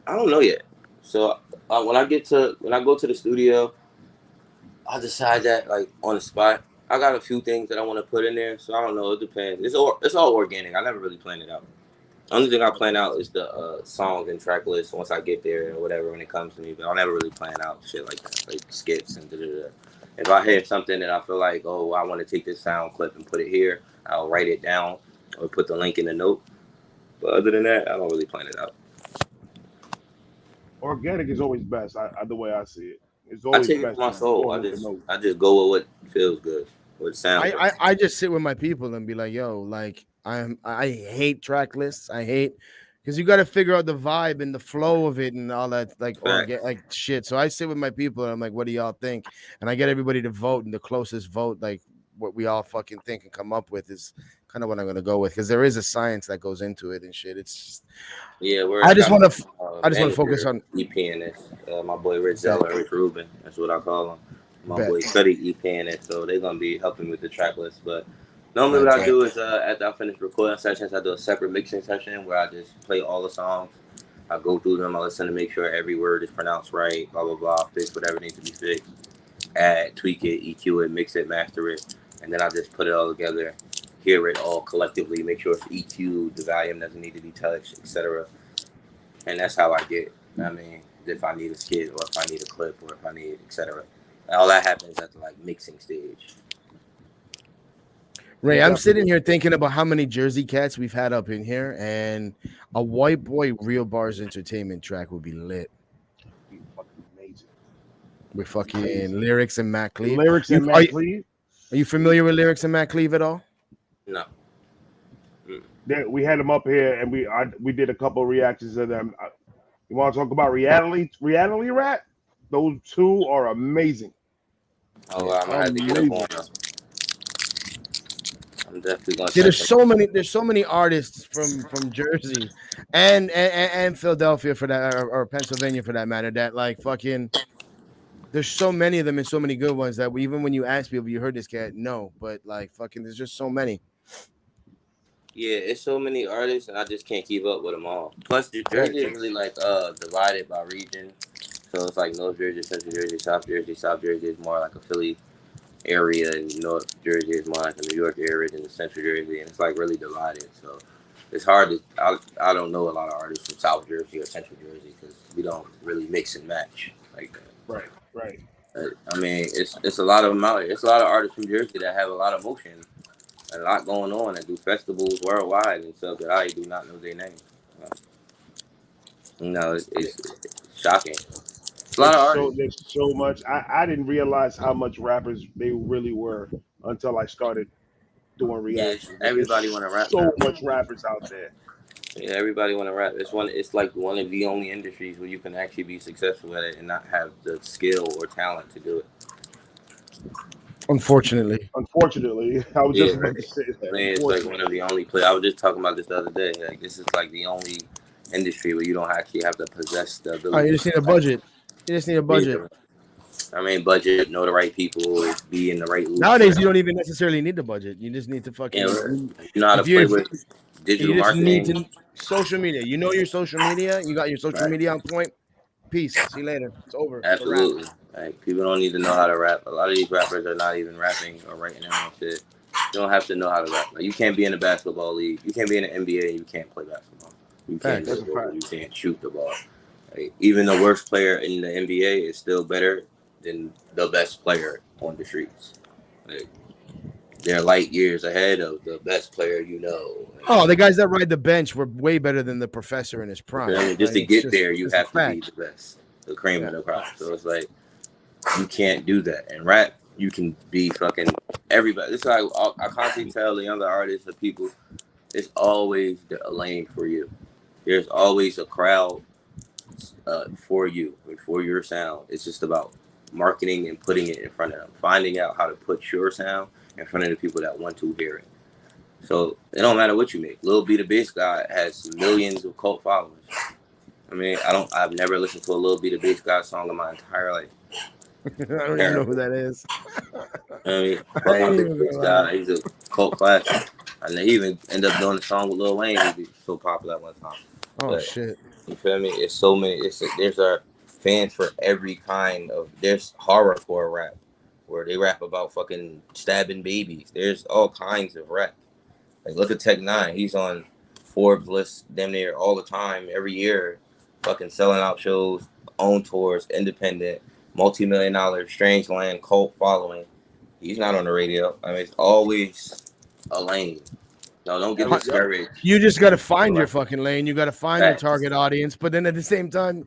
don't know yet. So when I go to the studio, I decide that like on the spot. I got a few things that I want to put in there, so I don't know. It depends. It's all organic. I never really planned it out. Only thing I plan out is the songs and track list once I get there or whatever when it comes to me. But I'll never really plan out shit like that, like skits and da-da-da. If I hear something that I feel like, oh, I want to take this sound clip and put it here, I'll write it down or put the link in the note. But other than that, I don't really plan it out. Organic is always best. The way I see it, it's always I take best. it from my soul. I just go with what feels good, what sounds. I just sit with my people and be like, yo, like I hate track lists. I hate because you got to figure out the vibe and the flow of it and all that like shit. So I sit with my people and I'm like, what do y'all think? And I get everybody to vote, and the closest vote, like what we all fucking think and come up with, is kind of what I'm gonna go with, because there is a science that goes into it and shit. It's just, I just want to focus on EP in this. My boy Rich Zeller, Rich Rubin, that's what I call him. My boy Cuddy EP in it, so they're gonna be helping with the track list. But normally what I do is after I finish recording sessions, I do a separate mixing session where I just play all the songs. I go through them, I listen to make sure every word is pronounced right, blah blah blah, fix whatever needs to be fixed, add, tweak it, EQ it, mix it, master it, and then I just put it all together, hear it all collectively, make sure it's EQ, the volume doesn't need to be touched, etc. And that's how I get. I mean, if I need a skit or if I need a clip or if I need etc. All that happens at the like mixing stage. Ray, I'm sitting here thinking about how many Jersey cats we've had up in here, and a White Boy Real Bars Entertainment track would be lit. Amazing. With fucking Lyrics and Matt Cleve. Lyrics and Matt Cleve. Are you familiar with Lyrics and Matt Cleve at all? No. We had them up here, and we did a couple of reactions to them. You want to talk about reality rap? Those two are amazing. Oh, I'm gonna have to get them on. I'm definitely gonna. See, there's so many artists from Jersey and Philadelphia for that, or Pennsylvania for that matter, that like fucking. There's so many of them and so many good ones that even when you ask people, you heard this cat? No, but like fucking, there's just so many. Yeah, it's so many artists, and I just can't keep up with them all. Plus, Jersey is really like divided by region. So it's like North Jersey, Central Jersey, South Jersey. South Jersey is more like a Philly area, and North Jersey is more like a New York area than the Central Jersey, and it's like really divided. So it's hard to. I don't know a lot of artists from South Jersey or Central Jersey because we don't really mix and match like that. Right. I mean, it's a lot of them out there. It's a lot of artists from Jersey that have a lot of motion, and a lot going on, and do festivals worldwide and stuff that I do not know their names. It's shocking. A lot of artists. There's so much. I didn't realize how much rappers they really were until I started doing reactions. Everybody want to rap. So much rappers out there. Yeah, everybody want to rap. It's like one of the only industries where you can actually be successful at it and not have the skill or talent to do it. Unfortunately, I was just about to say that. Man, it's like one of the only I was just talking about this the other day. Like this is like the only industry where you don't actually have to possess the ability. Oh, you just need a budget. You just need a budget. I mean, budget, know the right people, be in the right loop. Nowadays, you don't even necessarily need the budget. You just need to fucking. You know how to play with digital marketing. Social media. You know your social media. You got your social media on point. Peace. See you later. It's over. Absolutely. Like people don't need to know how to rap. A lot of these rappers are not even rapping or writing their own shit. You don't have to know how to rap. Like you can't be in a basketball league. You can't be in the NBA and you can't play basketball. You can't dribble. You can't shoot the ball. Like, even the worst player in the NBA is still better than the best player on the streets. Like, they're light years ahead of the best player you know. Oh, the guys that ride the bench were way better than the professor in his prime. I mean, just to get there, you have to be the best, the cream of the crop. So it's like you can't do that. And rap, you can be fucking everybody. It's like I constantly tell the younger artists, the people, it's always a lane for you. There's always a crowd for you and for your sound. It's just about marketing and putting it in front of them, finding out how to put your sound in front of the people that want to hear it. So it don't matter what you make. Lil B the Bass God has millions of cult followers. I mean, I've never listened to a Lil B the Bass God song in my entire life. I don't even know who that is. I mean, he's a cult classic. And they even end up doing a song with Lil Wayne. He was so popular at one time. Oh, but, shit. You feel me? It's so many. There's a fans for every kind of. There's horrorcore rap where they rap about fucking stabbing babies. There's all kinds of rap. Like look at Tech Nine. He's on Forbes list damn near all the time, every year, fucking selling out shows, own tours, independent, multi-million-dollar, strange land, cult following. He's not on the radio. I mean, it's always a lane. No, don't get discouraged. You just got to find your fucking lane. You got to find your target audience. But then at the same time,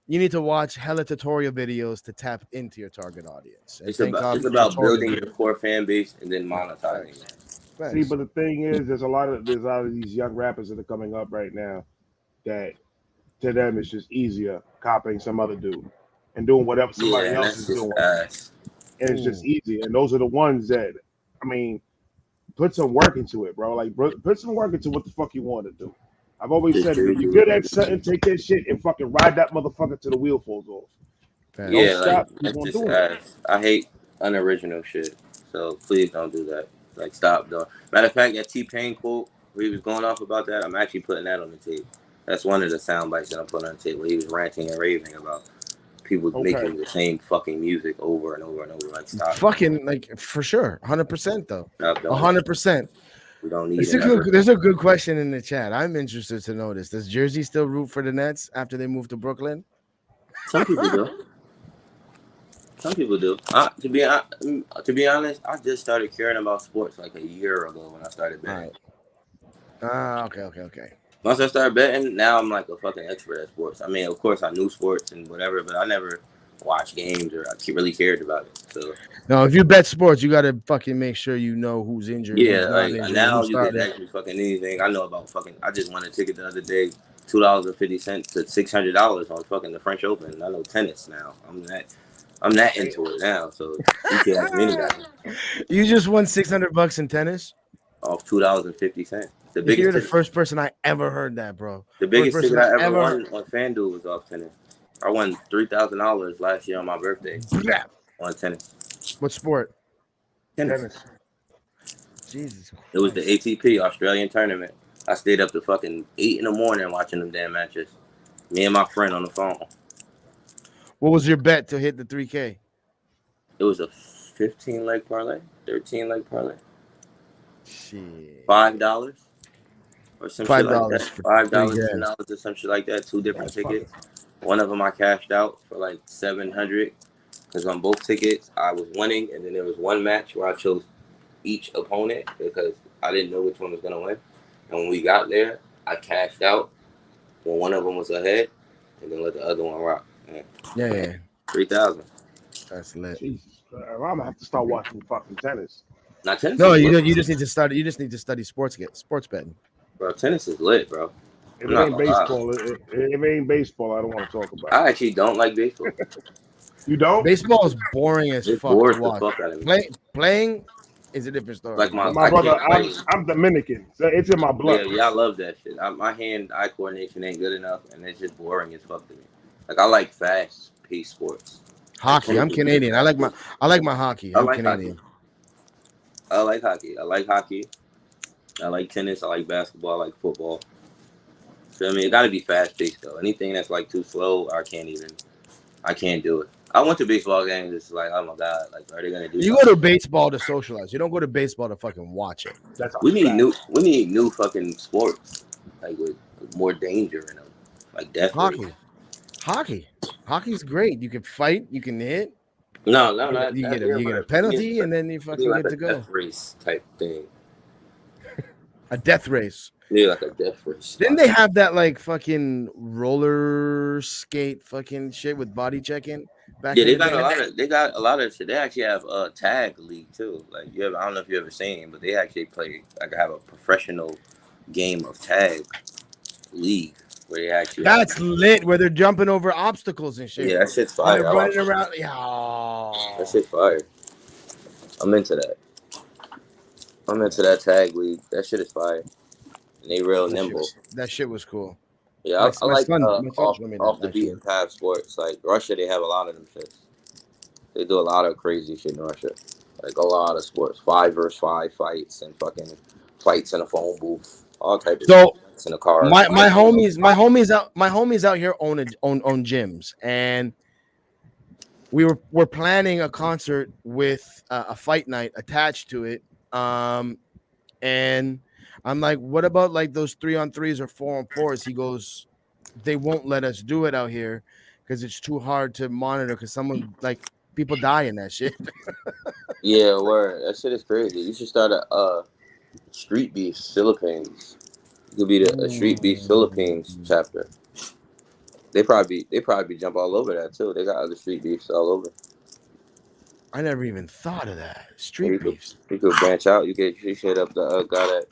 you need to watch hella tutorial videos to tap into your target audience. It's about building your core fan base and then monetizing that. See, but the thing is, there's a lot of these young rappers that are coming up right now that to them it's just easier copying some other dude and doing whatever somebody else is doing. And it's just easy. And those are the ones that, I mean, put some work into it, bro. Like, put some work into what the fuck you want to do. I've always said, if you're good at something, take that shit and fucking ride that motherfucker till the wheel falls off. Yeah, like, I hate unoriginal shit. So please don't do that. Like, stop doing. Matter of fact, that T-Pain quote where he was going off about that, I'm actually putting that on the tape. That's one of the sound bites that I'm putting on the tape where he was ranting and raving about people making the same fucking music over and over and over. Like, stop. Fucking, like, for sure. 100% though. 100%. We don't need There's a good question in the chat. I'm interested to know this. Does Jersey still root for the Nets after they moved to Brooklyn? Some people do. Some people do. To be honest, I just started caring about sports like a year ago when I started betting. Okay. Once I started betting, now I'm like a fucking expert at sports. I mean, of course, I knew sports and whatever, but I never watched games or I really cared about it. So no, if you bet sports, you gotta fucking make sure you know who's injured. Yeah, like injured, now you can ask me fucking anything. I know about fucking. I just won a ticket the other day, $2.50 to $600 on fucking the French Open. I know tennis now. I'm that into it now, so you can ask me anything. You just won $600 in tennis off $2.50. You're the first person I ever heard that, bro. The biggest ticket I ever won on FanDuel was off tennis. I won $3,000 last year on my birthday on tennis. What sport? Tennis. Jesus. It was the ATP Australian tournament. I stayed up to fucking 8 in the morning watching them damn matches. Me and my friend on the phone. What was your bet to hit the 3K? It was a 15 leg parlay, 13 leg parlay. Shit. $5 or some shit like that. $5 for $5, $3 $10 or some shit like that. 2 different That's tickets. One of them I cashed out for like $700 because on both tickets I was winning, and then there was one match where I chose each opponent because I didn't know which one was gonna win. And when we got there, I cashed out when one of them was ahead, and then let the other one rock. Yeah. 3,000. That's lit. Jesus Christ. I'm gonna have to start watching fucking tennis. Not tennis. No, is you lit. you just need to study. You just need to study sports betting. Bro, tennis is lit, bro. If I'm it not ain't gonna lie. baseball, if it ain't baseball, I don't want to talk about it. I actually don't like baseball. You don't? Baseball is boring as It fuck bores to the watch. fuck out of me. Playing is a different story. Like My I brother, can't play. I'm Dominican. So it's in my blood. Yeah, I love that shit. My hand-eye coordination ain't good enough, and it's just boring as fuck to me. Like I like fast-paced sports. Hockey. I'm Canadian. I like my hockey. I'm Canadian. I like hockey. I like tennis. I like basketball. I like football. So I mean, it got to be fast-paced though. Anything that's like too slow, I can't do it. I went to baseball games. It's like, oh my god, like are they gonna do? You something? go to baseball to socialize. You don't go to baseball to fucking watch it. That's We need new fucking sports, like with more danger in them, like death race. Hockey's great. You can fight. You can hit. No, You get a penalty, and then you fucking like get a to go. death race type thing. A death race. Yeah, like a death race. Didn't they have that like fucking roller skate fucking shit with body checking back Yeah, in they the got day? a lot of shit. They actually have a tag league too. Like I don't know if you ever seen, but they actually play like have a professional game of tag league where they actually. That's lit. Where they're jumping over obstacles and shit. Yeah, that shit's And fire. they're running around. Yeah. That shit's fire. I'm into that. I'm into that tag league. That shit is fire. And they real nimble. That shit was cool. Yeah, I like my son showed me off that, the beaten path sports. Like Russia, they have a lot of them shits. They do a lot of crazy shit in Russia. Like a lot of sports, 5 versus 5 fights and fucking fights in a phone booth, all type of shit in a car. My homies out here own gyms, and we're planning a concert with a fight night attached to it. And I'm like, what about like those 3-on-3s or 4-on-4s? He goes, they won't let us do it out here because it's too hard to monitor because people die in that shit. Yeah, word. That shit is crazy. You should start a Street Beef Philippines. You could be a Street Beef Philippines chapter. They probably jump all over that too. They got other street beefs all over. I never even thought of that. Street beefs. You could branch out. You hit up the guy that.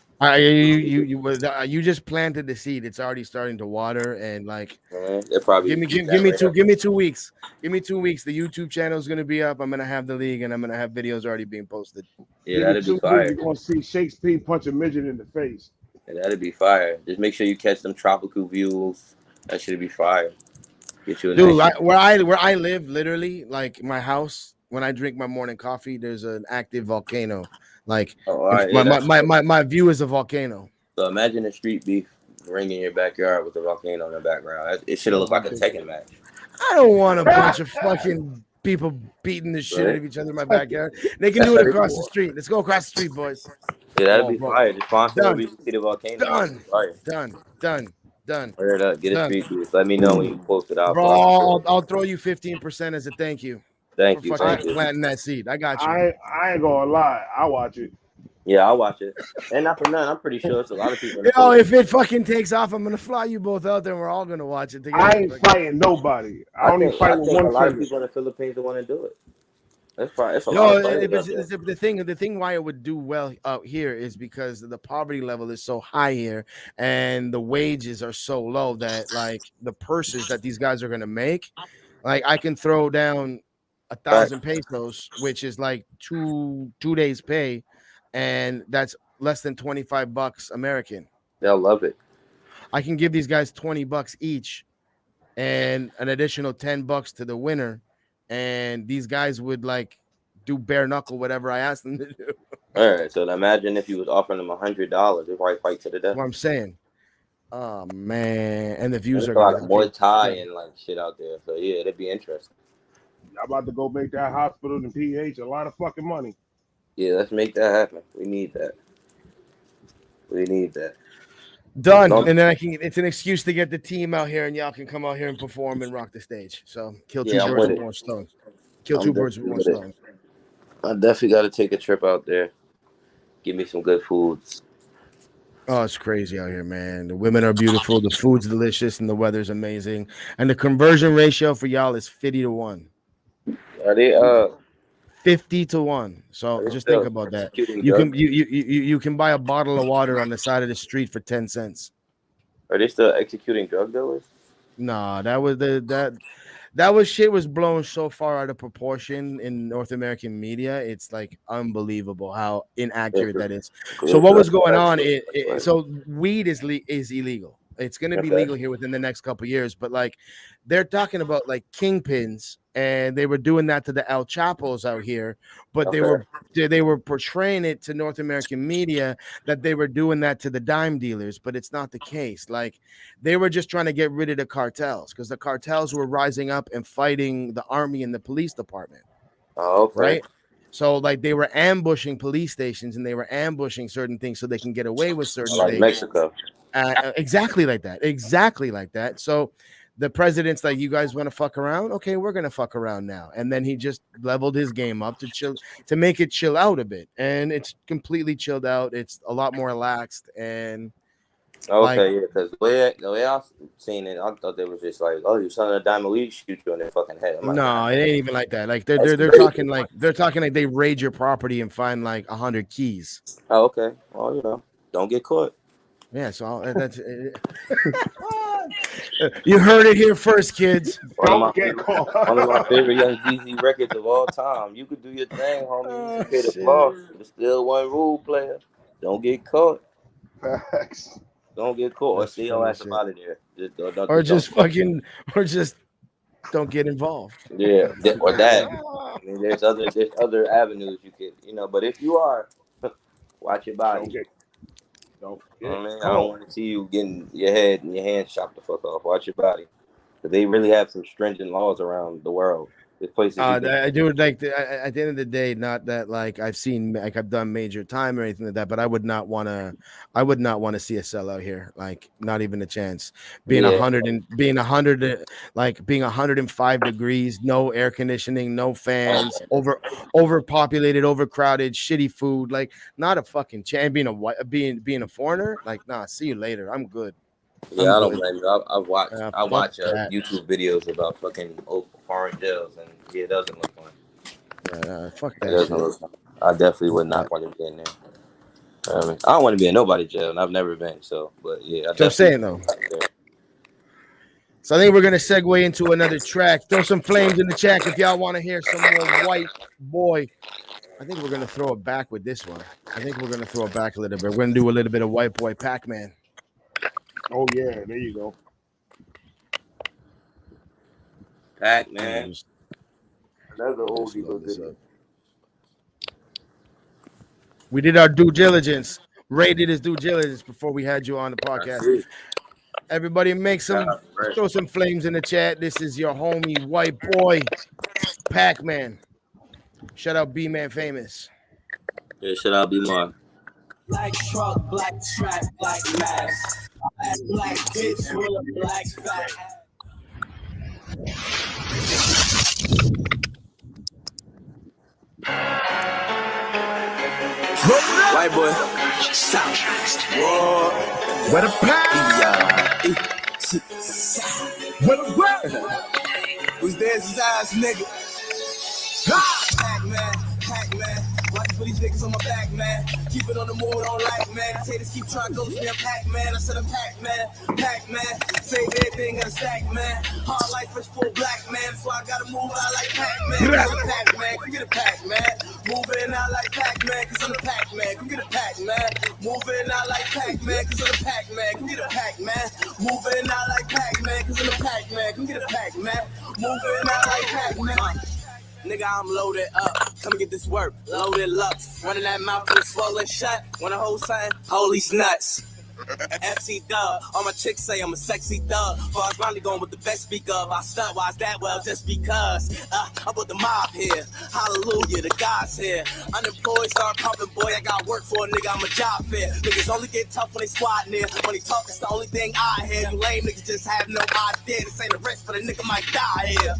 You just planted the seed. It's already starting to water, and like, they probably give me 2 weeks. Give me 2 weeks. The YouTube channel is gonna be up. I'm gonna have the league, and I'm gonna have videos already being posted. Yeah, that'd be fire. You're gonna see Shakespeare punch a midget in the face. Yeah, that'd be fire. Just make sure you catch them tropical views. That should be fire. Get you a Dude, nice where I live, literally, like my house, when I drink my morning coffee, there's an active volcano. Like my view is a volcano. So imagine a street beef ring in your backyard with a volcano in the background. It should have looked like a Tekken match. I don't want a bunch of fucking people beating the shit out of each other in my backyard. They can do it across the street. Let's go across the street, boys. Yeah, that'd be fire. Just sponsor the volcano. Done. Word up. Get a street beef. Let me know when you post it out. Bro, I'll throw you 15% as a thank you. Thank you. Planting that seed. I got you. I ain't gonna lie. I watch it. Yeah, I'll watch it. And not for nothing, I'm pretty sure it's a lot of people. If it fucking takes off, I'm gonna fly you both out there and we're all gonna watch it together. I ain't fighting nobody. I only fight with one. A lot of people in the Philippines that want to do it. That's probably the thing why it would do well out here is because the poverty level is so high here and the wages are so low that like the purses that these guys are gonna make, like I can throw down 1,000 pesos, which is like two days pay, and that's less than $25 American. They'll love it. I can give these guys $20 each and an additional $10 to the winner. And these guys would like do bare knuckle whatever I asked them to do. All right, so imagine if you was offering them $100, they'd probably fight to the death. What I'm saying, Oh man, and the views There's are like gonna Muay Thai and like shit out there. So yeah, it'd be interesting. I'm about to go make that hospital in PH a lot of fucking money. Yeah, let's make that happen. We need that. done, Don't, and then I can. It's an excuse to get the team out here, and y'all can come out here and perform and rock the stage. So kill two yeah, I'm birds with with it. one stone. Kill I'm two birds with definitely one with it. stone. I definitely got to take a trip out there. Give me some good foods. Oh, it's crazy out here, man. The women are beautiful, the food's delicious, and the weather's amazing. And the conversion ratio for y'all is 50-1. Are they 50-1. So are they just think still about that. executing You can drugs? you can buy a bottle of water on the side of the street for 10 cents. Are they still executing drug dealers? Nah, that was shit was blown so far out of proportion in North American media. It's like unbelievable how inaccurate that is. So what was going on? So weed is illegal. It's going to be legal here within the next couple of years, but like they're talking about like kingpins, and they were doing that to the El Chapos out here, but they were portraying it to North American media that they were doing that to the dime dealers, but it's not the case. Like they were just trying to get rid of the cartels because the cartels were rising up and fighting the army and the police department. Oh, okay. Right. So like they were ambushing police stations and they were ambushing certain things so they can get away with certain like things. Mexico. Exactly like that. So the president's like, you guys want to fuck around? Okay, we're gonna fuck around now. And then he just leveled his game up to make it chill out a bit, and it's completely chilled out. It's a lot more relaxed and. Okay, yeah, because the way I seen it, I thought they was just like, oh, you're selling a dime of weed, shoot you in the fucking head. Like, no, it ain't even like that. Like they're talking like they raid your property and find like 100 keys. Oh, okay. Well, you know, don't get caught. Yeah, so that's you heard it here first, kids. One of my favorite Young Jeezy records of all time. You could do your thing, homie. You pay the boss. There's still one rule, player. Don't get caught. Facts. Don't get caught or stay your ass out of there. Or just don't get involved. Yeah, or that. I mean, there's other avenues you could, but if you are, watch your body. Don't I don't want to see you getting your head and your hands chopped the fuck off. Watch your body. Because they really have some stringent laws around the world. I do like at the end of the day, not that like I've done major time or anything like that, but I would not want to see a sellout here, like not even a chance. Being 105 degrees, no air conditioning, no fans, overpopulated, overcrowded, shitty food, like not a fucking chance. Being a foreigner, like nah, see you later. I'm good. Yeah, I don't blame you. I watch YouTube videos about fucking foreign jails, and it doesn't look fun. Fuck that. I definitely would not want to be in there. I don't want to be in nobody's jail, and I've never been. So, but yeah, I'm saying though. So I think we're gonna segue into another track. Throw some flames in the chat if y'all want to hear some more White Boy. I think we're gonna throw it back with this one. I think we're gonna throw it back a little bit. We're gonna do a little bit of White Boy Pac-Man. Oh yeah, there you go. Pac-Man. Another oldie but goodie. We did our due diligence. Ray did his due diligence before we had you on the podcast. Everybody throw some flames in the chat. This is your homie White Boy Pac-Man. Shout out B-Man Famous. Yeah, shout out B-Man. Black truck, black strap, black mask. Black bitch with a black fat. White boy, stop. Whoa, what a pack! What a word! Who's there's his eyes, nigga? Pac-Man. Watching for these niggas on my back, man. Keep it on the move, don't like, man. Haters keep trying to go to me, I'm Pac-Man. I said I'm Pac-Man. Save everything in a stack, man. Hard life, fresh full black, man. So I gotta move out like Pac-Man. Pac-Man, come get a Pac-Man. Moving out like Pac-Man, cause I'm the Pac-Man. Come get a Pac-Man. Moving out like Pac-Man, cause I'm the Pac-Man. Come get a Pac-Man. Moving out like Pac-Man, cause I'm the Pac-Man. Come get a Pac-Man. Moving out like Pac-Man. Nigga, I'm loaded up. Come get this work. Loaded Lux. Running that mouth till it's swollen shut. Wanna hold something? Holy nuts. FC Dub, all my chicks say I'm a sexy thug. Far as finally going with the best speak of. I stunt, why is that? Well, just because I'm with the mob here. Hallelujah, the God's here. Unemployed, start pumping, boy. I got work for a nigga, I'm a job fair. Niggas only get tough when they squat near. When he talk, it's the only thing I hear. You lame niggas just have no idea. This ain't a risk, but a nigga might die here.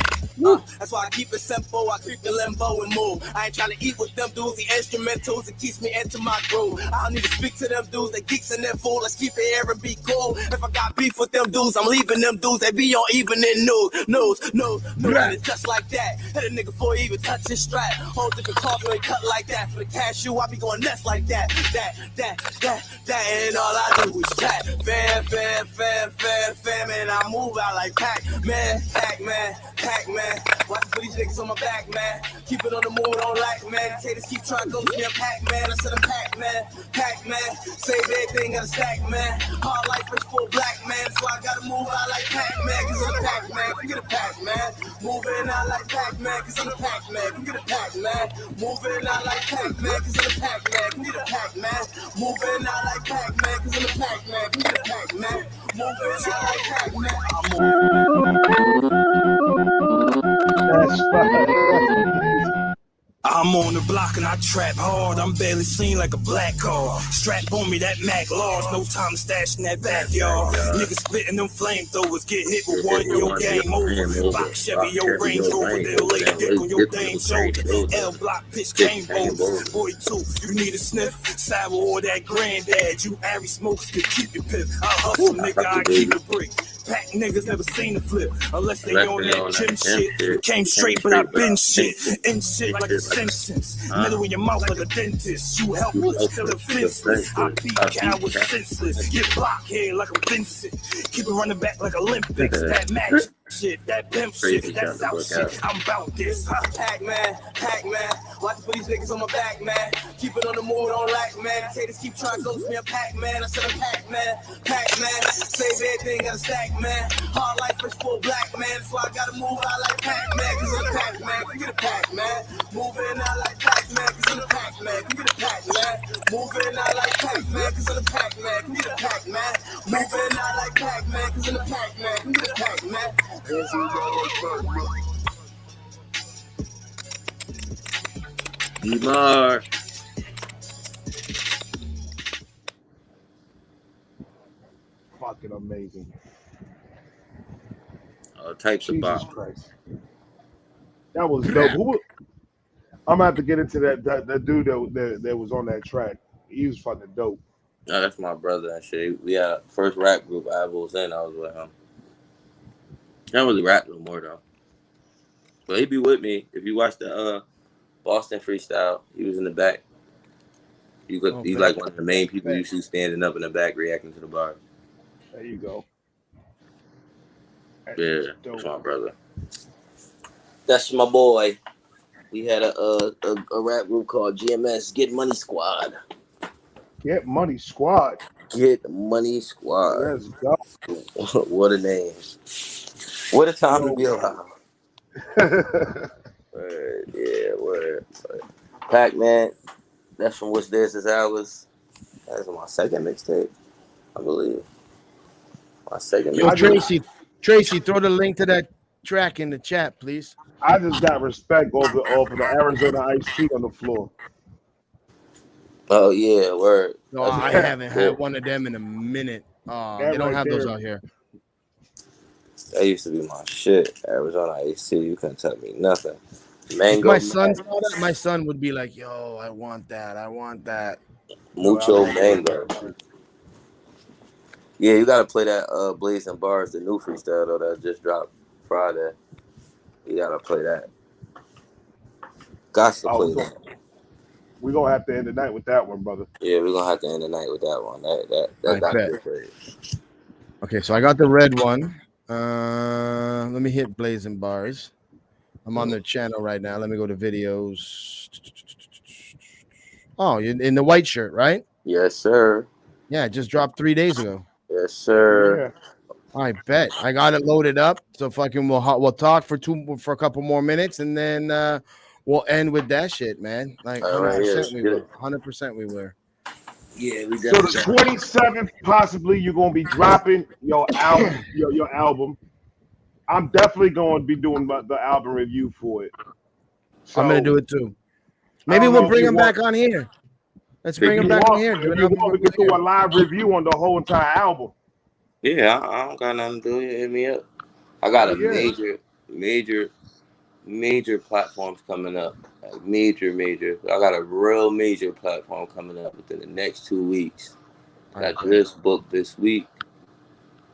That's why I keep it simple. I creep the limbo and move. I ain't trying to eat with them dudes, the instrumentals. It keeps me into my groove. I don't need to speak to them dudes, they geeks and they're fool. Let's keep it here and be cool. If I got beef with them dudes, I'm leaving them dudes. They be on evening news. And it's just like that. Hit a nigga before he even touch his strap. Whole different cloth when they cut like that. For the cashew, I be going nuts like that. And all I do is chat. Fam, and I move out like Pac-Man. Watch for these niggas on my back, man. Keep it on the move, don't lack, man. These haters keep trying to go to me, I'm Pac-Man. I said I'm Pac-Man. Save everything, got a stack, man. Hard life is full black, man. So I gotta move out like Pac-Man, cause I'm a Pac-Man. Come get a Pac-Man. Moving out like Pac-Man, cause I'm a Pac-Man. Come get a Pac-Man. Moving out like Pac-Man, cause I'm a Pac-Man. Come get a Pac-Man. Moving out like Pac-Man, cause I'm a Pac-Man. Come get a Pac-Man. Moving out like Pac-Man. That's fine. I'm on the block and I trap hard. I'm barely seen like a black car. Strap on me that Mac large. No time to stash in that backyard. Niggas spitting them flamethrowers. Get hit with one, your game over. Box Chevy, your Range Rover. They'll lay a dick on your dame shoulder. L block, pitch cane boulders. Boy, too, you need a sniff. Sour or that granddad. You Ari smokes can keep your pip. I hustle, nigga, I keep a brick. Pack niggas never seen a flip unless they on that gym shit. Came straight, but I been shit. In shit like a Simpsons. Middle in your mouth like a dentist. You helpless, defenseless. I beat cowards senseless. Get blockhead like a Vincent. Keep it running back like Olympics. That match shit, that pimp shit, that South shit. I'm about this. Pac-Man. Watch for these niggas on my back, man. Keep it on the move, don't lack, man. These haters keep trying to go to me, I'm Pac-Man. I said I'm Pac-Man. Save everything, got a stack, man. Hard life is full black, man. So I gotta move out like Pac-Man, cause I'm a Pac-Man. Come get a Pac-Man. Moving out like Pac-Man, cause I'm a Pac-Man. Come get a Pac-Man. Moving out like Pac-Man, cause I'm a Pac-Man. Come get a Pac-Man. Moving out like Pac-Man, cause I'm a Pac-Man. Come get a Pac-Man. Demar. Fucking amazing. Types of Jesus bombs. Christ. That was dope. I'm gonna have to get into that dude that was on that track. He was fucking dope. No, that's my brother and shit. We had first rap group I was in. I was with him. He don't really rap no more though. But he be with me. If you watch the Boston freestyle, he was in the back. He's like one of the main people you see standing up in the back reacting to the bar. There you go. That's my brother. That's my boy. We had a rap group called GMS, Get Money Squad. Get Money Squad. Get Money Squad. Let's go. What a name. What a time to be alive. Word. Pac-Man, that's from What's This Is Ours. That's my second mixtape, I believe. My second mixtape. Tracy, throw the link to that track in the chat, please. I just got respect over the Arizona Ice Tea on the floor. Oh yeah, word. No, I haven't had one of them in a minute. They don't have those out here. That used to be my shit. Arizona Ice Tea, you couldn't tell me nothing. Mango. My son would be like, "Yo, I want that." Mucho mango. Yeah, you gotta play that Blazing Bars, the new freestyle though that just dropped Friday. You gotta play that. Got to play that. We're gonna have to end the night with that one, brother. Yeah, we're gonna have to end the night with that one. That got to be played. Okay, so I got the red one. Let me hit Blazing Bars. I'm on their channel right now. Let me go to videos. Oh, you're in the white shirt, right? Yes, sir. Yeah, it just dropped 3 days ago. Yes, sir. Yeah. I bet. I got it loaded up. So fucking we'll talk for a couple more minutes, and then we'll end with that shit, man. Like 100% we will. 100% we will. Yeah, we So the definitely. 27th, possibly you're gonna be dropping your album. Your album. I'm definitely going to be doing the album review for it. So I'm gonna do it too. I Maybe don't we'll know if bring you him want. back on here. Let's If bring you him back on want, here. Do if an you album want, we review can do here. a live review on the whole entire album. Yeah, I don't got nothing to do. Hit me up. I got a Yeah. major platforms coming up. Like major. I got a real major platform coming up within the next 2 weeks. Got this book this week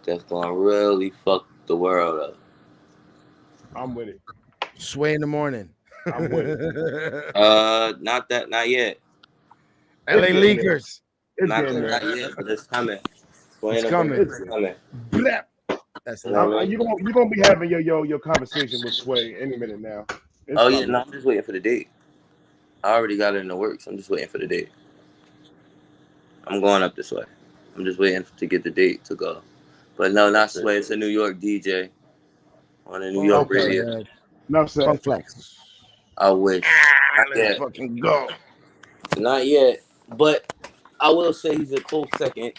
that's gonna really fuck the world up. I'm with it. Sway in the morning. I'm with it. Not yet. LA It's getting there. Leakers. It's Not getting there. yet, but it's coming. It's coming. It's coming. Blap. That's You know what I You're mean? gonna be having your conversation with Sway any minute now. It's Oh yeah, coming. no, I'm just waiting for the date. I already got it in the works. I'm just waiting for the date. I'm going up this way. I'm just waiting to get the date to go. But no, not Sway. It's a New York DJ on a New York radio. No, sir. Funk Flex. I wish. Let's fucking go. Not yet, but I will say he's a close second.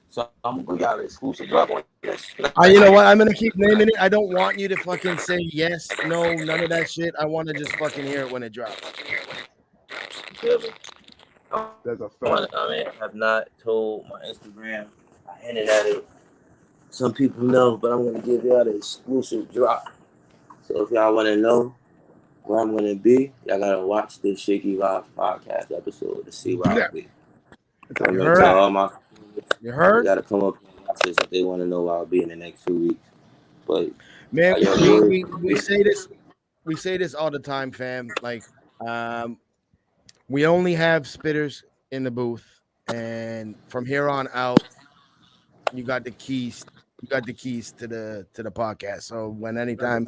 So I'm gonna got an exclusive drop on this. You know what? I'm gonna keep naming it. I don't want you to fucking say yes, no, none of that shit. I want to just fucking hear it when it drops. There's a fact. I have not told my Instagram. I hinted at it. Some people know, but I'm gonna give y'all the exclusive drop. So if y'all want to know where I'm gonna be, y'all gotta watch this Shakey Vibes podcast episode to see where I'll be. You heard? All my You heard? They gotta come up and watch this if they want to know where I'll be in the next 2 weeks. But man, we say this all the time, fam. Like, we only have spitters in the booth, and from here on out, you got the keys. You got the keys to the podcast. So anytime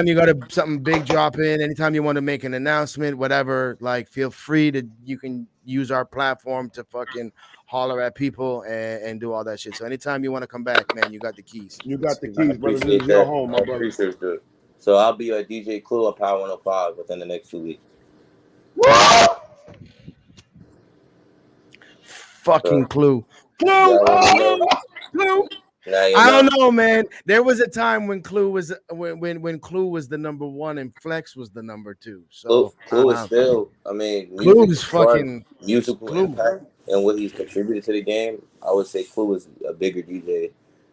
you got something big drop in, anytime you want to make an announcement, whatever, like feel free to, you can use our platform to fucking holler at people and do all that shit. So anytime you want to come back, man, you got the keys. You got the keys, brother. This is your home, my brother. Appreciate that. So I'll be at DJ Clue on Power 105 within the next 2 weeks. Fucking Clue. Clue. I don't know, man. There was a time when Clue was when Clue was the number one and Flex was the number two. So Clue is still, Clue is fucking musical impact and what he's contributed to the game. I would say Clue is a bigger DJ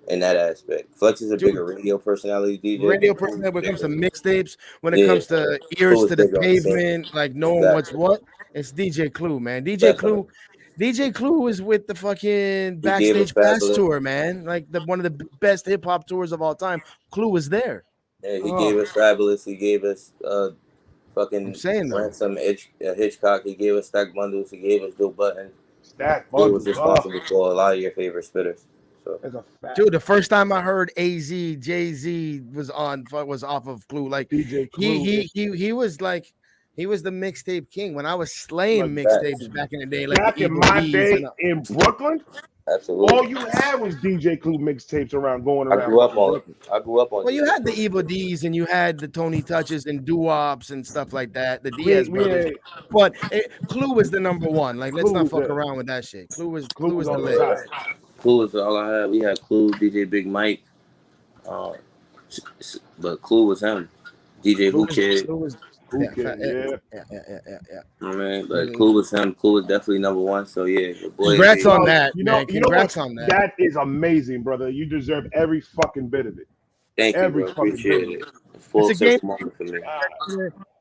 in that aspect. Flex is a bigger radio personality DJ. Radio personality when it comes to mixtapes, when it comes to ears to the pavement, like knowing what's what. It's DJ Clue, man. DJ Clue is with the fucking Backstage Pass tour, man. Like one of the best hip hop tours of all time. Clue was there. Yeah, he gave us Fabulous. He gave us fucking Ransom Hitchcock. He gave us Stack Bundles. He gave us Joe Button. Stack Bundles. He was responsible for a lot of your favorite spitters. So. Dude, the first time I heard Jay-Z was off of Clue. Like DJ Clue. He was like. He was the mixtape king when I was slaying mixtapes back in the day. Like back in my day in Brooklyn, absolutely. All you had was DJ Clue mixtapes going around. I grew up on. Well, you had the Evil D's and you had the Tony Touches and Doo-Wops and stuff like that. The Diaz brothers, but Clue was the number one. Like, let's not fuck around with that shit. Clue was the list. Clue was all I had. We had Clue, DJ Big Mike, but Clue was him. DJ Who Kid. Yeah. I mean, but Clue was him. Clue was definitely number one. So yeah, your boy. Congrats on that, man. Congrats on that. That is amazing, brother. You deserve every fucking bit of it. Thank you, bro. Appreciate it. It's a moment for me.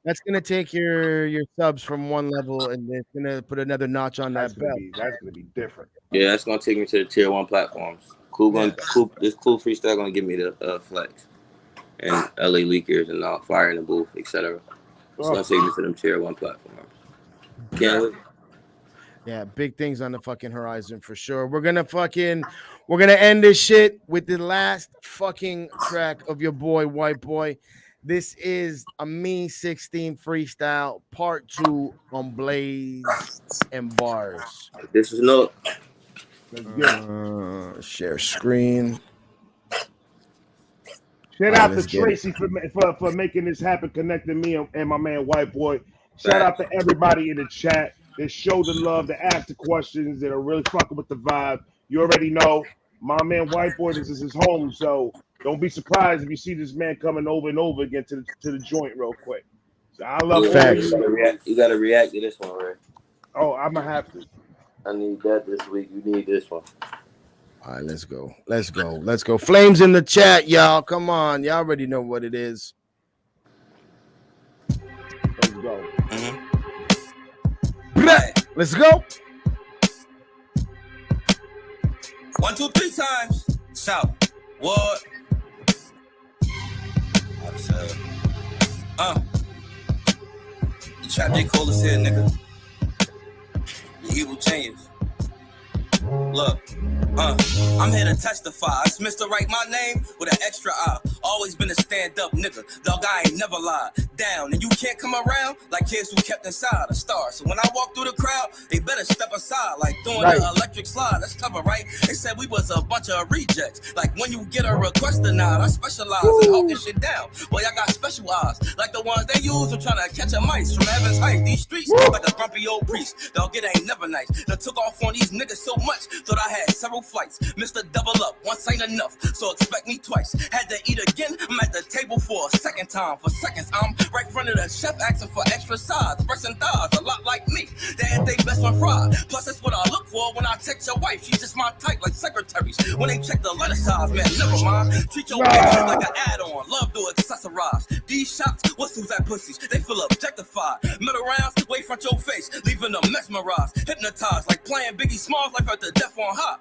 That's gonna take your subs from one level and it's gonna put another notch on that belt. That's gonna be different. Yeah, that's gonna take me to the tier 1 platforms. This Clue freestyle gonna give me the flex and LA Leakers and Fire in the Booth, etc. It's gonna take me to them tier 1 platforms. Can't wait. Yeah, big things on the fucking horizon for sure. We're gonna end this shit with the last fucking track of your boy White Boy. This is a Me 16 freestyle part 2 on Blades and Bars. This is no. Share screen. Shout out to Tracy for making this happen, connecting me and my man White Boy. Shout out to everybody in the chat. that show the love, that ask the questions, that are really fucking with the vibe. You already know, my man White Boy, this is his home, so don't be surprised if you see this man coming over and over again to the joint real quick. So I love all you gotta react to this one, Ray. Oh, I'm gonna have to. I need that this week. You need this one. All right, let's go. Flames in the chat, y'all. Come on. Y'all already know what it is. Let's go. Let's go. 1, 2, 3 times. Shout. What? The trap they call us here, nigga. The evil genius. Look, I'm here to testify. It's Mr. Write my name with an extra I. Always been a stand-up nigga. Dog, I ain't never lied. Down, and you can't come around like kids who kept inside a star. So when I walk through the crowd, they better step aside like doing the electric slide. That's cover, right? They said we was a bunch of rejects. Like when you get a request denied, I specialize in hawking shit down. Boy, I got special eyes, like the ones they use when trying to catch a mice from heaven's height. These streets like a grumpy old priest. Dog, it ain't never nice. They took off on these niggas so much, thought I had several flights. Mr. Double Up, once ain't enough, so expect me twice. Had to eat again, I'm at the table for a second time. For seconds, I'm right in front of the chef asking for extra sides. Breasts and thighs, a lot like me. They had they best one fried. Plus, that's what I look for when I text your wife. She's just my type, like secretaries. When they check the letter size, man, never mind. Treat your bitch like an add-on. Love to accessorize. These shots, what's those that pussies? They feel objectified. Middle rounds, way front your face, leaving them mesmerized. Hypnotized, like playing Biggie Smalls, life at the death on high.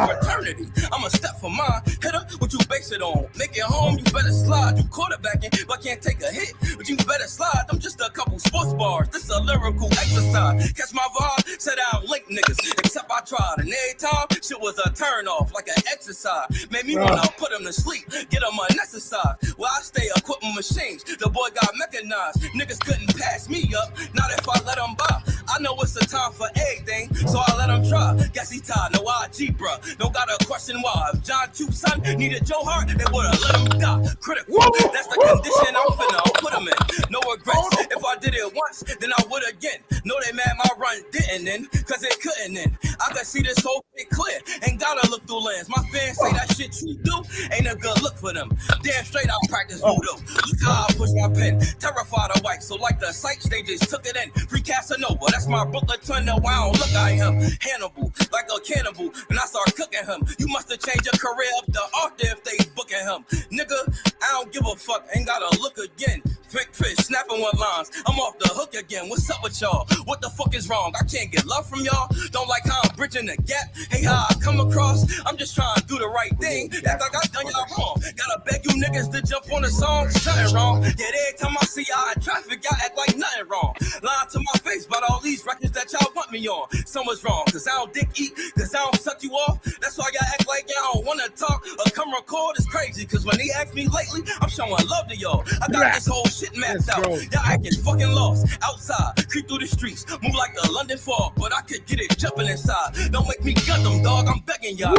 For eternity, I'm a step for mine. Hitter, what you base it on? Make it home, you better slide. You quarterbacking, but can't take a hit. But you better slide. I'm just a couple sports bars. This a lyrical exercise. Catch my vibe, set out link niggas. Except I tried, and every time shit was a turn off, like an exercise. Made me wanna put him to sleep, get him anesthetized. While I stay equipping machines, the boy got mechanized. Niggas couldn't pass me up, not if I let him by. I know it's a time for everything, so I let him try. Guess he tied, no IG, bruh. Don't gotta question why. If John Q son needed Joe Hart, they would've let him die. Critical, that's the condition I'm finna put him in. No regrets. If I did it once, then I would again. Know they mad my run didn't end, cause it couldn't end. I can see this whole shit clear, ain't gotta look through lens. My fans say that shit you do ain't a good look for them. Damn straight I practice voodoo. Look how I push my pen, terrified of white. So like the sights, they just took it in. Free Casanova, that's my Brooklyn twin. No, I don't look like him. Hannibal, like a cannibal, and I start cooking him. You must have changed your career up the author if they booking him. Nigga, I don't give a fuck, ain't gotta look again. Big fish, snapping one lines, I'm off the hook again. What's up with y'all? What the fuck is wrong? I can't get love from y'all. Don't like how I'm bridging the gap. Hey, how I come across? I'm just trying to do the right thing. Act like I done y'all wrong. Gotta beg you niggas to jump on the song. Something wrong. Yeah, every time I see y'all in traffic, y'all act like nothing wrong. Lying to my face about all these records that y'all want me on. Something's wrong, cause I don't dick eat, cause I don't suck you off. That's why y'all act like y'all don't wanna talk or come record. It's crazy, cause when they ask me lately, I'm showing love to y'all. I got this whole shit mapped out. Y'all acting fucking lost. Outside, creep through the streets, move like the London fog, but I could get it jumping inside. Don't make me gun them, dog. I'm begging y'all.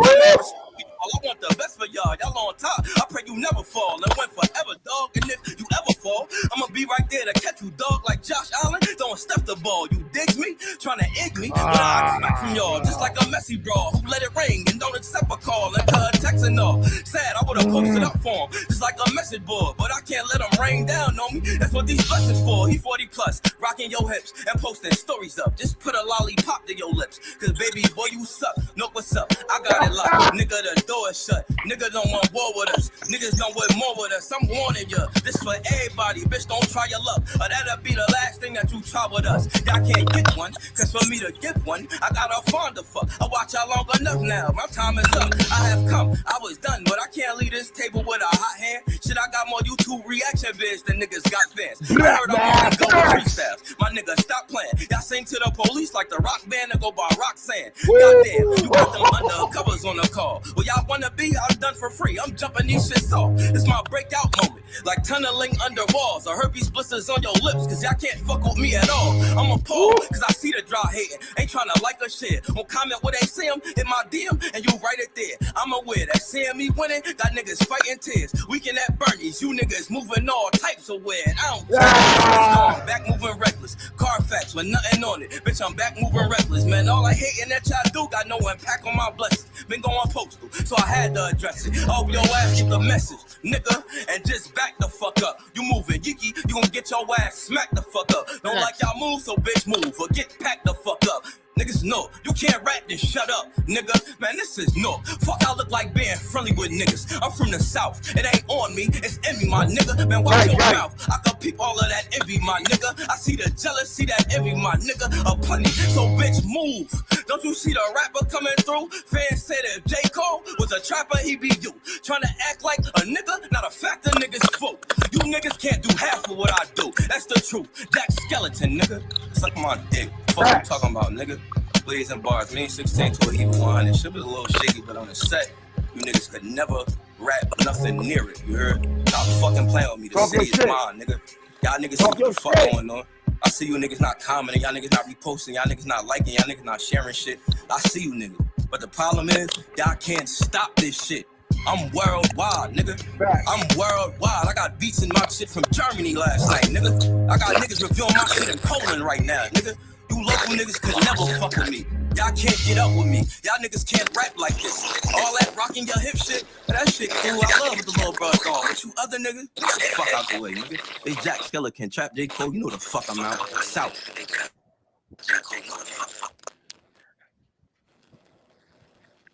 I want the best for y'all. Y'all on top. I pray you never fall and win forever, dog. And if you ever fall, I'ma be right there to catch you, dog. Like Josh Allen, don't step the ball. You dig me? Trying to egg me? What I expect from y'all? Just like a messy brawl who let it ring and don't accept a call and cut a text and all. Sad, I would've posted up for him, just like a message board. But I can't let him rain down on me. That's what these blessings for. He 40 plus, rocking your hips and posting stories up. Just put a lollipop to your lips. Cause baby boy, you suck. Know what's up? I got it locked. Nigga, the door is shut. Niggas don't want war with us. Niggas don't want more with us. I'm warning you. This for everybody. Bitch, don't try your luck. Or that'll be the last thing that you try with us. Y'all can't get one. Cause for me to get one, I gotta find a fuck. I watch y'all long enough now. My time is up. I have come. I was done. But I can't leave this table with a hot hand. Shit, I got more YouTube reaction vids than niggas got fans. I heard I'm on go freestyles. My nigga, stop playing. Y'all sing to the police like the rock band and go by Roxanne. Goddamn, you got them undercovers on the call. Well, y'all wanna be? I'll got done for free. I'm jumping these shits off. It's my breakout moment. Like tunneling under walls or herpes blisters on your lips, cause y'all can't fuck with me at all. I'm appalled, cause I see the dry hating. Ain't trying to like or share. Won't comment what they see 'em in my DM, and you write it there. I'm aware that seeing me winning got niggas fighting tears. Weekend at Bernie's, you niggas moving all types of weird. I don't care. I'm back moving reckless. Carfax with nothing on it. Bitch, I'm back moving reckless, man. All I hating that y'all do got no impact on my blessings. Been going postal, so I had to address it. Hope your ass get the message, nigga, and just back the fuck up. You moving, Yiki, you gon' get your ass smacked the fuck up. Don't like y'all move, so bitch move, or get packed the fuck up. Niggas know, you can't rap, then shut up, nigga. Man, this is no. Fuck, I look like being friendly with niggas. I'm from the South, it ain't on me, it's envy, my nigga. Man, watch your mouth, I can peep all of that envy, my nigga. I see the jealous, see that envy, my nigga. A plenty, so bitch, move. Don't you see the rapper coming through? Fans said if J. Cole was a trapper, he be you. Trying to act like a nigga, not a fact, a nigga's fool. You niggas can't do half of what I do, that's the truth. Jack Skeleton, nigga, suck my dick. Fuck you talking about, nigga. Blazing bars, mean 16 to a even 100. Shit was a little shaky, but on the set, you niggas could never rap nothing near it. You heard? Stop fucking playing with me. The city is mine, nigga. Y'all niggas see what the fuck going on. I see you niggas not commenting, y'all niggas not reposting, y'all niggas not liking, y'all niggas not sharing shit. I see you niggas. But the problem is, y'all can't stop this shit. I'm worldwide, nigga. I'm worldwide. I got beats in my shit from Germany last night, nigga. I got niggas reviewing my shit in Poland right now, nigga. You local niggas could never fuck with me. Y'all can't get up with me. Y'all niggas can't rap like this. All that rocking your hip shit, that shit cool. I love what the little bro on. But you other niggas, fuck out the way, nigga. It's Jack Skeleton, Trap J. Cole. You know the fuck I'm out. South.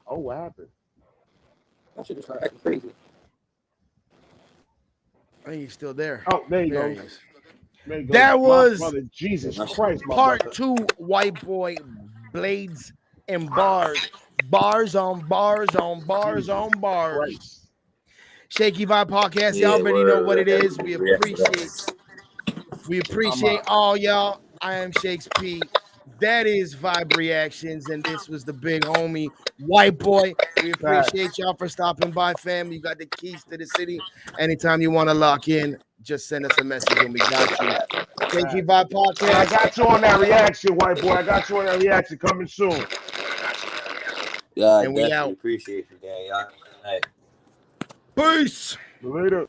Oh, what happened? That shit is acting crazy. I think he's still there. Oh, there you There go. he is. There you go. That was brother, Jesus Christ, my part brother. 2, White Boy, Blades and Bars. Bars on bars on bars on bars. Christ. Shakey Vibe Podcast. Y'all already know what it is. We appreciate all y'all. I am Shakes P. That is Vibe Reactions, and this was the big homie White Boy. We appreciate y'all for stopping by, fam. You got the keys to the city. Anytime you want to lock in, just send us a message and we got you. Shakey Vibe Podcast. I got you on that reaction, White Boy. I got you on that reaction coming soon. Yeah, I And we definitely out. appreciate you, gang. Y'all. Hey. Peace. Later.